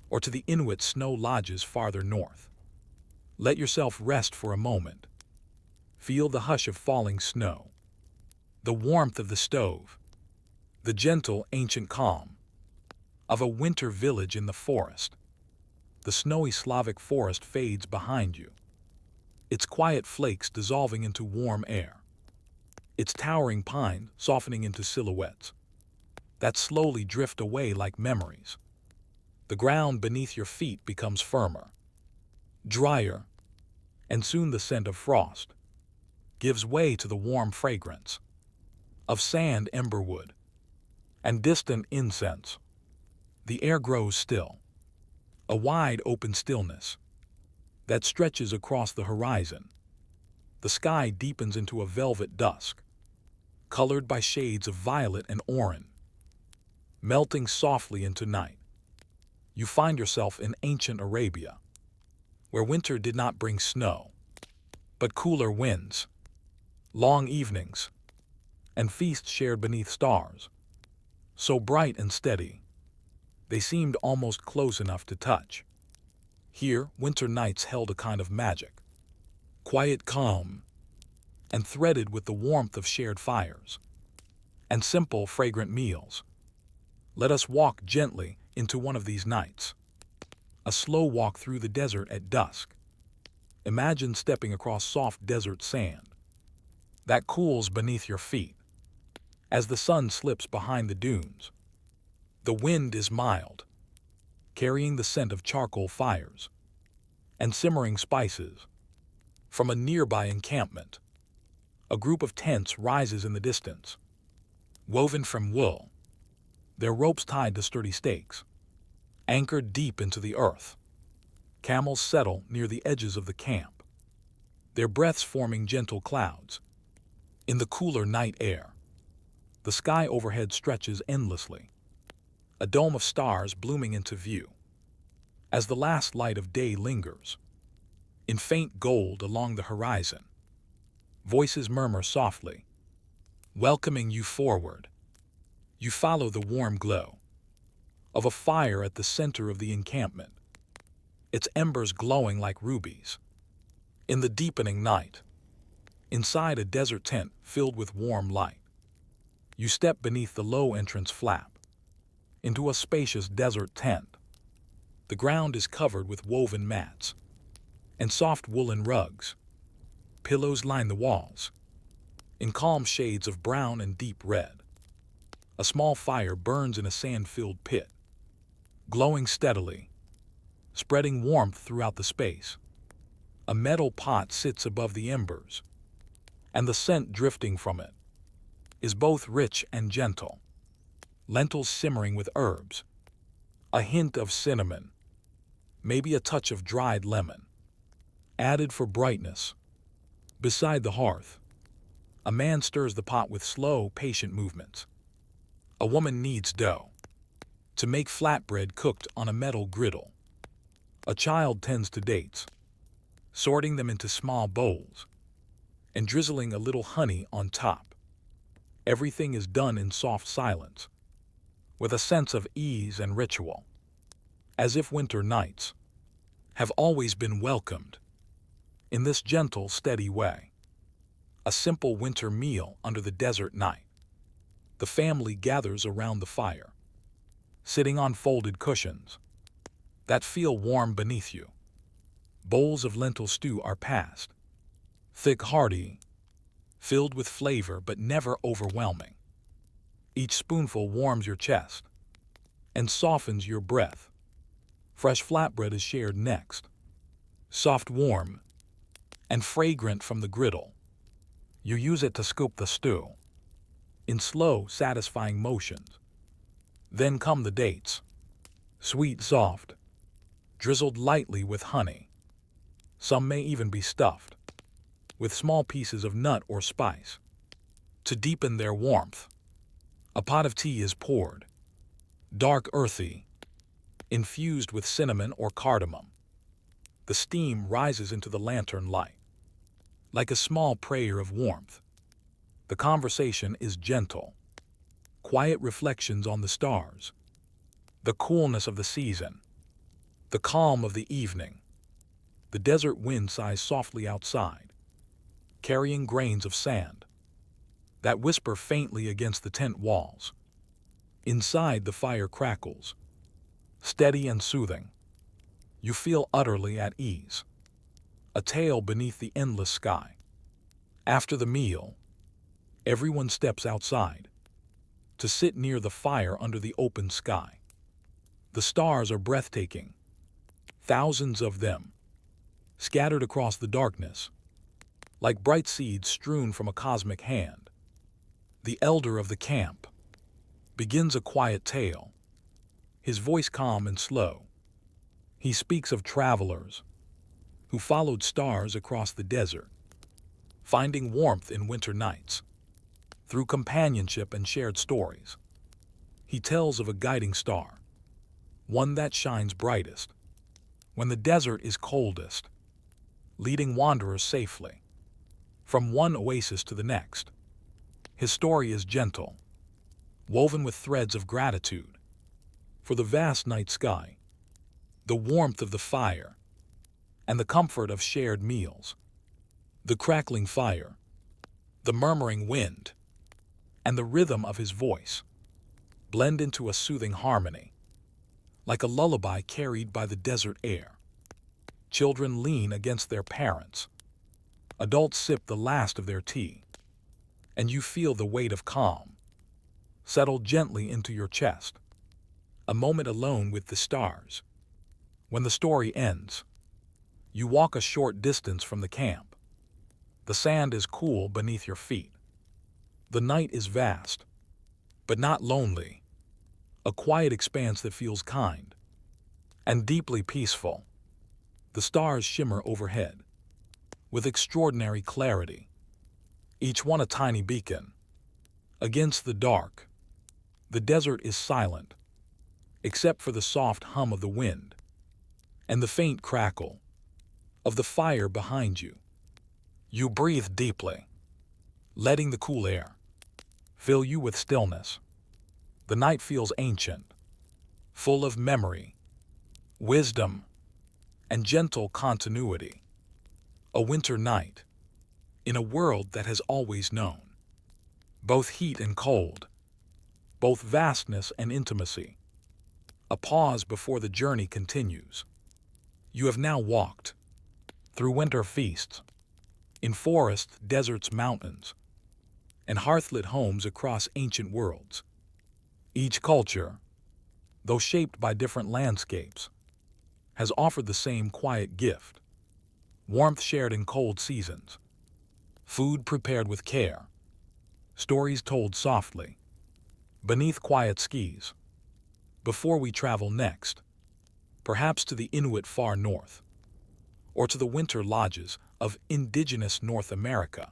or to the Inuit snow lodges farther north, let yourself rest for a moment. Feel the hush of falling snow, the warmth of the stove, the gentle ancient calm of a winter village in the forest. The snowy Slavic forest fades behind you, its quiet flakes dissolving into warm air, its towering pine softening into silhouettes that slowly drift away like memories. The ground beneath your feet becomes firmer, drier, and soon the scent of frost gives way to the warm fragrance of sand, emberwood, and distant incense. The air grows still, a wide open stillness that stretches across the horizon. The sky deepens into a velvet dusk, colored by shades of violet and orange, melting softly into night. You find yourself in ancient Arabia, where winter did not bring snow, but cooler winds, long evenings, and feasts shared beneath stars, so bright and steady, they seemed almost close enough to touch. Here, winter nights held a kind of magic, quiet calm, and threaded with the warmth of shared fires and simple, fragrant meals. Let us walk gently into one of these nights, a slow walk through the desert at dusk. Imagine stepping across soft desert sand that cools beneath your feet as the sun slips behind the dunes. The wind is mild, carrying the scent of charcoal fires and simmering spices. From a nearby encampment, a group of tents rises in the distance, woven from wool, their ropes tied to sturdy stakes, anchored deep into the earth. Camels settle near the edges of the camp, their breaths forming gentle clouds. In the cooler night air, the sky overhead stretches endlessly, a dome of stars blooming into view. As the last light of day lingers, in faint gold along the horizon, voices murmur softly, welcoming you forward. You follow the warm glow of a fire at the center of the encampment, its embers glowing like rubies. In the deepening night, inside a desert tent filled with warm light, you step beneath the low entrance flap into a spacious desert tent. The ground is covered with woven mats and soft woolen rugs. Pillows line the walls, in calm shades of brown and deep red. A small fire burns in a sand-filled pit, glowing steadily, spreading warmth throughout the space. A metal pot sits above the embers, and the scent drifting from it is both rich and gentle. Lentils simmering with herbs, a hint of cinnamon, maybe a touch of dried lemon, added for brightness. Beside the hearth, a man stirs the pot with slow, patient movements. A woman kneads dough to make flatbread cooked on a metal griddle. A child tends to dates, sorting them into small bowls and drizzling a little honey on top. Everything is done in soft silence, with a sense of ease and ritual, as if winter nights have always been welcomed in this gentle, steady way. A simple winter meal under the desert night. The family gathers around the fire, sitting on folded cushions that feel warm beneath you. Bowls of lentil stew are passed, thick, hearty, filled with flavor but never overwhelming. Each spoonful warms your chest and softens your breath. Fresh flatbread is shared next, soft, warm, and fragrant from the griddle. You use it to scoop the stew in slow, satisfying motions. Then come the dates, sweet, soft, drizzled lightly with honey. Some may even be stuffed. with small pieces of nut or spice. To deepen their warmth, a pot of tea is poured, dark earthy, infused with cinnamon or cardamom. The steam rises into the lantern light, like a small prayer of warmth. The conversation is gentle, quiet reflections on the stars, the coolness of the season, the calm of the evening. The desert wind sighs softly outside, carrying grains of sand that whisper faintly against the tent walls. Inside, the fire crackles, steady and soothing. You feel utterly at ease, a tale beneath the endless sky. After the meal, everyone steps outside to sit near the fire under the open sky. The stars are breathtaking, thousands of them, scattered across the darkness, like bright seeds strewn from a cosmic hand. The elder of the camp begins a quiet tale, his voice calm and slow. He speaks of travelers who followed stars across the desert, finding warmth in winter nights. Through companionship and shared stories, he tells of a guiding star, one that shines brightest when the desert is coldest, leading wanderers safely from one oasis to the next. His story is gentle, woven with threads of gratitude for the vast night sky, the warmth of the fire, and the comfort of shared meals. The crackling fire, the murmuring wind, and the rhythm of his voice blend into a soothing harmony, like a lullaby carried by the desert air. Children lean against their parents, adults sip the last of their tea, and you feel the weight of calm settle gently into your chest. A moment alone with the stars. When the story ends, you walk a short distance from the camp. The sand is cool beneath your feet. The night is vast, but not lonely, a quiet expanse that feels kind and deeply peaceful. The stars shimmer overhead with extraordinary clarity, each one a tiny beacon. Against the dark, the desert is silent, except for the soft hum of the wind and the faint crackle of the fire behind you. You breathe deeply, letting the cool air fill you with stillness. The night feels ancient, full of memory, wisdom, and gentle continuity. A winter night in a world that has always known both heat and cold, both vastness and intimacy. A pause before the journey continues. You have now walked through winter feasts, in forests, deserts, mountains, and hearthlit homes across ancient worlds. Each culture, though shaped by different landscapes, has offered the same quiet gift: warmth shared in cold seasons, food prepared with care, stories told softly beneath quiet skies. Before we travel next, perhaps to the Inuit far north, or to the winter lodges of indigenous North America,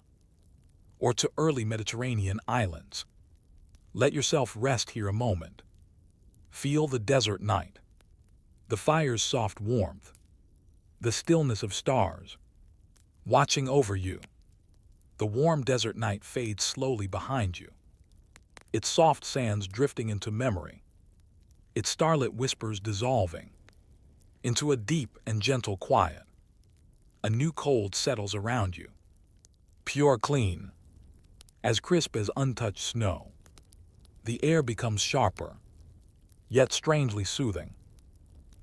or to early Mediterranean islands, let yourself rest here a moment. Feel the desert night, the fire's soft warmth, the stillness of stars watching over you. The warm desert night fades slowly behind you, its soft sands drifting into memory, its starlit whispers dissolving into a deep and gentle quiet. A new cold settles around you, pure, clean, as crisp as untouched snow. The air becomes sharper, yet strangely soothing,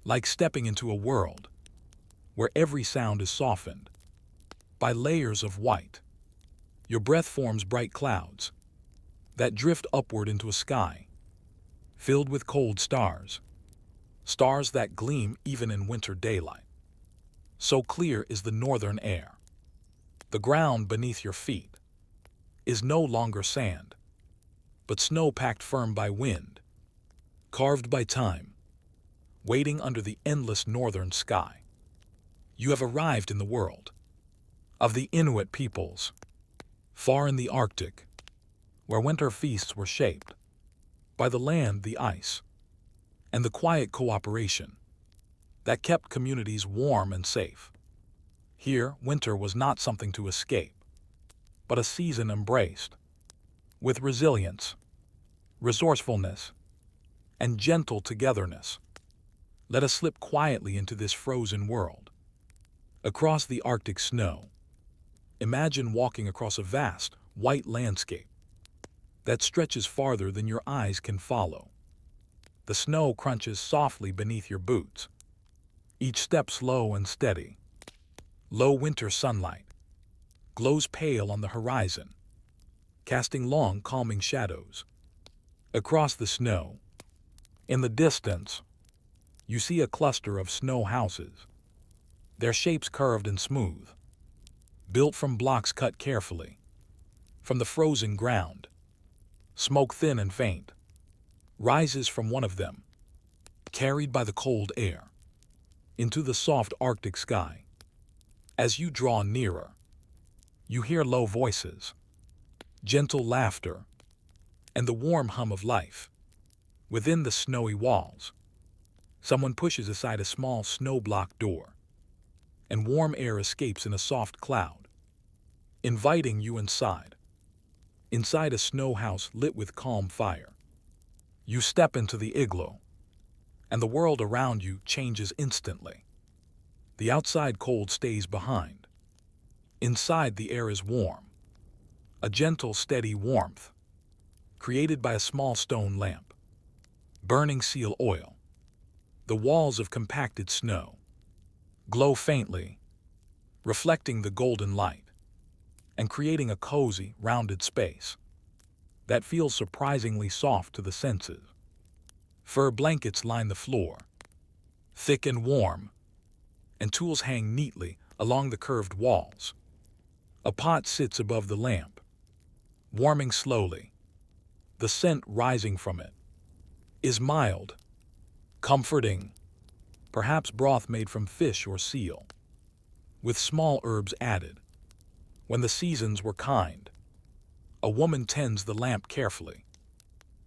like stepping into a world where every sound is softened by layers of white. Your breath forms bright clouds that drift upward into a sky filled with cold stars, stars that gleam even in winter daylight. So clear is the northern air. The ground beneath your feet is no longer sand, but snow packed firm by wind, carved by time, waiting under the endless northern sky. You have arrived in the world of the Inuit peoples, far in the Arctic, where winter feasts were shaped by the land, the ice, and the quiet cooperation that kept communities warm and safe. Here, winter was not something to escape, but a season embraced with resilience, resourcefulness, and gentle togetherness. Let us slip quietly into this frozen world. Across the Arctic snow, imagine walking across a vast, white landscape that stretches farther than your eyes can follow. The snow crunches softly beneath your boots, each step slow and steady. Low winter sunlight glows pale on the horizon, casting long, calming shadows. Across the snow, in the distance, you see a cluster of snow houses, their shapes curved and smooth, built from blocks cut carefully from the frozen ground. Smoke, thin and faint, rises from one of them, carried by the cold air into the soft Arctic sky. As you draw nearer, you hear low voices, gentle laughter, and the warm hum of life. Within the snowy walls, someone pushes aside a small snow-blocked door, and warm air escapes in a soft cloud, inviting you inside. Inside a snow house lit with calm fire, you step into the igloo, and the world around you changes instantly. The outside cold stays behind. Inside, the air is warm, a gentle, steady warmth, created by a small stone lamp, burning seal oil. The walls of compacted snow glow faintly, reflecting the golden light and creating a cozy, rounded space that feels surprisingly soft to the senses. Fur blankets line the floor, thick and warm, and tools hang neatly along the curved walls. A pot sits above the lamp, warming slowly. The scent rising from it is mild, comforting, perhaps broth made from fish or seal, with small herbs added. When the seasons were kind, a woman tends the lamp carefully,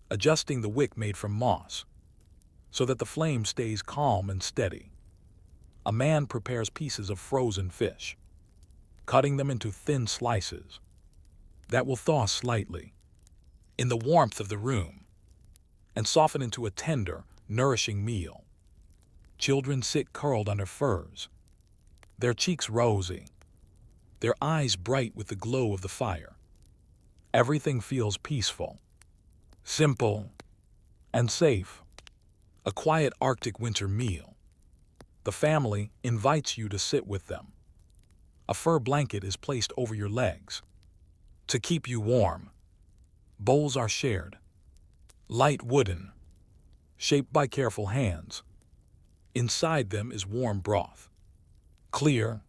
adjusting the wick made from moss so that the flame stays calm and steady. A man prepares pieces of frozen fish, cutting them into thin slices that will thaw slightly in the warmth of the room and soften into a tender, nourishing meal. Children sit curled under furs, their cheeks rosy, their eyes bright with the glow of the fire. Everything feels peaceful, simple, and safe. A quiet Arctic winter meal. The family invites you to sit with them. A fur blanket is placed over your legs to keep you warm. Bowls are shared, light wooden, shaped by careful hands. Inside them is warm broth, clear,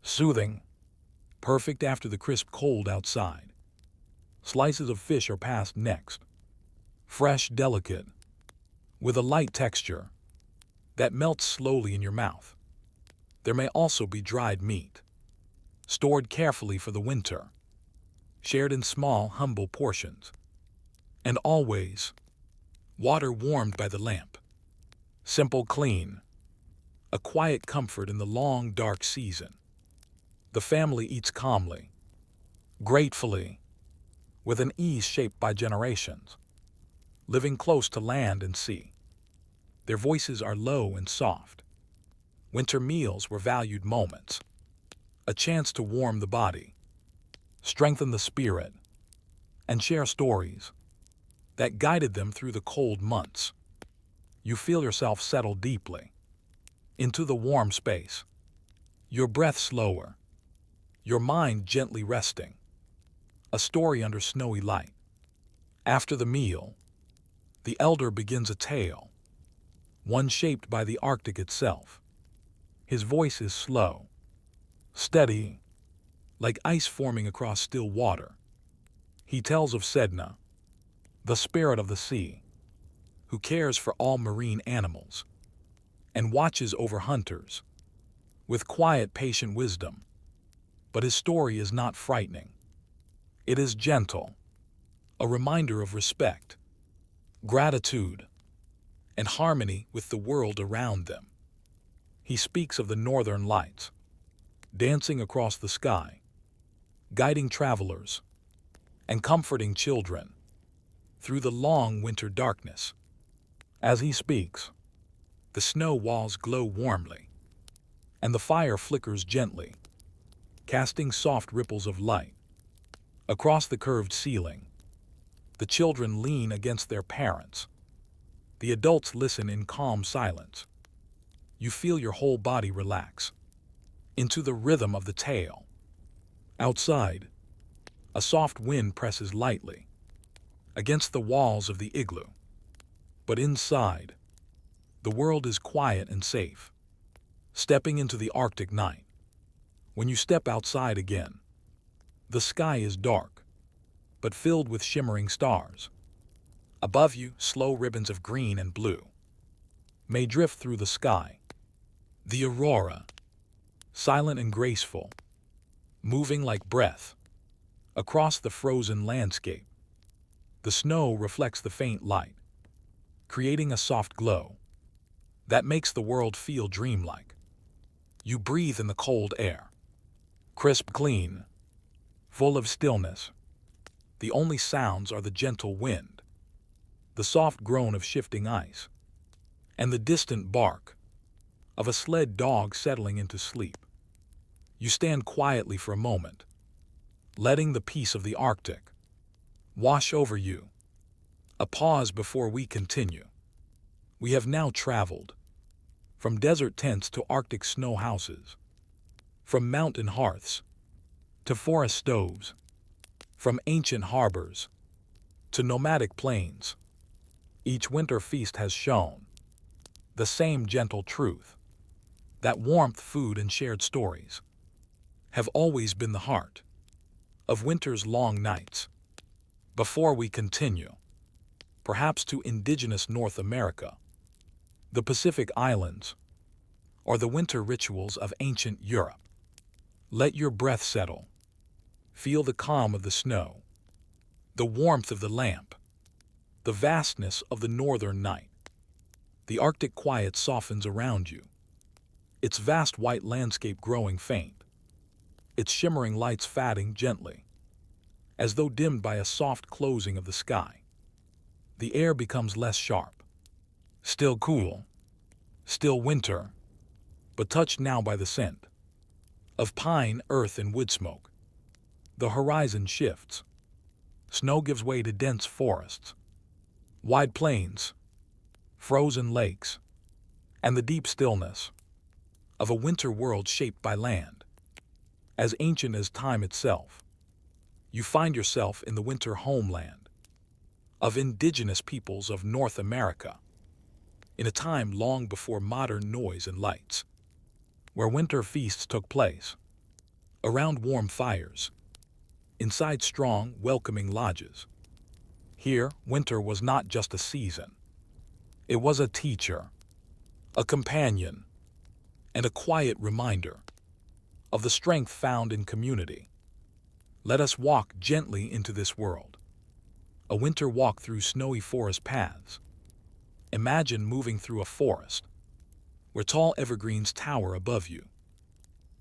soothing, perfect after the crisp cold outside. Slices of fish are passed next, fresh, delicate, with a light texture that melts slowly in your mouth. There may also be dried meat, stored carefully for the winter, shared in small, humble portions. And always, water warmed by the lamp. Simple, clean, a quiet comfort in the long, dark season. The family eats calmly, gratefully, with an ease shaped by generations, living close to land and sea. Their voices are low and soft. Winter meals were valued moments, a chance to warm the body, strengthen the spirit, and share stories that guided them through the cold months. You feel yourself settle deeply into the warm space, your breath slower, your mind gently resting. A story under snowy light. After the meal, the elder begins a tale, one shaped by the Arctic itself. His voice is slow, steady, like ice forming across still water. He tells of Sedna, the spirit of the sea, who cares for all marine animals and watches over hunters with quiet, patient wisdom. But his story is not frightening. It is gentle, a reminder of respect, gratitude, and harmony with the world around them. He speaks of the northern lights, dancing across the sky, guiding travelers, and comforting children through the long winter darkness. As he speaks, the snow walls glow warmly, and the fire flickers gently, casting soft ripples of light across the curved ceiling. The children lean against their parents. The adults listen in calm silence. You feel your whole body relax into the rhythm of the tale. Outside, a soft wind presses lightly against the walls of the igloo. But inside, the world is quiet and safe. Stepping into the Arctic night. When you step outside again, the sky is dark, but filled with shimmering stars. Above you, slow ribbons of green and blue may drift through the sky. The aurora, silent and graceful, moving like breath across the frozen landscape. The snow reflects the faint light, creating a soft glow that makes the world feel dreamlike. You breathe in the cold air, crisp, clean, full of stillness. The only sounds are the gentle wind, the soft groan of shifting ice, and the distant bark of a sled dog settling into sleep. You stand quietly for a moment, letting the peace of the Arctic wash over you. A pause before we continue. We have now traveled from desert tents to Arctic snow houses, from mountain hearths to forest stoves, from ancient harbors to nomadic plains. Each winter feast has shown the same gentle truth, that warmth, food, and shared stories have always been the heart of winter's long nights. Before we continue, perhaps to indigenous North America, the Pacific Islands, or the winter rituals of ancient Europe, let your breath settle. Feel the calm of the snow, the warmth of the lamp, the vastness of the northern night. The Arctic quiet softens around you, its vast white landscape growing faint, its shimmering lights fading gently, as though dimmed by a soft closing of the sky. The air becomes less sharp, still cool, still winter, but touched now by the scent of pine, earth, and wood smoke. The horizon shifts. Snow gives way to dense forests, wide plains, frozen lakes, and the deep stillness of a winter world shaped by land as ancient as time itself. You find yourself in the winter homeland of indigenous peoples of North America, in a time long before modern noise and lights, where winter feasts took place, around warm fires, inside strong, welcoming lodges. Here, winter was not just a season. It was a teacher, a companion, and a quiet reminder of the strength found in community. Let us walk gently into this world. A winter walk through snowy forest paths. Imagine moving through a forest where tall evergreens tower above you,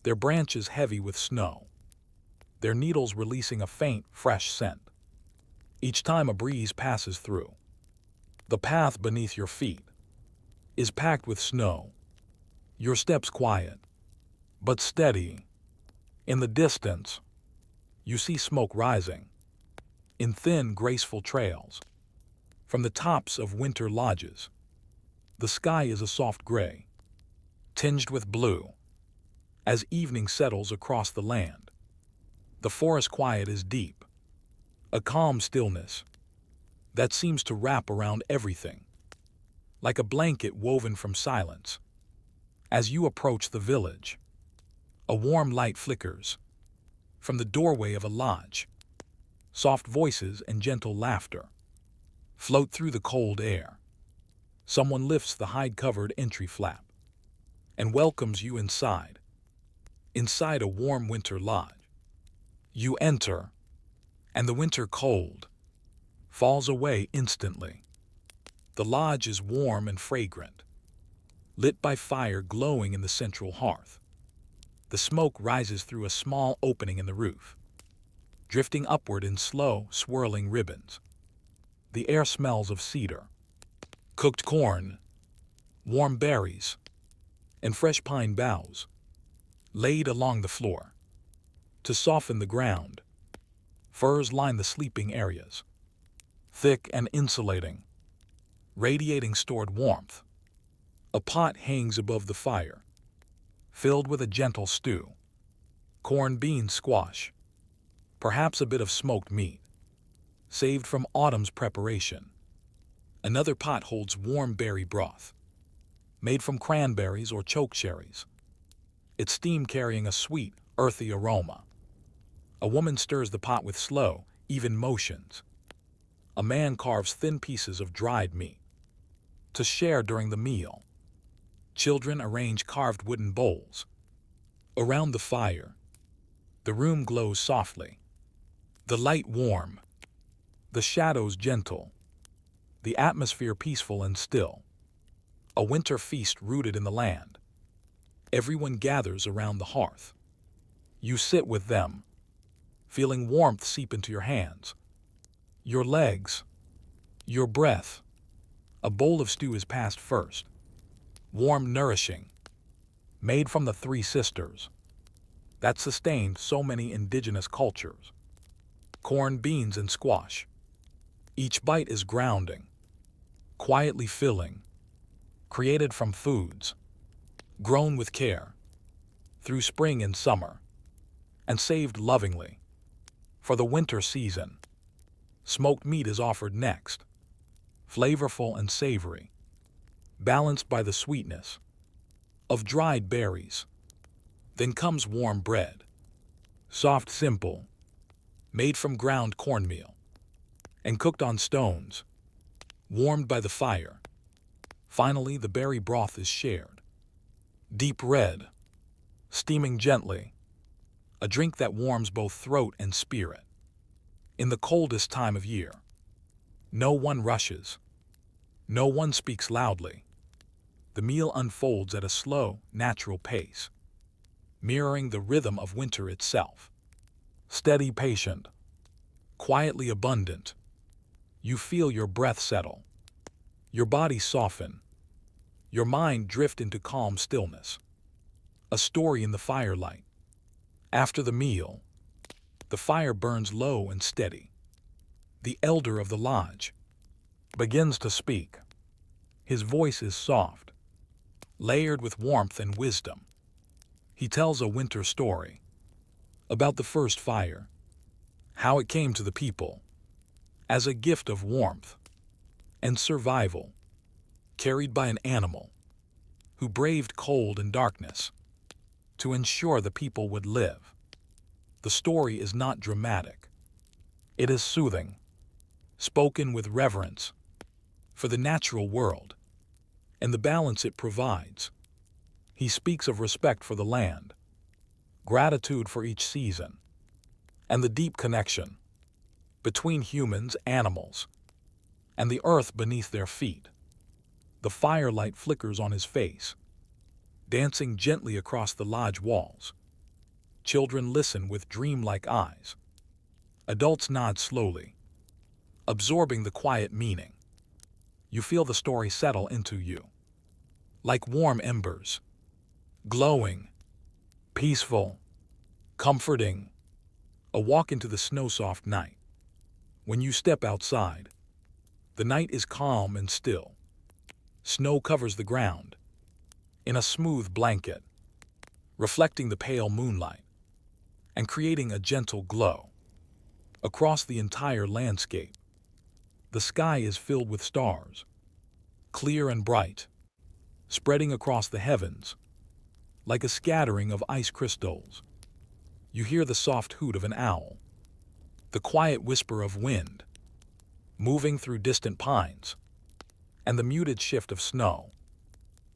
their branches heavy with snow, their needles releasing a faint, fresh scent each time a breeze passes through. The path beneath your feet is packed with snow, your steps quiet, but steady. In the distance, you see smoke rising in thin, graceful trails from the tops of winter lodges. The sky is a soft gray, tinged with blue, as evening settles across the land. The forest quiet is deep, a calm stillness that seems to wrap around everything, like a blanket woven from silence. As you approach the village, a warm light flickers from the doorway of a lodge. Soft voices and gentle laughter float through the cold air. Someone lifts the hide-covered entry flap and welcomes you inside. Inside a warm winter lodge, You enter, and the winter cold falls away instantly. The lodge is warm and fragrant, lit by fire glowing in the central hearth. The smoke rises through a small opening in the roof, drifting upward in slow, swirling ribbons. The air smells of cedar, cooked corn, warm berries, and fresh pine boughs laid along the floor. To soften the ground, furs line the sleeping areas, thick and insulating, radiating stored warmth. A pot hangs above the fire, filled with a gentle stew, corn bean squash, perhaps a bit of smoked meat, saved from autumn's preparation. Another pot holds warm berry broth, made from cranberries or chokecherries, its steam carrying a sweet, earthy aroma. A woman stirs the pot with slow, even motions. A man carves thin pieces of dried meat to share during the meal. Children arrange carved wooden bowls around the fire. The room glows softly, the light warm, the shadows gentle, the atmosphere peaceful and still. A winter feast rooted in the land. Everyone gathers around the hearth. You sit with them, feeling warmth seep into your hands, your legs, your breath. A bowl of stew is passed first, warm, nourishing, made from the three sisters that sustained so many indigenous cultures. Corn, beans, and squash. Each bite is grounding, quietly filling, created from foods grown with care through spring and summer, and saved lovingly for the winter season. Smoked meat is offered next, flavorful and savory, balanced by the sweetness of dried berries. Then comes warm bread, soft, simple, made from ground cornmeal, and cooked on stones, warmed by the fire. Finally, the berry broth is shared, deep red, steaming gently, a drink that warms both throat and spirit. In the coldest time of year, no one rushes, no one speaks loudly. The meal unfolds at a slow, natural pace, mirroring the rhythm of winter itself. Steady, patient, quietly abundant. You feel your breath settle, your body soften, your mind drift into calm stillness. A story in the firelight. After the meal, the fire burns low and steady. The elder of the lodge begins to speak. His voice is soft, layered with warmth and wisdom. He tells a winter story about the first fire, how it came to the people as a gift of warmth and survival, carried by an animal who braved cold and darkness to ensure the people would live. The story is not dramatic. It is soothing, spoken with reverence for the natural world and the balance it provides. He speaks of respect for the land, gratitude for each season, and the deep connection between humans, animals, and the earth beneath their feet. The firelight flickers on his face, dancing gently across the lodge walls. Children listen with dreamlike eyes. Adults nod slowly, absorbing the quiet meaning. You feel the story settle into you, like warm embers, glowing, peaceful, comforting. A walk into the snow-soft night. When you step outside, the night is calm and still. Snow covers the ground in a smooth blanket, reflecting the pale moonlight and creating a gentle glow across the entire landscape. The sky is filled with stars, clear and bright, spreading across the heavens like a scattering of ice crystals. You hear the soft hoot of an owl, the quiet whisper of wind moving through distant pines, and the muted shift of snow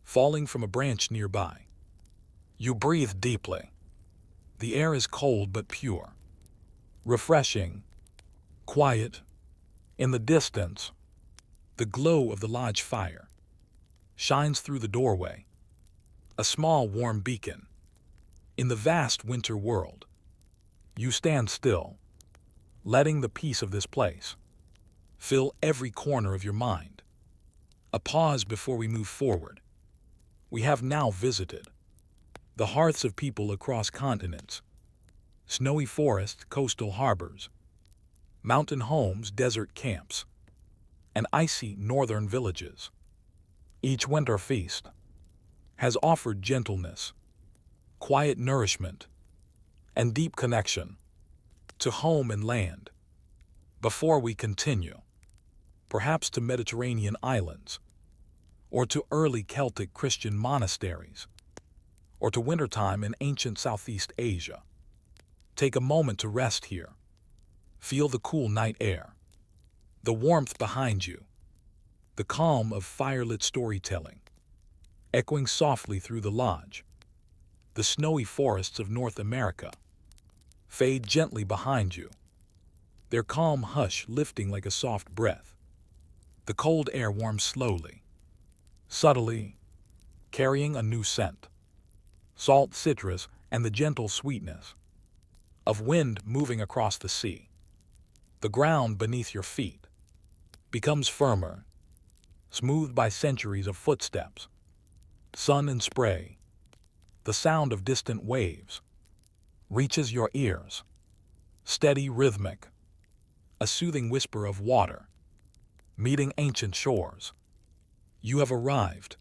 falling from a branch nearby. You breathe deeply. The air is cold but pure, refreshing, quiet. In the distance, the glow of the lodge fire shines through the doorway, a small warm beacon. In the vast winter world, you stand still, letting the peace of this place fill every corner of your mind. A pause before we move forward. We have now visited the hearths of people across continents, snowy forests, coastal harbors, mountain homes, desert camps, and icy northern villages. Each winter feast has offered gentleness, quiet nourishment, and deep connection to home and land. Before we continue, perhaps to Mediterranean islands, or to early Celtic Christian monasteries, or to wintertime in ancient Southeast Asia, take a moment to rest here. Feel the cool night air, the warmth behind you, the calm of firelit storytelling, echoing softly through the lodge. The snowy forests of North America fade gently behind you, their calm hush lifting like a soft breath. The cold air warms slowly, subtly, carrying a new scent, salt, citrus, and the gentle sweetness of wind moving across the sea. The ground beneath your feet becomes firmer, smoothed by centuries of footsteps. Sun and spray, the sound of distant waves, reaches your ears, steady, rhythmic, a soothing whisper of water meeting ancient shores. You have arrived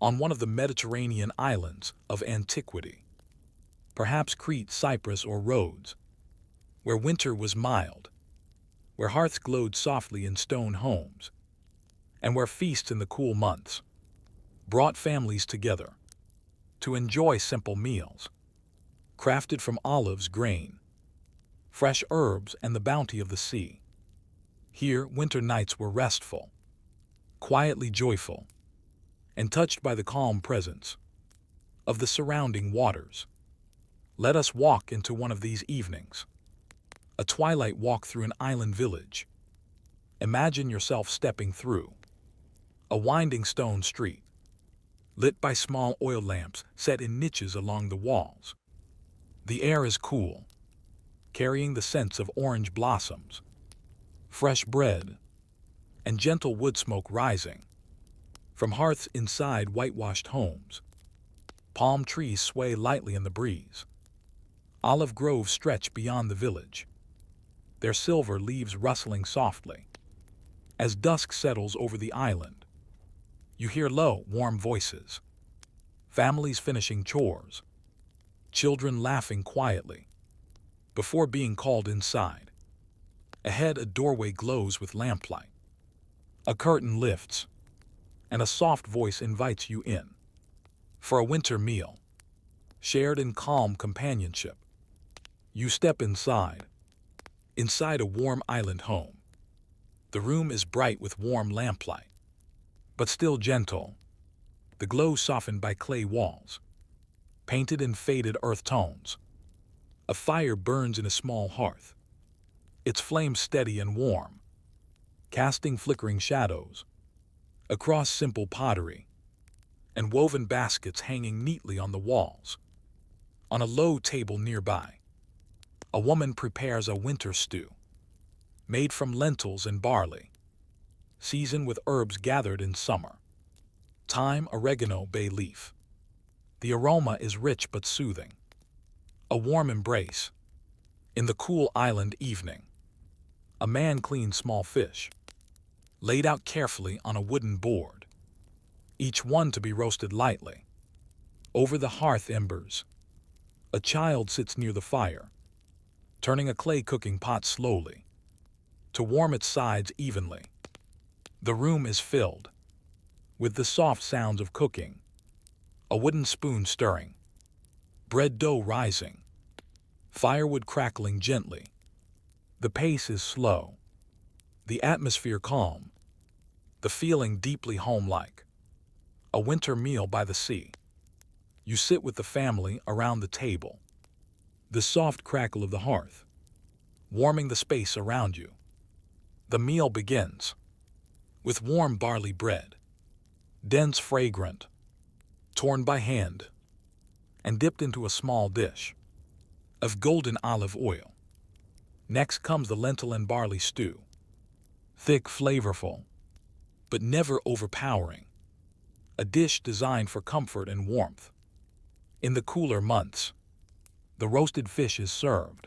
on one of the Mediterranean islands of antiquity, perhaps Crete, Cyprus, or Rhodes, where winter was mild, where hearths glowed softly in stone homes, and where feasts in the cool months brought families together to enjoy simple meals, crafted from olives, grain, fresh herbs, and the bounty of the sea. Here, winter nights were restful, quietly joyful, and touched by the calm presence of the surrounding waters. Let us walk into one of these evenings, a twilight walk through an island village. Imagine yourself stepping through a winding stone street, lit by small oil lamps set in niches along the walls. The air is cool, carrying the scents of orange blossoms, fresh bread, and gentle wood smoke rising from hearths inside whitewashed homes. Palm trees sway lightly in the breeze. Olive groves stretch beyond the village, their silver leaves rustling softly. As dusk settles over the island, you hear low, warm voices, families finishing chores, children laughing quietly before being called inside. Ahead, a doorway glows with lamplight. A curtain lifts, and a soft voice invites you in for a winter meal, shared in calm companionship. You step inside a warm island home. The room is bright with warm lamplight, but still gentle, the glow softened by clay walls, painted in faded earth tones. A fire burns in a small hearth, its flame steady and warm, casting flickering shadows across simple pottery and woven baskets hanging neatly on the walls. On a low table nearby, a woman prepares a winter stew, made from lentils and barley, seasoned with herbs gathered in summer: thyme, oregano, bay leaf. The aroma is rich but soothing, a warm embrace. In the cool island evening, a man cleans small fish, laid out carefully on a wooden board, each one to be roasted lightly. Over the hearth embers, a child sits near the fire, turning a clay cooking pot slowly to warm its sides evenly. The room is filled with the soft sounds of cooking, a wooden spoon stirring, bread dough rising, firewood crackling gently. The pace is slow, the atmosphere calm, the feeling deeply home-like. A winter meal by the sea. You sit with the family around the table, the soft crackle of the hearth, warming the space around you. The meal begins with warm barley bread, dense fragrant, torn by hand, and dipped into a small dish of golden olive oil. Next comes the lentil and barley stew, thick, flavorful, but never overpowering, a dish designed for comfort and warmth. In the cooler months, the roasted fish is served,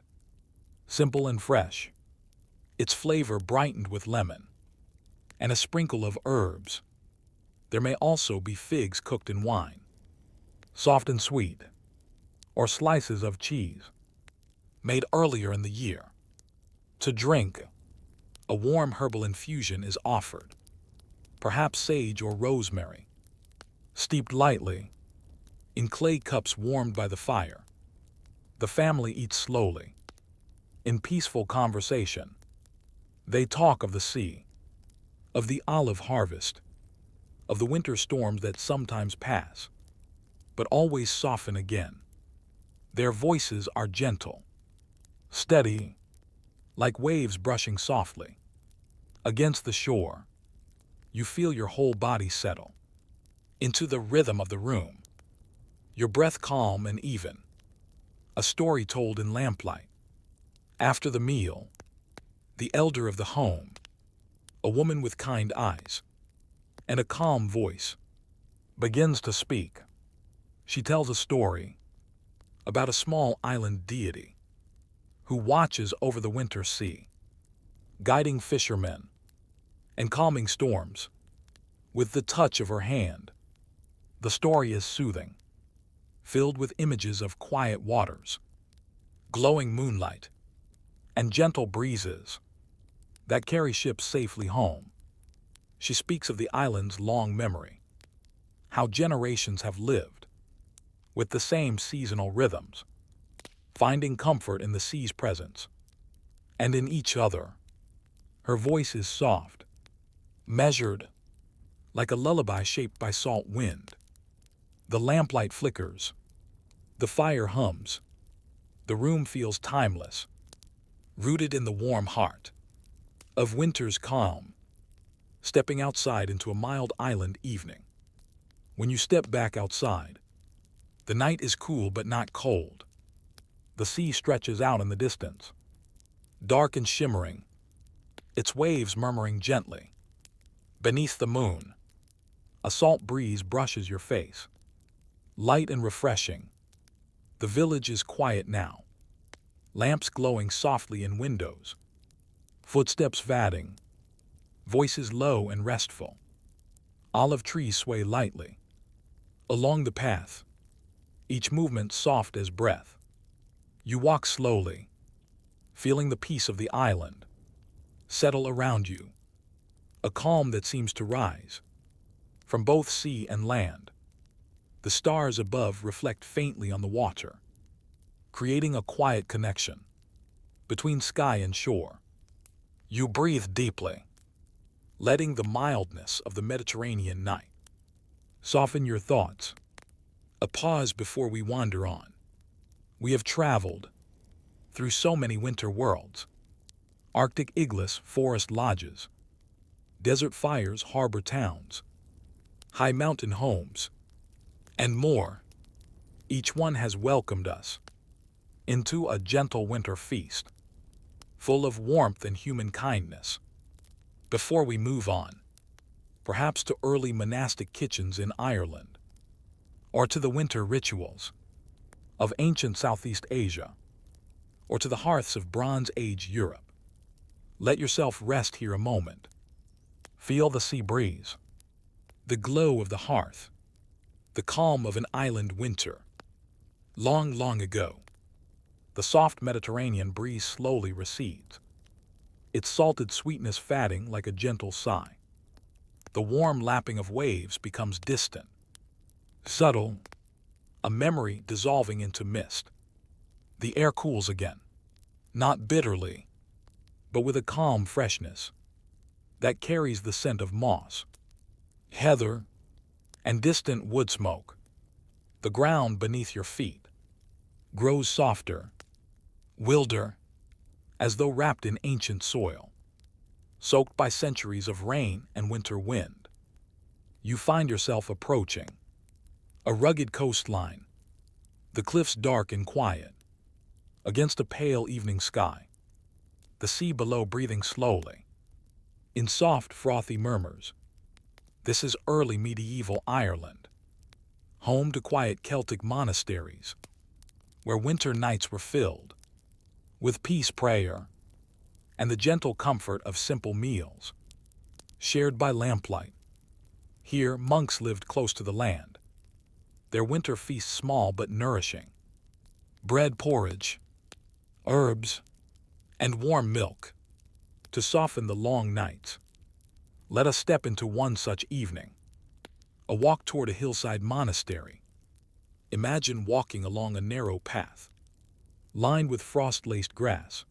simple and fresh, its flavor brightened with lemon and a sprinkle of herbs. There may also be figs cooked in wine, soft and sweet, or slices of cheese, made earlier in the year. To drink, a warm herbal infusion is offered, perhaps sage or rosemary, steeped lightly in clay cups warmed by the fire. The family eats slowly, in peaceful conversation. They talk of the sea, of the olive harvest, of the winter storms that sometimes pass, but always soften again. Their voices are gentle, steady, like waves brushing softly against the shore. You feel your whole body settle into the rhythm of the room, your breath calm and even, a story told in lamplight. After the meal, the elder of the home, a woman with kind eyes and a calm voice, begins to speak. She tells a story about a small island deity who watches over the winter sea, guiding fishermen and calming storms with the touch of her hand. The story is soothing, filled with images of quiet waters, glowing moonlight, and gentle breezes that carry ships safely home. She speaks of the island's long memory, how generations have lived with the same seasonal rhythms, finding comfort in the sea's presence and in each other. Her voice is soft, measured, like a lullaby shaped by salt wind. The lamplight flickers, the fire hums, the room feels timeless, rooted in the warm heart of winter's calm. Stepping outside into a mild island evening. When you step back outside, the night is cool but not cold. The sea stretches out in the distance, dark and shimmering, its waves murmuring gently. Beneath the moon, a salt breeze brushes your face, light and refreshing. The village is quiet now, lamps glowing softly in windows, footsteps fading, voices low and restful. Olive trees sway lightly along the path, each movement soft as breath. You walk slowly, feeling the peace of the island settle around you, a calm that seems to rise from both sea and land. The stars above reflect faintly on the water, creating a quiet connection between sky and shore. You breathe deeply, letting the mildness of the Mediterranean night soften your thoughts. A pause before we wander on. We have traveled through so many winter worlds, Arctic igloos, forest lodges, desert fires, harbor towns, high mountain homes, and more. Each one has welcomed us into a gentle winter feast, full of warmth and human kindness. Before we move on, perhaps to early monastic kitchens in Ireland, or to the winter rituals of ancient Southeast Asia, or to the hearths of Bronze Age Europe, let yourself rest here a moment. Feel the sea breeze, the glow of the hearth, the calm of an island winter. Long, long ago, the soft Mediterranean breeze slowly recedes, its salted sweetness fading like a gentle sigh. The warm lapping of waves becomes distant, subtle, a memory dissolving into mist. The air cools again, not bitterly, but with a calm freshness that carries the scent of moss, heather, and distant wood smoke. The ground beneath your feet grows softer, wilder, as though wrapped in ancient soil, soaked by centuries of rain and winter wind. You find yourself approaching a rugged coastline, the cliffs dark and quiet, against a pale evening sky, the sea below breathing slowly, in soft, frothy murmurs. This is early medieval Ireland, home to quiet Celtic monasteries, where winter nights were filled with peace prayer and the gentle comfort of simple meals, shared by lamplight. Here, monks lived close to the land, their winter feasts small but nourishing. Bread porridge, herbs, and warm milk to soften the long nights. Let us step into one such evening. A walk toward a hillside monastery. Imagine walking along a narrow path, lined with frost-laced grass,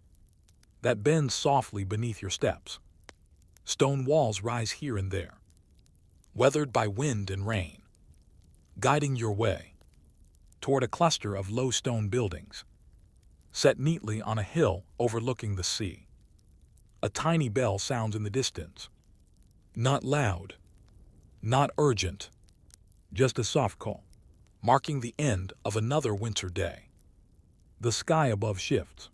that bends softly beneath your steps. Stone walls rise here and there, weathered by wind and rain, guiding your way toward a cluster of low stone buildings, set neatly on a hill overlooking the sea. A tiny bell sounds in the distance, not loud, not urgent, just a soft call, marking the end of another winter day. The sky above shifts,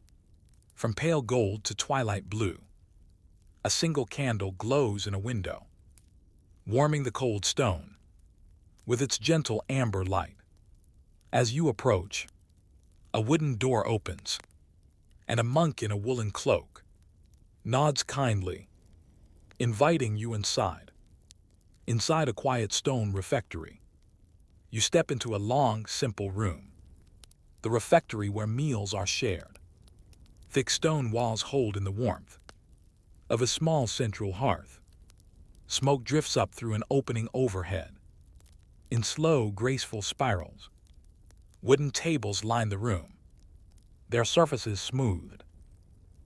from pale gold to twilight blue. A single candle glows in a window, warming the cold stone with its gentle amber light. As you approach, a wooden door opens, and a monk in a woolen cloak nods kindly, inviting you inside. Inside a quiet stone refectory, you step into a long, simple room. The refectory where meals are shared. Thick stone walls hold in the warmth of a small central hearth. Smoke drifts up through an opening overhead, in slow, graceful spirals. Wooden tables line the room, their surfaces smoothed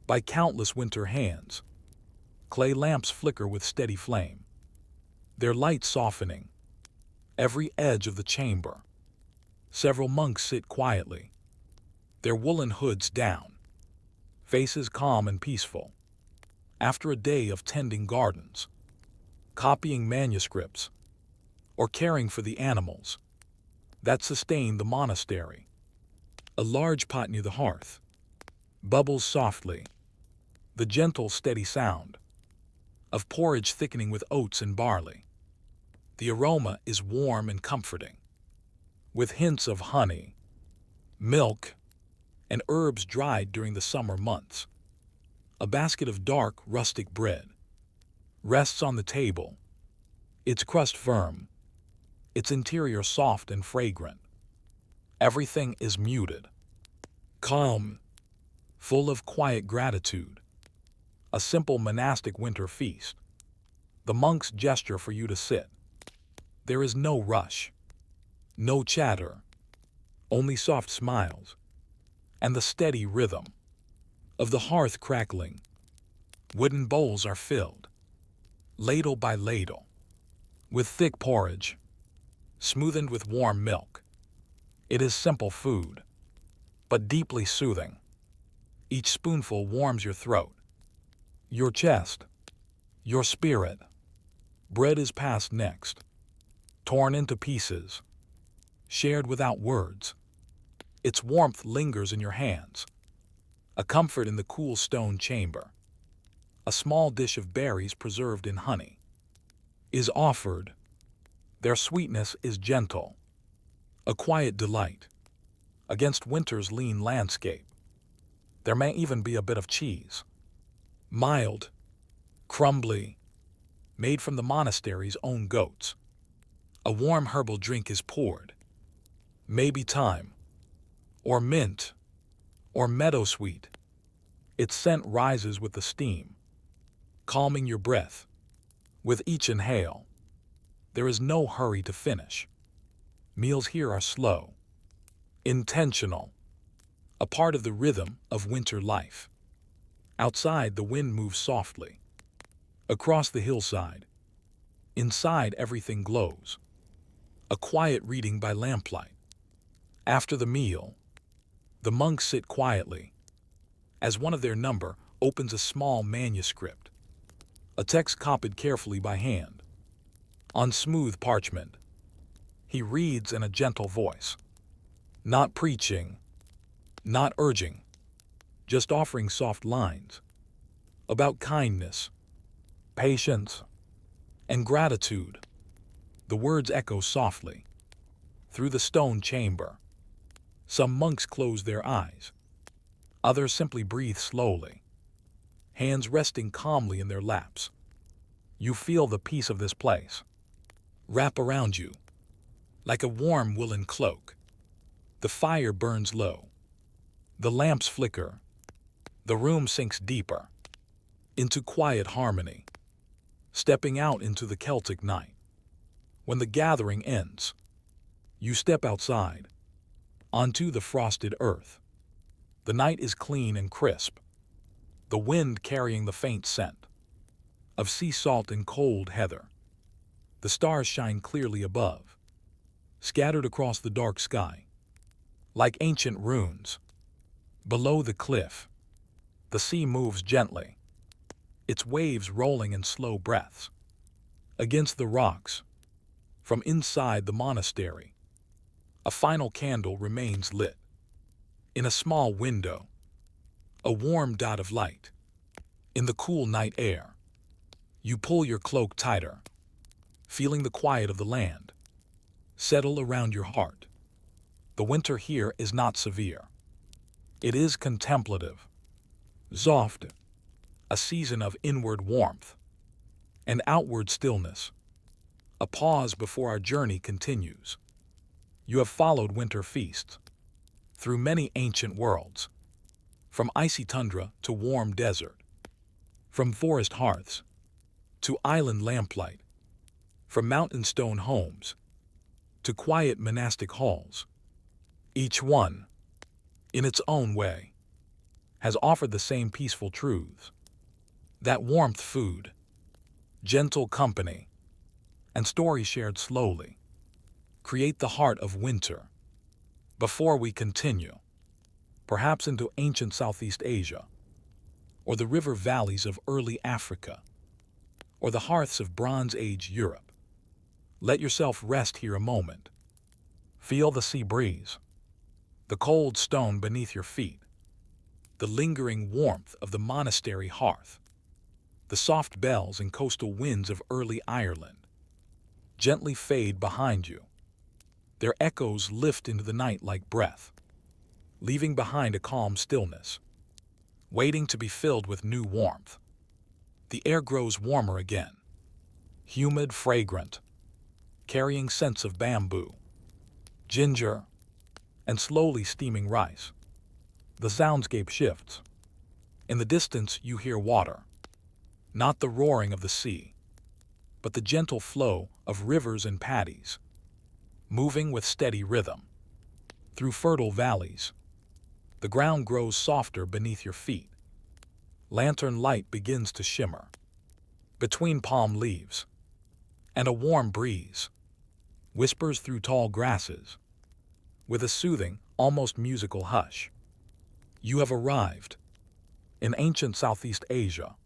by countless winter hands. Clay lamps flicker with steady flame, their light softening every edge of the chamber. Several monks sit quietly, their woolen hoods down, faces calm and peaceful. After a day of tending gardens, copying manuscripts, or caring for the animals that sustain the monastery. A large pot near the hearth bubbles softly, the gentle, steady sound of porridge thickening with oats and barley. The aroma is warm and comforting, with hints of honey, milk, and herbs dried during the summer months. A basket of dark, rustic bread rests on the table, its crust firm, its interior soft and fragrant. Everything is muted, calm, full of quiet gratitude. A simple monastic winter feast. The monks gesture for you to sit. There is no rush, no chatter, only soft smiles, and the steady rhythm of the hearth crackling. Wooden bowls are filled, ladle by ladle, with thick porridge, smoothened with warm milk. It is simple food, but deeply soothing. Each spoonful warms your throat, your chest, your spirit. Bread is passed next, torn into pieces, shared without words. Its warmth lingers in your hands, a comfort in the cool stone chamber. A small dish of berries preserved in honey is offered. Their sweetness is gentle, a quiet delight against winter's lean landscape. There may even be a bit of cheese, mild, crumbly, made from the monastery's own goats. A warm herbal drink is poured, maybe thyme, or mint, or meadowsweet. Its scent rises with the steam, calming your breath. With each inhale, there is no hurry to finish. Meals here are slow, intentional, a part of the rhythm of winter life. Outside, the wind moves softly across the hillside. Inside, everything glows. A quiet reading by lamplight. After the meal, the monks sit quietly, as one of their number opens a small manuscript, a text copied carefully by hand, on smooth parchment. He reads in a gentle voice, not preaching, not urging, just offering soft lines about kindness, patience, and gratitude. The words echo softly through the stone chamber. Some monks close their eyes, others simply breathe slowly, hands resting calmly in their laps. You feel the peace of this place wrap around you like a warm woolen cloak. The fire burns low, the lamps flicker, the room sinks deeper into quiet harmony, stepping out into the Celtic night. When the gathering ends, you step outside, onto the frosted earth. The night is clean and crisp, the wind carrying the faint scent of sea salt and cold heather. The stars shine clearly above, scattered across the dark sky, like ancient runes. Below the cliff, the sea moves gently, its waves rolling in slow breaths against the rocks. From inside the monastery, a final candle remains lit. In a small window, a warm dot of light. In the cool night air, you pull your cloak tighter, feeling the quiet of the land settle around your heart. The winter here is not severe. It is contemplative, soft, a season of inward warmth and outward stillness. A pause before our journey continues. You have followed winter feasts through many ancient worlds, from icy tundra to warm desert, from forest hearths to island lamplight, from mountain stone homes to quiet monastic halls. Each one, in its own way, has offered the same peaceful truths. That warmth, food, gentle company, and stories shared slowly create the heart of winter. Before we continue, perhaps into ancient Southeast Asia, or the river valleys of early Africa, or the hearths of Bronze Age Europe, let yourself rest here a moment. Feel the sea breeze, the cold stone beneath your feet, the lingering warmth of the monastery hearth, the soft bells and coastal winds of early Ireland gently fade behind you. Their echoes lift into the night like breath, leaving behind a calm stillness, waiting to be filled with new warmth. The air grows warmer again, humid, fragrant, carrying scents of bamboo, ginger, and slowly steaming rice. The soundscape shifts. In the distance you hear water, not the roaring of the sea, but the gentle flow of rivers and paddies, moving with steady rhythm. Through fertile valleys, the ground grows softer beneath your feet. Lantern light begins to shimmer between palm leaves, and a warm breeze whispers through tall grasses with a soothing, almost musical hush. You have arrived in ancient Southeast Asia,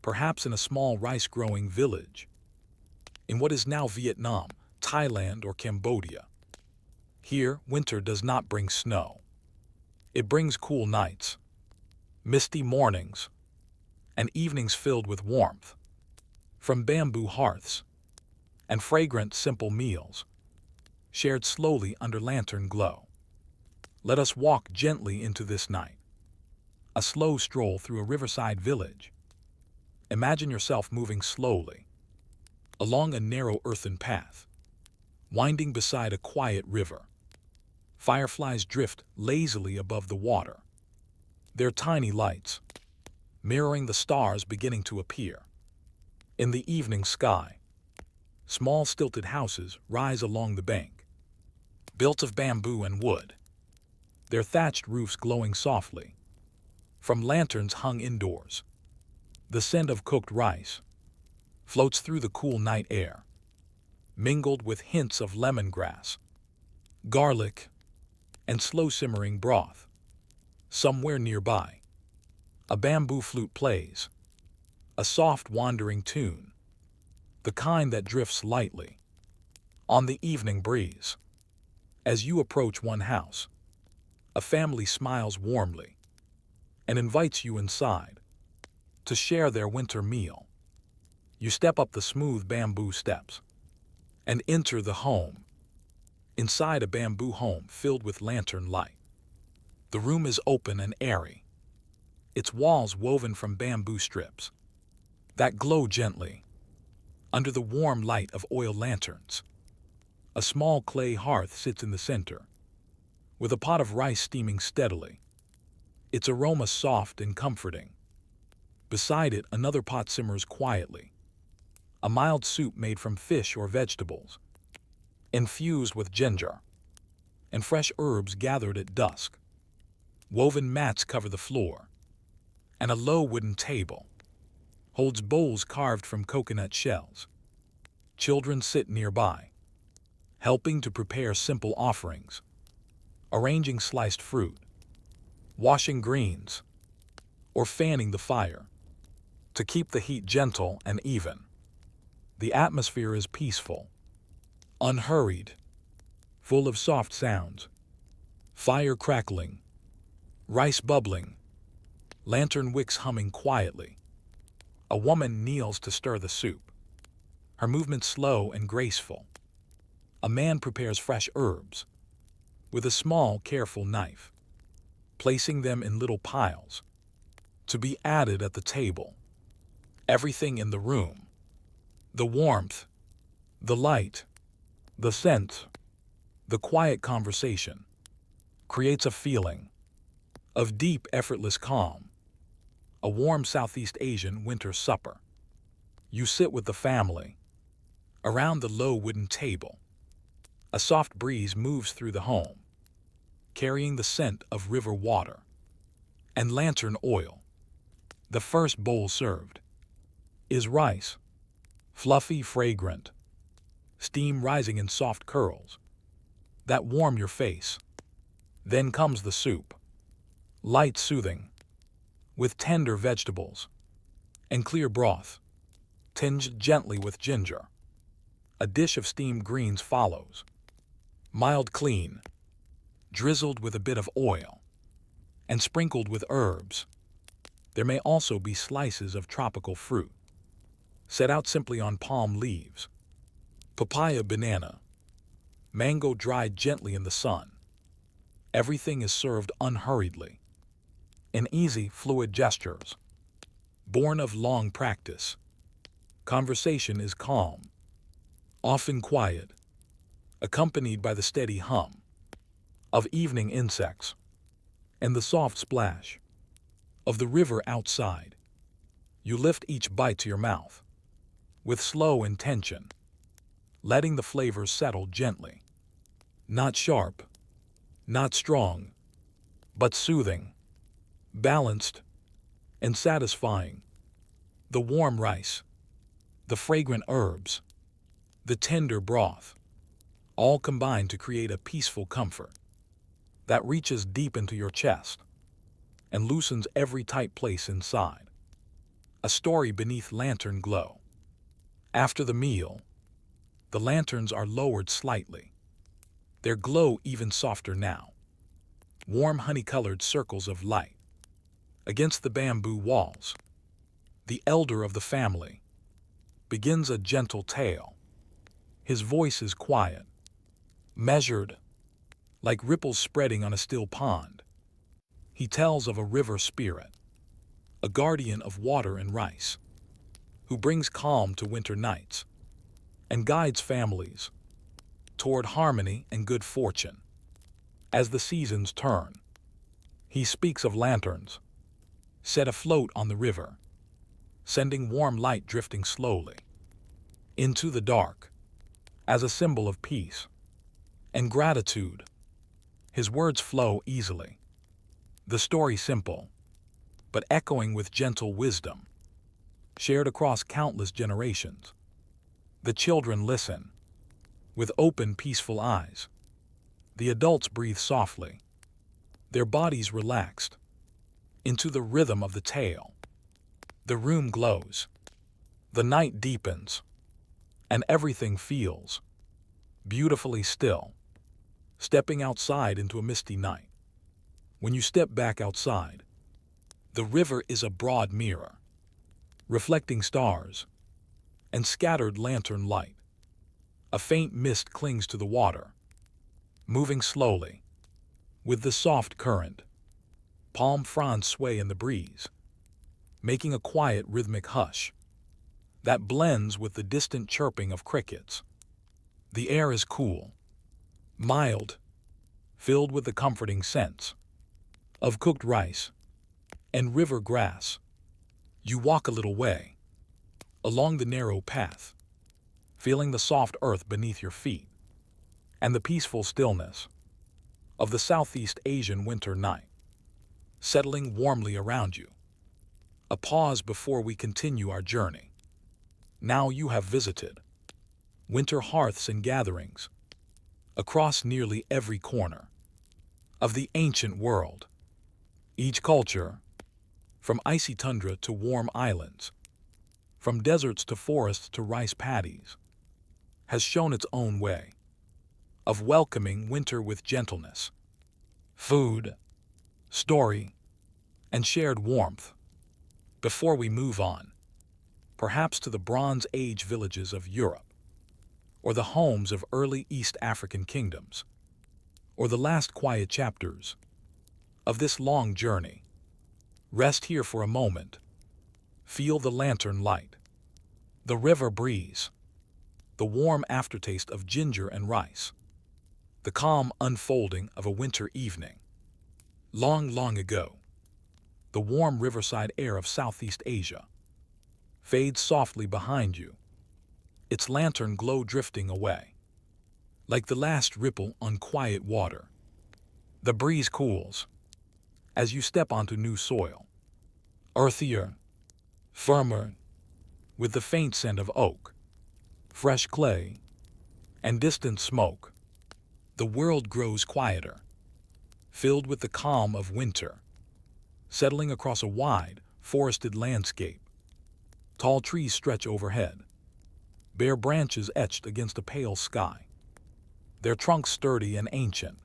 perhaps in a small rice-growing village, in what is now Vietnam, Thailand, or Cambodia. Here, winter does not bring snow. It brings cool nights, misty mornings, and evenings filled with warmth. From bamboo hearths and fragrant, simple meals, shared slowly under lantern glow. Let us walk gently into this night. A slow stroll through a riverside village. Imagine yourself moving slowly along a narrow earthen path, winding beside a quiet river. Fireflies drift lazily above the water, their tiny lights mirroring the stars beginning to appear. In the evening sky, small stilted houses rise along the bank, built of bamboo and wood, their thatched roofs glowing softly from lanterns hung indoors. The scent of cooked rice floats through the cool night air, mingled with hints of lemongrass, garlic, and slow-simmering broth. Somewhere nearby, A bamboo flute plays, a soft wandering tune, the kind that drifts lightly on the evening breeze. As you approach one house, a family smiles warmly and invites you inside to share their winter meal. You step up the smooth bamboo steps and enter the home. Inside a bamboo home filled with lantern light. The room is open and airy, its walls woven from bamboo strips that glow gently under the warm light of oil lanterns. A small clay hearth sits in the center, with a pot of rice steaming steadily, its aroma soft and comforting. Beside it, another pot simmers quietly, a mild soup made from fish or vegetables, infused with ginger and fresh herbs gathered at dusk. Woven mats cover the floor, and a low wooden table holds bowls carved from coconut shells. Children sit nearby, helping to prepare simple offerings, arranging sliced fruit, washing greens, or fanning the fire to keep the heat gentle and even. The atmosphere is peaceful, unhurried, full of soft sounds, fire crackling, rice bubbling, lantern wicks humming quietly. A woman kneels to stir the soup, her movements slow and graceful. A man prepares fresh herbs with a small, careful knife, placing them in little piles to be added at the table. Everything in the room, the warmth, the light, the scent, the quiet conversation, creates a feeling of deep, effortless calm. A warm Southeast Asian winter supper. You sit with the family around the low wooden table. A soft breeze moves through the home, carrying the scent of river water and lantern oil. The first bowl served is rice, fluffy, fragrant, steam rising in soft curls that warm your face. Then comes the soup, light, soothing, with tender vegetables and clear broth, tinged gently with ginger. A dish of steamed greens follows, mild, clean, drizzled with a bit of oil and sprinkled with herbs. There may also be slices of tropical fruit, set out simply on palm leaves, papaya, banana, mango dried gently in the sun. Everything is served unhurriedly, in easy, fluid gestures, born of long practice. Conversation is calm, often quiet, accompanied by the steady hum of evening insects and the soft splash of the river outside. You lift each bite to your mouth with slow intention, letting the flavors settle gently. Not sharp, not strong, but soothing, balanced, and satisfying. The warm rice, the fragrant herbs, the tender broth, all combine to create a peaceful comfort that reaches deep into your chest and loosens every tight place inside. A story beneath lantern glow. After the meal, the lanterns are lowered slightly, their glow even softer now. Warm, honey-colored circles of light against the bamboo walls. The elder of the family begins a gentle tale. His voice is quiet, measured, like ripples spreading on a still pond. He tells of a river spirit, a guardian of water and rice, who brings calm to winter nights and guides families toward harmony and good fortune. As the seasons turn, he speaks of lanterns set afloat on the river, sending warm light drifting slowly into the dark as a symbol of peace and gratitude. His words flow easily, the story simple, but echoing with gentle wisdom, shared across countless generations. The children listen with open, peaceful eyes. The adults breathe softly, their bodies relaxed, into the rhythm of the tale. The room glows, the night deepens, and everything feels beautifully still. Stepping outside into a misty night. When you step back outside, the river is a broad mirror, reflecting stars and scattered lantern light. A faint mist clings to the water, moving slowly with the soft current. Palm fronds sway in the breeze, making a quiet rhythmic hush that blends with the distant chirping of crickets. The air is cool, mild, filled with the comforting scents of cooked rice and river grass. You walk a little way along the narrow path, feeling the soft earth beneath your feet and the peaceful stillness of the Southeast Asian winter night settling warmly around you. A pause before we continue our journey. Now you have visited winter hearths and gatherings across nearly every corner of the ancient world. Each culture, from icy tundra to warm islands, from deserts to forests to rice paddies, has shown its own way of welcoming winter with gentleness, food, story, and shared warmth. Before we move on, perhaps to the Bronze Age villages of Europe, or the homes of early East African kingdoms, or the last quiet chapters of this long journey, rest here for a moment. Feel the lantern light, the river breeze, the warm aftertaste of ginger and rice, the calm unfolding of a winter evening. Long, long ago, the warm riverside air of Southeast Asia fades softly behind you, its lantern glow drifting away, like the last ripple on quiet water. The breeze cools as you step onto new soil, earthier, firmer, with the faint scent of oak, fresh clay, and distant smoke. The world grows quieter, filled with the calm of winter, settling across a wide, forested landscape. Tall trees stretch overhead, bare branches etched against a pale sky, their trunks sturdy and ancient.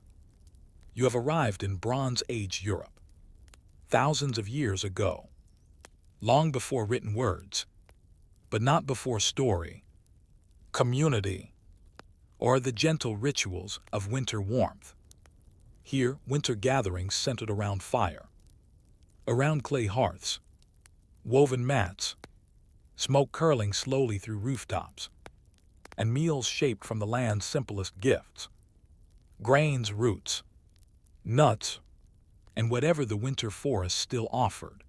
You have arrived in Bronze Age Europe, thousands of years ago, long before written words, but not before story, community, or the gentle rituals of winter warmth. Here, winter gatherings centered around fire, around clay hearths, woven mats, smoke curling slowly through rooftops, and meals shaped from the land's simplest gifts: grains, roots, nuts, and whatever the winter forest still offered.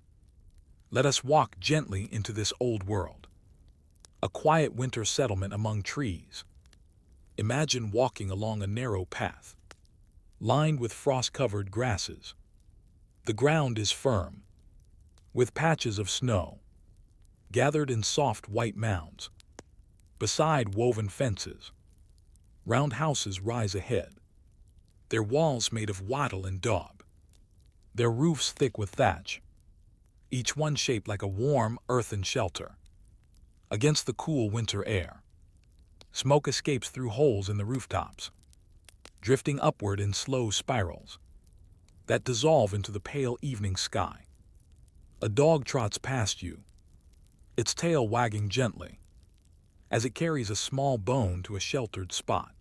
Let us walk gently into this old world, a quiet winter settlement among trees. Imagine walking along a narrow path, lined with frost-covered grasses. The ground is firm, with patches of snow gathered in soft white mounds. Beside woven fences, round houses rise ahead, their walls made of wattle and daub, their roofs thick with thatch, each one shaped like a warm earthen shelter against the cool winter air. Smoke escapes through holes in the rooftops, drifting upward in slow spirals that dissolve into the pale evening sky. A dog trots past you, its tail wagging gently as it carries a small bone to a sheltered spot.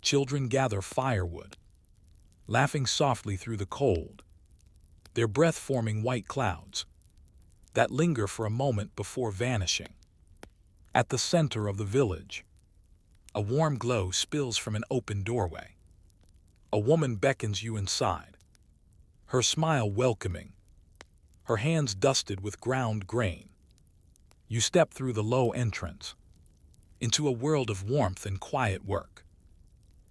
Children gather firewood, laughing softly through the cold, their breath forming white clouds that linger for a moment before vanishing. At the center of the village, a warm glow spills from an open doorway. A woman beckons you inside, her smile welcoming, her hands dusted with ground grain. You step through the low entrance, into a world of warmth and quiet work.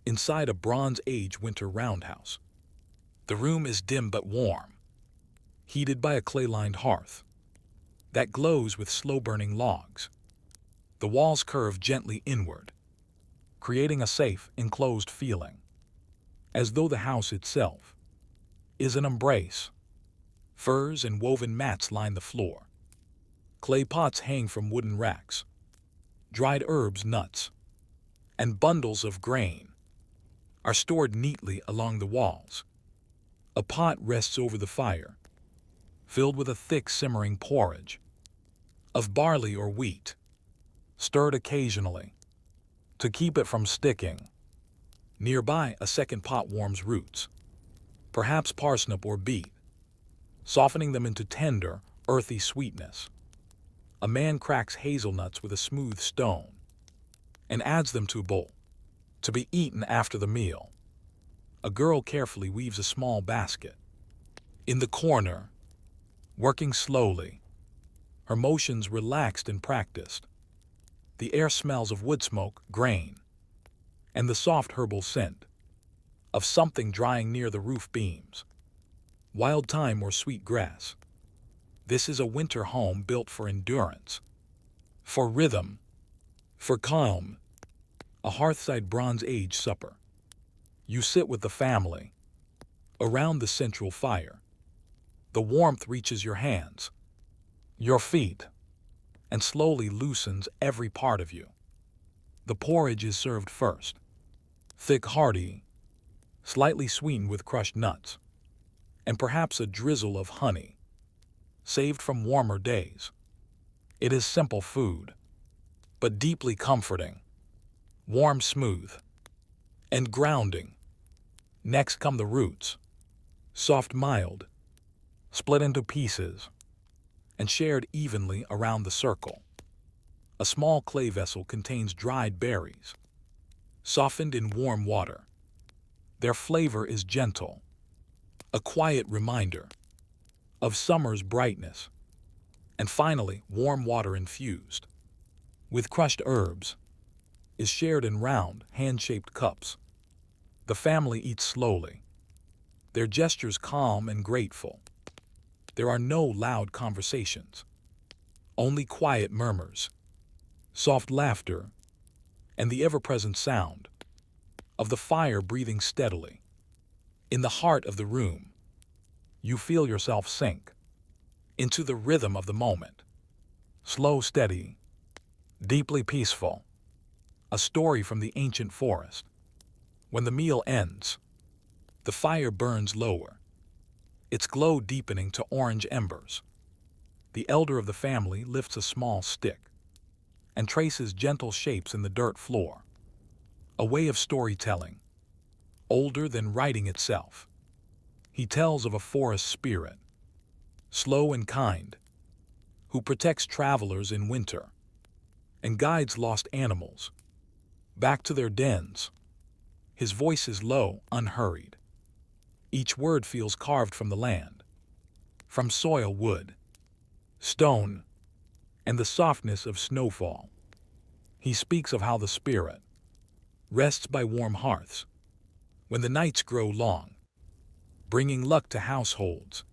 Inside a Bronze Age winter roundhouse, the room is dim but warm, heated by a clay-lined hearth that glows with slow-burning logs. The walls curve gently inward, creating a safe, enclosed feeling, as though the house itself is an embrace. Furs and woven mats line the floor. Clay pots hang from wooden racks. Dried herbs, nuts, and bundles of grain are stored neatly along the walls. A pot rests over the fire, filled with a thick simmering porridge of barley or wheat, stirred occasionally to keep it from sticking. Nearby, a second pot warms roots, perhaps parsnip or beet, softening them into tender, earthy sweetness. A man cracks hazelnuts with a smooth stone and adds them to a bowl, to be eaten after the meal. A girl carefully weaves a small basket. In the corner, working slowly, her motions relaxed and practiced. The air smells of wood smoke, grain, and the soft herbal scent of something drying near the roof beams. Wild thyme or sweet grass. This is a winter home built for endurance, for rhythm, for calm. A hearthside Bronze Age supper. You sit with the family around the central fire. The warmth reaches your hands, your feet, and slowly loosens every part of you. The porridge is served first, thick, hearty, slightly sweetened with crushed nuts, and perhaps a drizzle of honey, saved from warmer days. It is simple food, but deeply comforting, warm, smooth, and grounding. Next come the roots, soft, mild, split into pieces, and shared evenly around the circle. A small clay vessel contains dried berries, softened in warm water. Their flavor is gentle, a quiet reminder of summer's brightness. And finally, warm water infused with crushed herbs is shared in round, hand-shaped cups. The family eats slowly, their gestures calm and grateful. There are no loud conversations, only quiet murmurs, soft laughter, and the ever-present sound of the fire breathing steadily. In the heart of the room, you feel yourself sink into the rhythm of the moment. Slow, steady, deeply peaceful. A story from the ancient forest. When the meal ends, the fire burns lower, its glow deepening to orange embers. The elder of the family lifts a small stick and traces gentle shapes in the dirt floor. A way of storytelling, older than writing itself. He tells of a forest spirit, slow and kind, who protects travelers in winter and guides lost animals back to their dens. His voice is low, unhurried. Each word feels carved from the land, from soil, wood, stone, and the softness of snowfall. He speaks of how the spirit rests by warm hearths when the nights grow long, bringing luck to households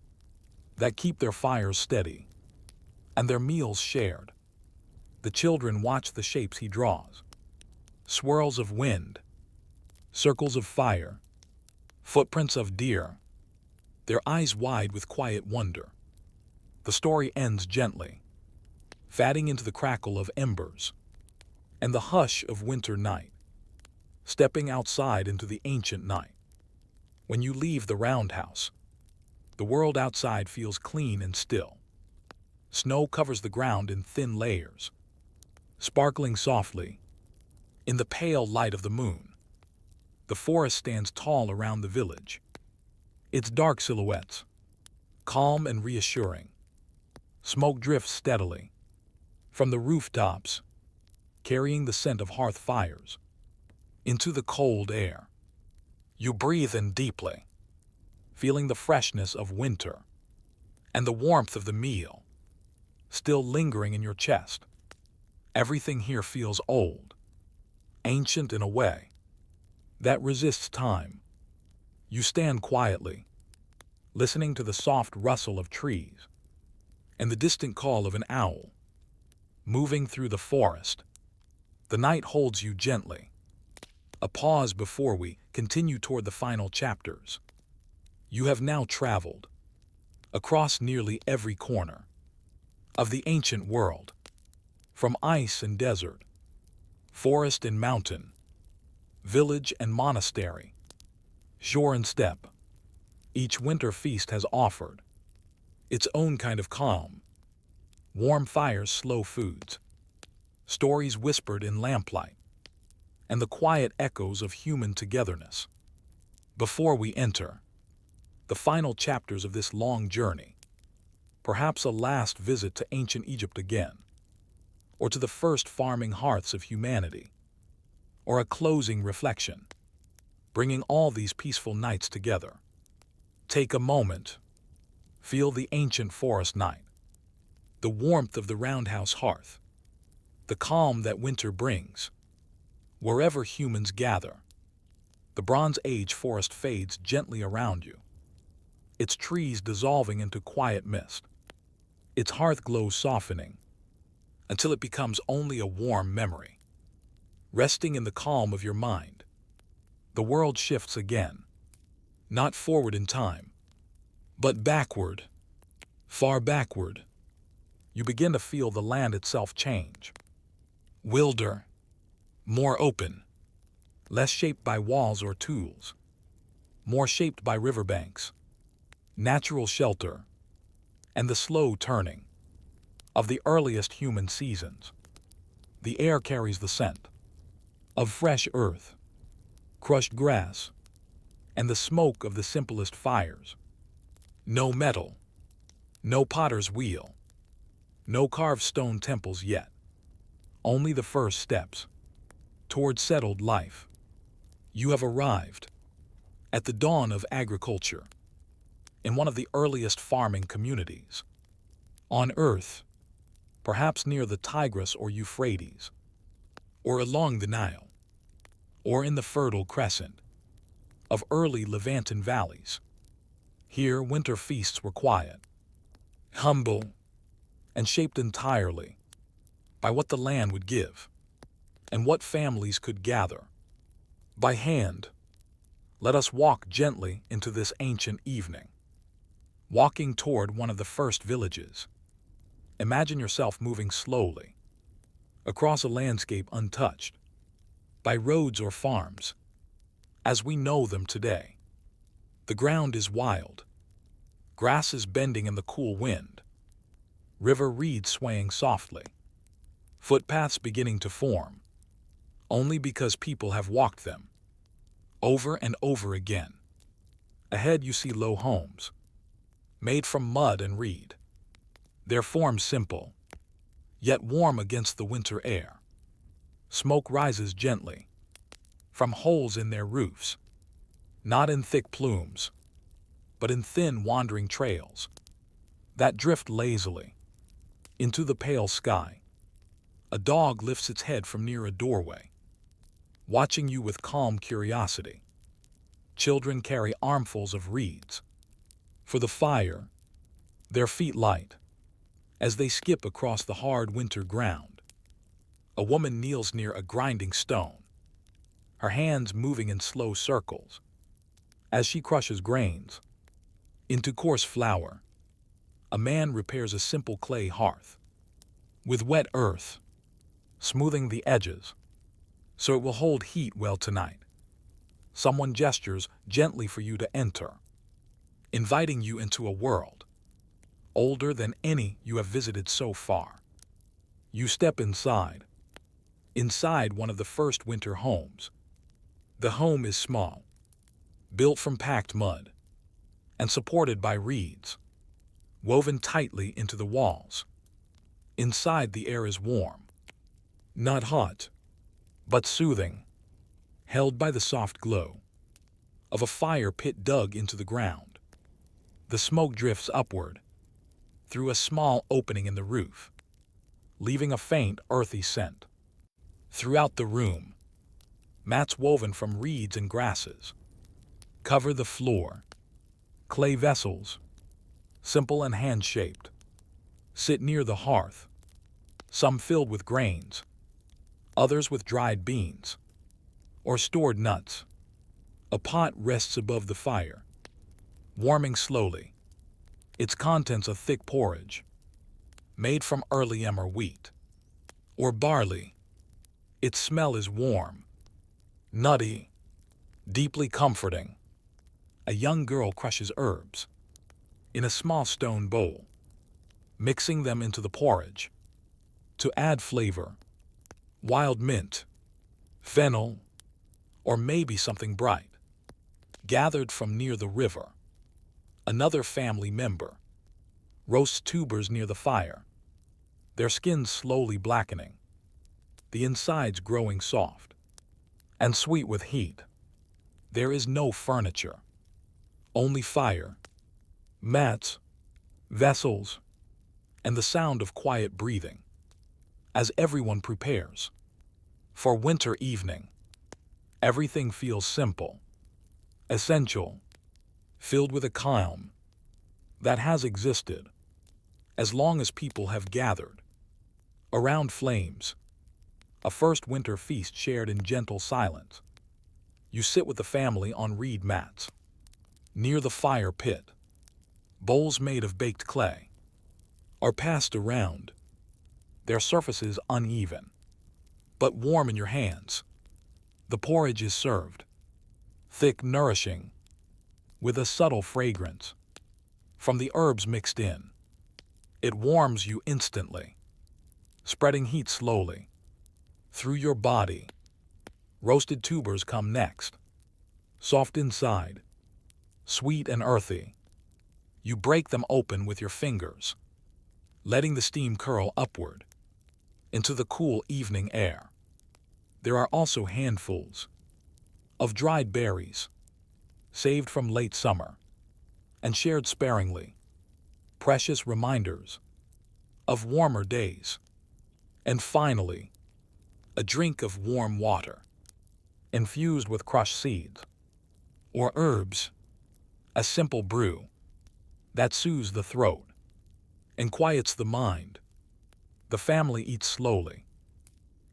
that keep their fires steady and their meals shared. The children watch the shapes he draws, swirls of wind, circles of fire, footprints of deer, their eyes wide with quiet wonder. The story ends gently, fading into the crackle of embers and the hush of winter night. Stepping outside into the ancient night. When you leave the roundhouse, the world outside feels clean and still. Snow covers the ground in thin layers, sparkling softly in the pale light of the moon. The forest stands tall around the village, its dark silhouettes calm and reassuring. Smoke drifts steadily from the rooftops, carrying the scent of hearth fires into the cold air. You breathe in deeply, feeling the freshness of winter and the warmth of the meal still lingering in your chest. Everything here feels old, ancient in a way that resists time. You stand quietly, listening to the soft rustle of trees and the distant call of an owl moving through the forest. The night holds you gently. A pause before we continue toward the final chapters. You have now traveled across nearly every corner of the ancient world, from ice and desert, forest and mountain, village and monastery, shore and steppe. Each winter feast has offered its own kind of calm: warm fires, slow foods, stories whispered in lamplight, and the quiet echoes of human togetherness. Before we enter the final chapters of this long journey, perhaps a last visit to ancient Egypt again, or to the first farming hearths of humanity, or a closing reflection, bringing all these peaceful nights together. Take a moment, feel the ancient forest night, the warmth of the roundhouse hearth, the calm that winter brings. Wherever humans gather, the Bronze Age forest fades gently around you, its trees dissolving into quiet mist, its hearth glow softening, until it becomes only a warm memory. Resting in the calm of your mind, the world shifts again, not forward in time, but backward, far backward. You begin to feel the land itself change. Wilder, more open, less shaped by walls or tools, more shaped by riverbanks, natural shelter, and the slow turning of the earliest human seasons. The air carries the scent of fresh earth, crushed grass, and the smoke of the simplest fires. No metal, no potter's wheel, no carved stone temples yet. Only the first steps toward settled life. You have arrived at the dawn of agriculture in one of the earliest farming communities on Earth, perhaps near the Tigris or Euphrates, or along the Nile, or in the Fertile Crescent of early Levantan valleys. Here, winter feasts were quiet, humble, and shaped entirely by what the land would give and what families could gather by hand. Let us walk gently into this ancient evening. Walking toward one of the first villages, imagine yourself moving slowly across a landscape untouched by roads or farms as we know them today. The ground is wild, grass is bending in the cool wind, river reeds swaying softly, footpaths beginning to form, only because people have walked them over and over again. Ahead you see low homes, made from mud and reed, their forms simple, yet warm against the winter air. Smoke rises gently from holes in their roofs, not in thick plumes, but in thin wandering trails that drift lazily into the pale sky. A dog lifts its head from near a doorway, watching you with calm curiosity. Children carry armfuls of reeds for the fire, their feet light as they skip across the hard winter ground. A woman kneels near a grinding stone, her hands moving in slow circles as she crushes grains into coarse flour. A man repairs a simple clay hearth with wet earth, smoothing the edges so it will hold heat well tonight. Someone gestures gently for you to enter, inviting you into a world older than any you have visited so far. You step inside one of the first winter homes. The home is small, built from packed mud, and supported by reeds woven tightly into the walls. Inside, the air is warm, not hot, but soothing, held by the soft glow of a fire pit dug into the ground. The smoke drifts upward through a small opening in the roof, leaving a faint, earthy scent. Throughout the room, mats woven from reeds and grasses cover the floor. Clay vessels, simple and hand-shaped, sit near the hearth, some filled with grains, others with dried beans or stored nuts. A pot rests above the fire, warming slowly, Its contents a thick porridge, made from early emmer wheat, or barley. Its smell is warm, nutty, deeply comforting. A young girl crushes herbs in a small stone bowl, mixing them into the porridge to add flavor. Wild mint, fennel, or maybe something bright, gathered from near the river. Another family member roasts tubers near the fire, their skins slowly blackening, the insides growing soft and sweet with heat. There is no furniture, only fire, mats, vessels, and the sound of quiet breathing as everyone prepares for winter evening. Everything feels simple, essential, filled with a calm that has existed as long as people have gathered around flames. A first winter feast shared in gentle silence. You sit with the family on reed mats near the fire pit. Bowls made of baked clay are passed around, their surfaces uneven, but warm in your hands. The porridge is served, thick, nourishing, with a subtle fragrance from the herbs mixed in. It warms you instantly, spreading heat slowly through your body. Roasted tubers come next, soft inside, sweet and earthy. You break them open with your fingers, letting the steam curl upward into the cool evening air. There are also handfuls of dried berries, saved from late summer and shared sparingly, precious reminders of warmer days. And finally, a drink of warm water, infused with crushed seeds or herbs, a simple brew that soothes the throat and quiets the mind. The family eats slowly,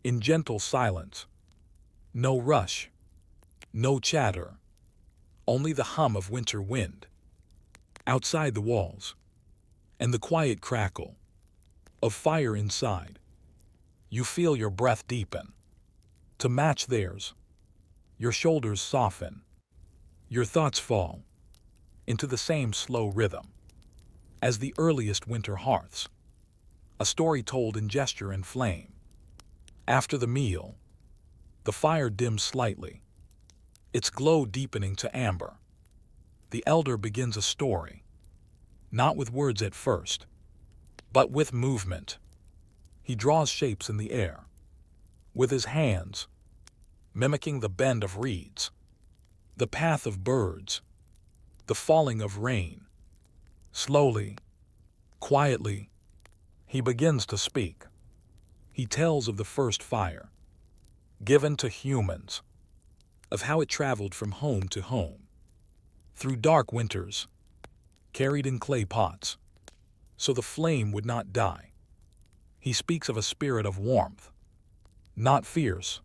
in gentle silence. No rush, no chatter, only the hum of winter wind outside the walls and the quiet crackle of fire inside. You feel your breath deepen to match theirs. Your shoulders soften, your thoughts fall into the same slow rhythm as the earliest winter hearths, a story told in gesture and flame. After the meal, the fire dims slightly, its glow deepening to amber. The elder begins a story, not with words at first, but with movement. He draws shapes in the air, with his hands, mimicking the bend of reeds, the path of birds, the falling of rain. Slowly, quietly, he begins to speak. He tells of the first fire, given to humans, of how it traveled from home to home, through dark winters, carried in clay pots, so the flame would not die. He speaks of a spirit of warmth, not fierce,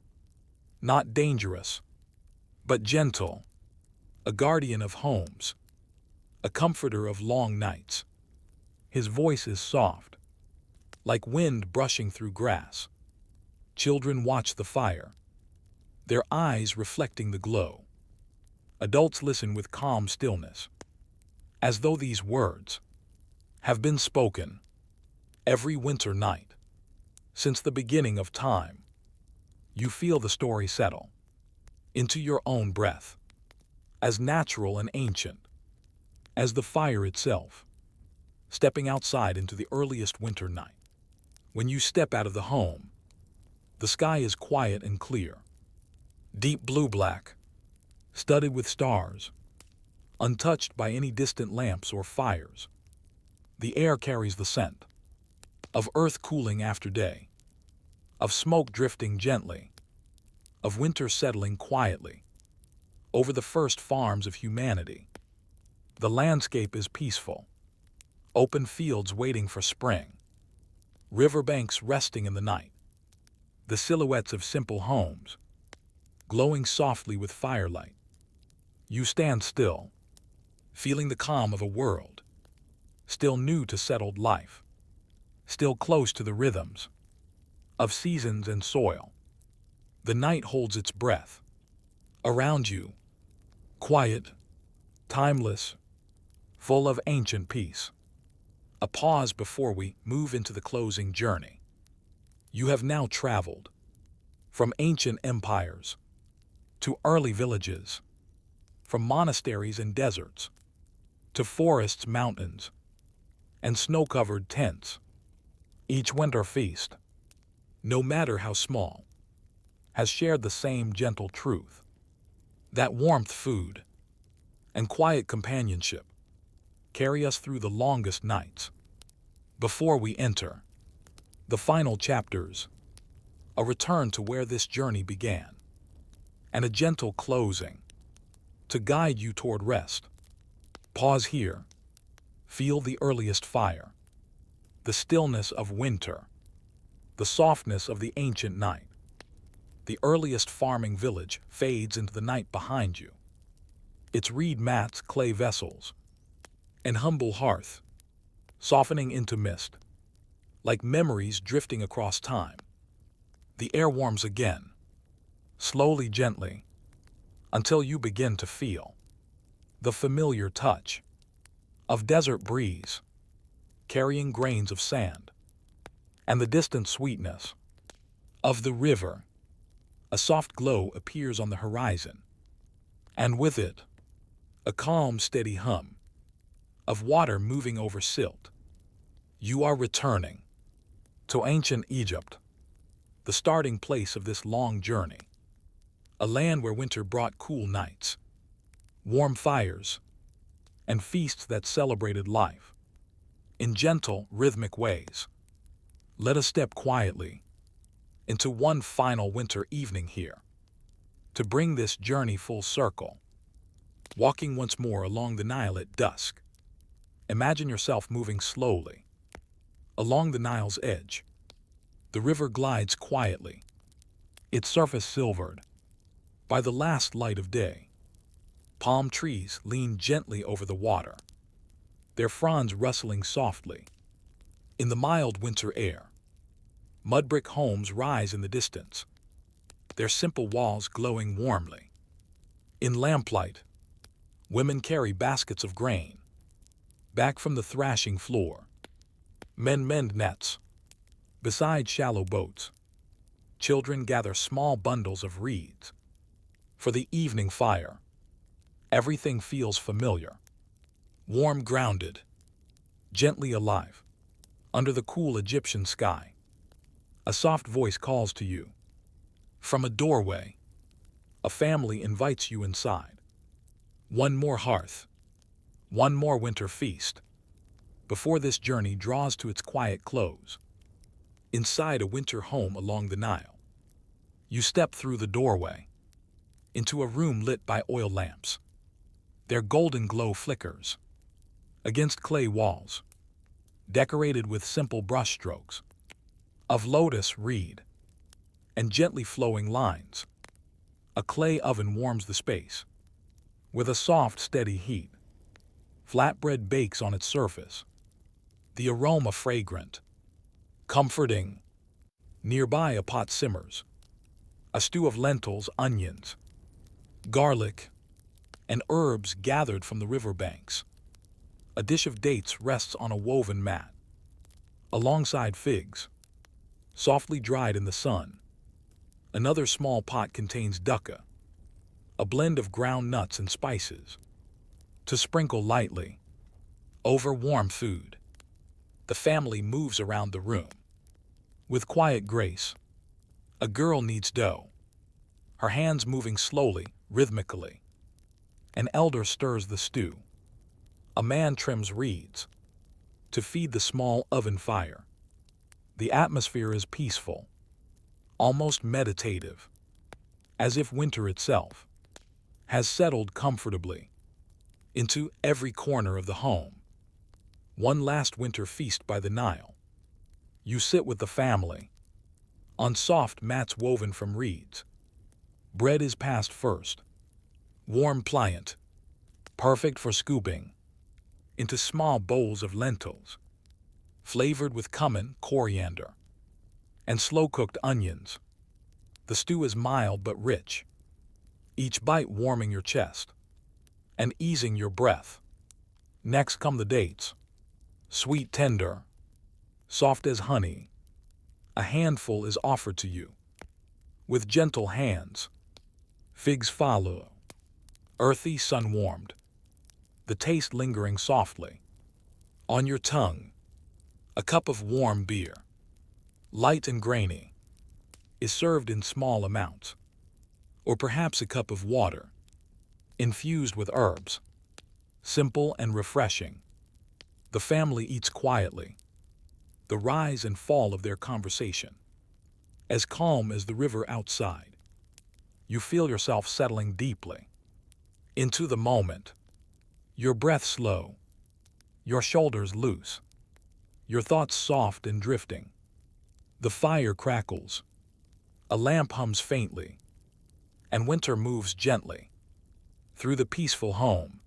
not dangerous, but gentle, a guardian of homes, a comforter of long nights. His voice is soft, like wind brushing through grass. Children watch the fire, their eyes reflecting the glow. Adults listen with calm stillness, as though these words have been spoken every winter night since the beginning of time. You feel the story settle into your own breath, as natural and ancient as the fire itself. Stepping outside into the earliest winter night. When you step out of the home, the sky is quiet and clear, deep blue-black, studded with stars, untouched by any distant lamps or fires. The air carries the scent of earth cooling after day, of smoke drifting gently, of winter settling quietly over the first farms of humanity. The landscape is peaceful, open fields waiting for spring, riverbanks resting in the night, the silhouettes of simple homes glowing softly with firelight. You stand still, feeling the calm of a world still new to settled life, still close to the rhythms of seasons and soil. The night holds its breath. Around you, quiet, timeless, full of ancient peace. A pause before we move into the closing journey. You have now traveled from ancient empires to early villages, from monasteries and deserts to forests, mountains, and snow-covered tents. Each winter feast, no matter how small, has shared the same gentle truth. That warmth, food, and quiet companionship carry us through the longest nights. Before we enter the final chapters, a return to where this journey began, and a gentle closing to guide you toward rest. Pause here. Feel the earliest fire, the stillness of winter, the softness of the ancient night. The earliest farming village fades into the night behind you. Its reed mats, clay vessels, and humble hearth softening into mist, like memories drifting across time. The air warms again, slowly, gently, until you begin to feel the familiar touch of desert breeze carrying grains of sand, and the distant sweetness of the river. A soft glow appears on the horizon, and with it, a calm, steady hum of water moving over silt. You are returning to ancient Egypt, the starting place of this long journey, a land where winter brought cool nights, warm fires, and feasts that celebrated life in gentle, rhythmic ways. Let us step quietly into one final winter evening here to bring this journey full circle. Walking once more along the Nile at dusk, imagine yourself moving slowly along the Nile's edge. The river glides quietly, its surface silvered by the last light of day. Palm trees lean gently over the water, their fronds rustling softly in the mild winter air. Mud brick homes rise in the distance, their simple walls glowing warmly. In lamplight, women carry baskets of grain back from the thrashing floor. Men mend nets beside shallow boats. Children gather small bundles of reeds for the evening fire. Everything feels familiar, warm, grounded, gently alive. Under the cool Egyptian sky, a soft voice calls to you. From a doorway, a family invites you inside. One more hearth, one more winter feast, before this journey draws to its quiet close. Inside a winter home along the Nile, you step through the doorway into a room lit by oil lamps. Their golden glow flickers against clay walls, decorated with simple brushstrokes of lotus, reed, and gently flowing lines. A clay oven warms the space with a soft, steady heat. Flatbread bakes on its surface, the aroma fragrant, comforting. Nearby, a pot simmers, a stew of lentils, onions, garlic, and herbs gathered from the riverbanks. A dish of dates rests on a woven mat, alongside figs, softly dried in the sun. Another small pot contains dukkha, a blend of ground nuts and spices, to sprinkle lightly over warm food. The family moves around the room with quiet grace. A girl kneads dough, her hands moving slowly, rhythmically. An elder stirs the stew. A man trims reeds to feed the small oven fire. The atmosphere is peaceful, almost meditative, as if winter itself has settled comfortably into every corner of the home. One last winter feast by the Nile. You sit with the family on soft mats woven from reeds. Bread is passed first, warm, pliant, perfect for scooping into small bowls of lentils, flavored with cumin, coriander, and slow-cooked onions. The stew is mild but rich, each bite warming your chest and easing your breath. Next come the dates, sweet tender, soft as honey. A handful is offered to you. With gentle hands, figs follow, earthy, sun-warmed, the taste lingering softly. On your tongue, a cup of warm beer, light and grainy, is served in small amounts, or perhaps a cup of water, infused with herbs, simple and refreshing. The family eats quietly, the rise and fall of their conversation, as calm as the river outside. You feel yourself settling deeply into the moment, your breath slow, your shoulders loose, your thoughts soft and drifting. The fire crackles, a lamp hums faintly, and winter moves gently through the peaceful home.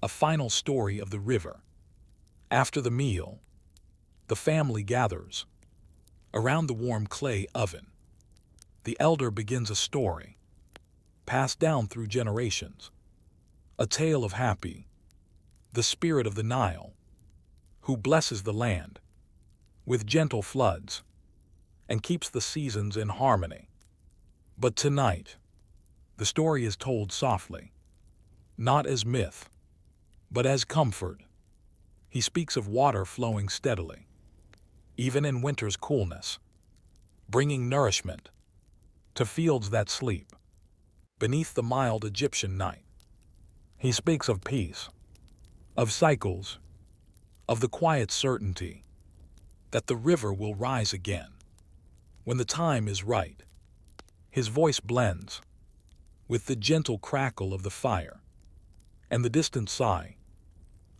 A final story of the river. After the meal, the family gathers around the warm clay oven. The elder begins a story, passed down through generations, a tale of Happy, the spirit of the Nile, who blesses the land with gentle floods and keeps the seasons in harmony. But tonight, the story is told softly, not as myth, but as comfort. He speaks of water flowing steadily, even in winter's coolness, bringing nourishment to fields that sleep beneath the mild Egyptian night. He speaks of peace, of cycles, of the quiet certainty that the river will rise again when the time is right. His voice blends with the gentle crackle of the fire and the distant sigh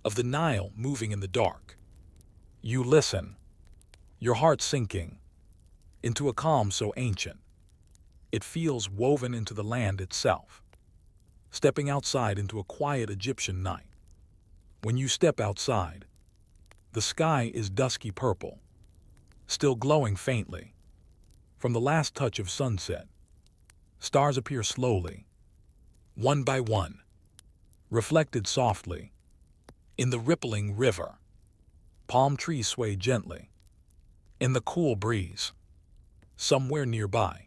of the Nile moving in the dark. You listen, your heart sinking into a calm so ancient it feels woven into the land itself. Stepping outside into a quiet Egyptian night. When you step outside, the sky is dusky purple, still glowing faintly from the last touch of sunset. Stars appear slowly, one by one, reflected softly in the rippling river. Palm trees sway gently in the cool breeze. Somewhere nearby,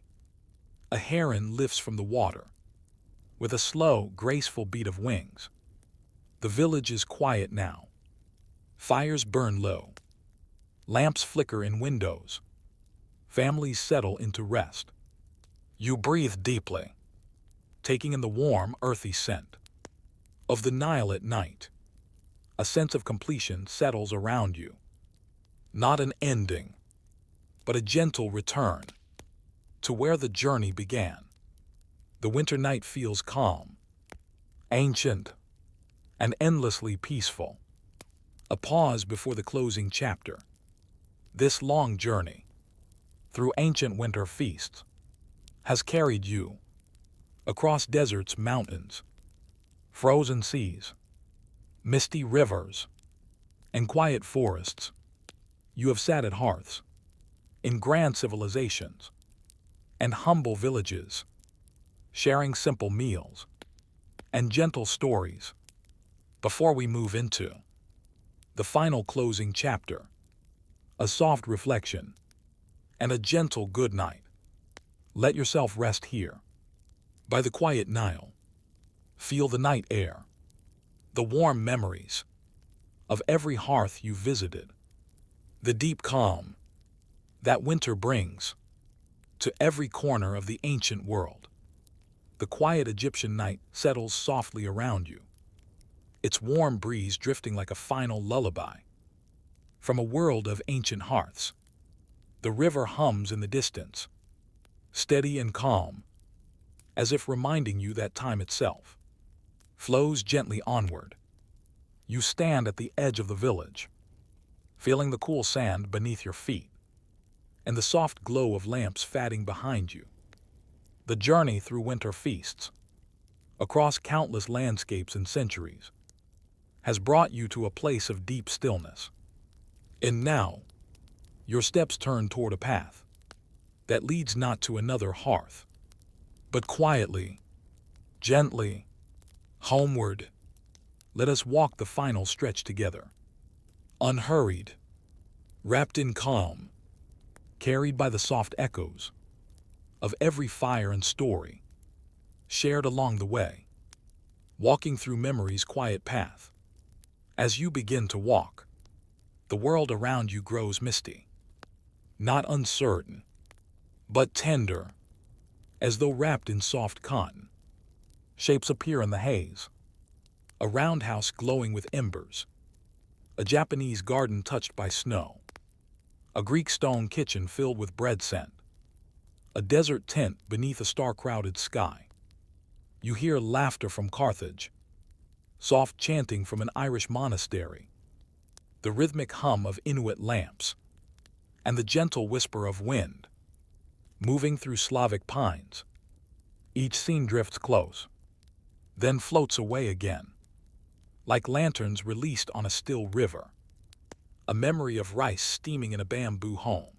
a heron lifts from the water with a slow, graceful beat of wings. The village is quiet now. Fires burn low. Lamps flicker in windows. Families settle into rest. You breathe deeply, taking in the warm, earthy scent of the Nile at night. A sense of completion settles around you. Not an ending, but a gentle return to where the journey began. The winter night feels calm, ancient, and endlessly peaceful. A pause before the closing chapter. This long journey through ancient winter feasts has carried you across deserts, mountains, frozen seas, misty rivers, and quiet forests. You have sat at hearths in grand civilizations and humble villages, sharing simple meals and gentle stories. Before we move into the final closing chapter, a soft reflection and a gentle good night. Let yourself rest here by the quiet Nile. Feel the night air, the warm memories of every hearth you visited, the deep calm that winter brings to every corner of the ancient world. The quiet Egyptian night settles softly around you, its warm breeze drifting like a final lullaby. From a world of ancient hearths, the river hums in the distance, steady and calm, as if reminding you that time itself flows gently onward. You stand at the edge of the village, feeling the cool sand beneath your feet and the soft glow of lamps fading behind you. The journey through winter feasts, across countless landscapes and centuries, has brought you to a place of deep stillness. And now, your steps turn toward a path that leads not to another hearth, but quietly, gently, homeward. Let us walk the final stretch together, unhurried, wrapped in calm, carried by the soft echoes of every fire and story shared along the way, walking through memory's quiet path. As you begin to walk, the world around you grows misty, not uncertain, but tender, as though wrapped in soft cotton. Shapes appear in the haze, a roundhouse glowing with embers, a Japanese garden touched by snow, a Greek stone kitchen filled with bread scent, a desert tent beneath a star-crowded sky. You hear laughter from Carthage, soft chanting from an Irish monastery, the rhythmic hum of Inuit lamps, and the gentle whisper of wind moving through Slavic pines. Each scene drifts close, then floats away again, like lanterns released on a still river. A memory of rice steaming in a bamboo home,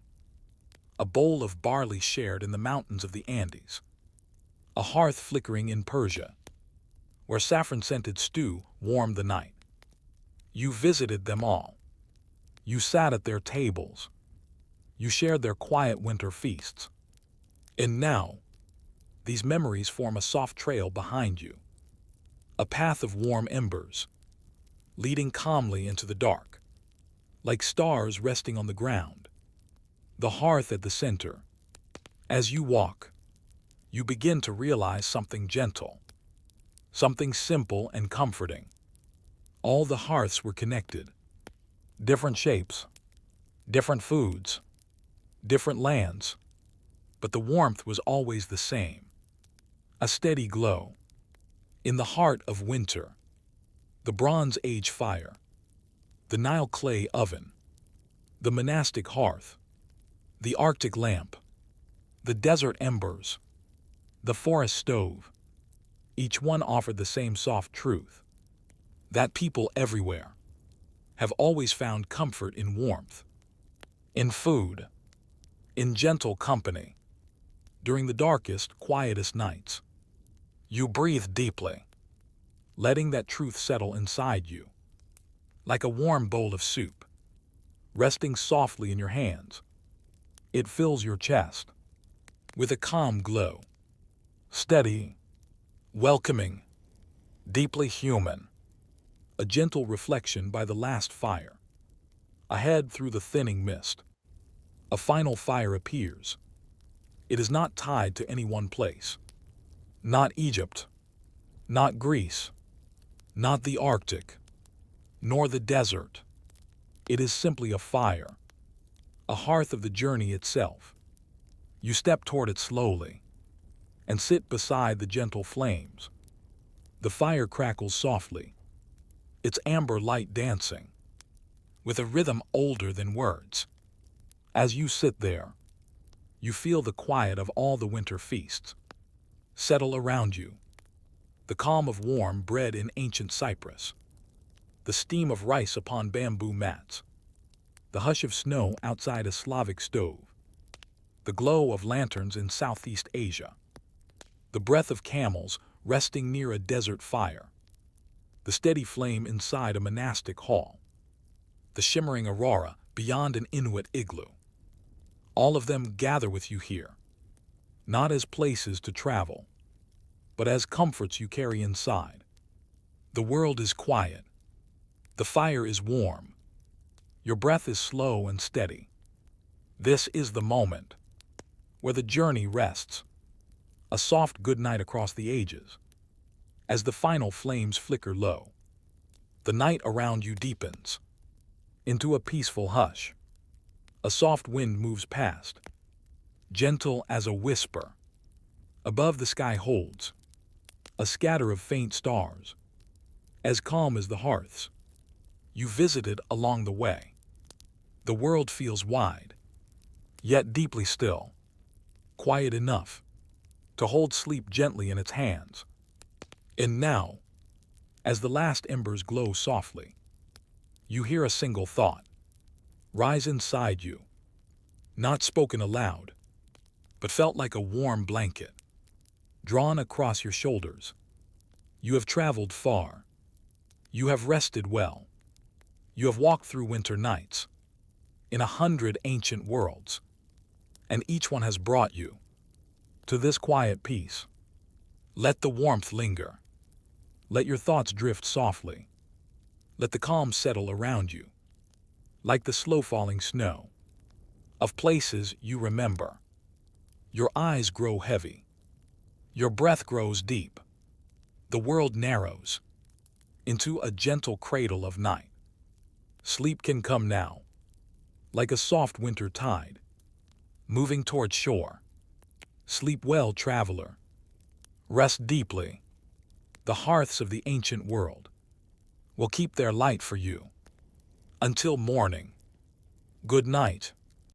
a bowl of barley shared in the mountains of the Andes, a hearth flickering in Persia, where saffron-scented stew warmed the night. You visited them all. You sat at their tables. You shared their quiet winter feasts. And now, these memories form a soft trail behind you, a path of warm embers, leading calmly into the dark, like stars resting on the ground, the hearth at the center. As you walk, you begin to realize something gentle, something simple and comforting. All the hearths were connected, different shapes, different foods, different lands, but the warmth was always the same, a steady glow. In the heart of winter, the Bronze Age fire, the Nile clay oven, the monastic hearth, the Arctic lamp, the desert embers, the forest stove, each one offered the same soft truth, that people everywhere have always found comfort in warmth, in food, in gentle company. During the darkest, quietest nights, you breathe deeply, letting that truth settle inside you, like a warm bowl of soup, resting softly in your hands. It fills your chest with a calm glow, steady, welcoming, deeply human, a gentle reflection by the last fire. Ahead through the thinning mist, a final fire appears. It is not tied to any one place. Not Egypt, not Greece, not the Arctic, nor the desert. It is simply a fire, a hearth of the journey itself. You step toward it slowly and sit beside the gentle flames. The fire crackles softly, its amber light dancing, with a rhythm older than words. As you sit there, you feel the quiet of all the winter feasts settle around you, the calm of warm bread in ancient Cyprus, the steam of rice upon bamboo mats, the hush of snow outside a Slavic stove, the glow of lanterns in Southeast Asia, the breath of camels resting near a desert fire, the steady flame inside a monastic hall, the shimmering aurora beyond an Inuit igloo. All of them gather with you here, not as places to travel, but as comforts you carry inside. The world is quiet. The fire is warm. Your breath is slow and steady. This is the moment where the journey rests, a soft good night across the ages. As the final flames flicker low, the night around you deepens into a peaceful hush. A soft wind moves past, gentle as a whisper. Above the sky holds a scatter of faint stars, as calm as the hearths you visited along the way. The world feels wide, yet deeply still, quiet enough to hold sleep gently in its hands. And now, As the last embers glow softly, you hear a single thought rise inside you, not spoken aloud, but felt like a warm blanket drawn across your shoulders. You have traveled far. You have rested well. You have walked through winter nights, in 100 ancient worlds, and each one has brought you to this quiet peace. Let the warmth linger. Let your thoughts drift softly. Let the calm settle around you, like the slow-falling snow of places you remember. Your eyes grow heavy. Your breath grows deep. The world narrows into a gentle cradle of night. Sleep can come now, like a soft winter tide, moving toward shore. Sleep well, traveler. Rest deeply. The hearths of the ancient world will keep their light for you. Until morning, good night.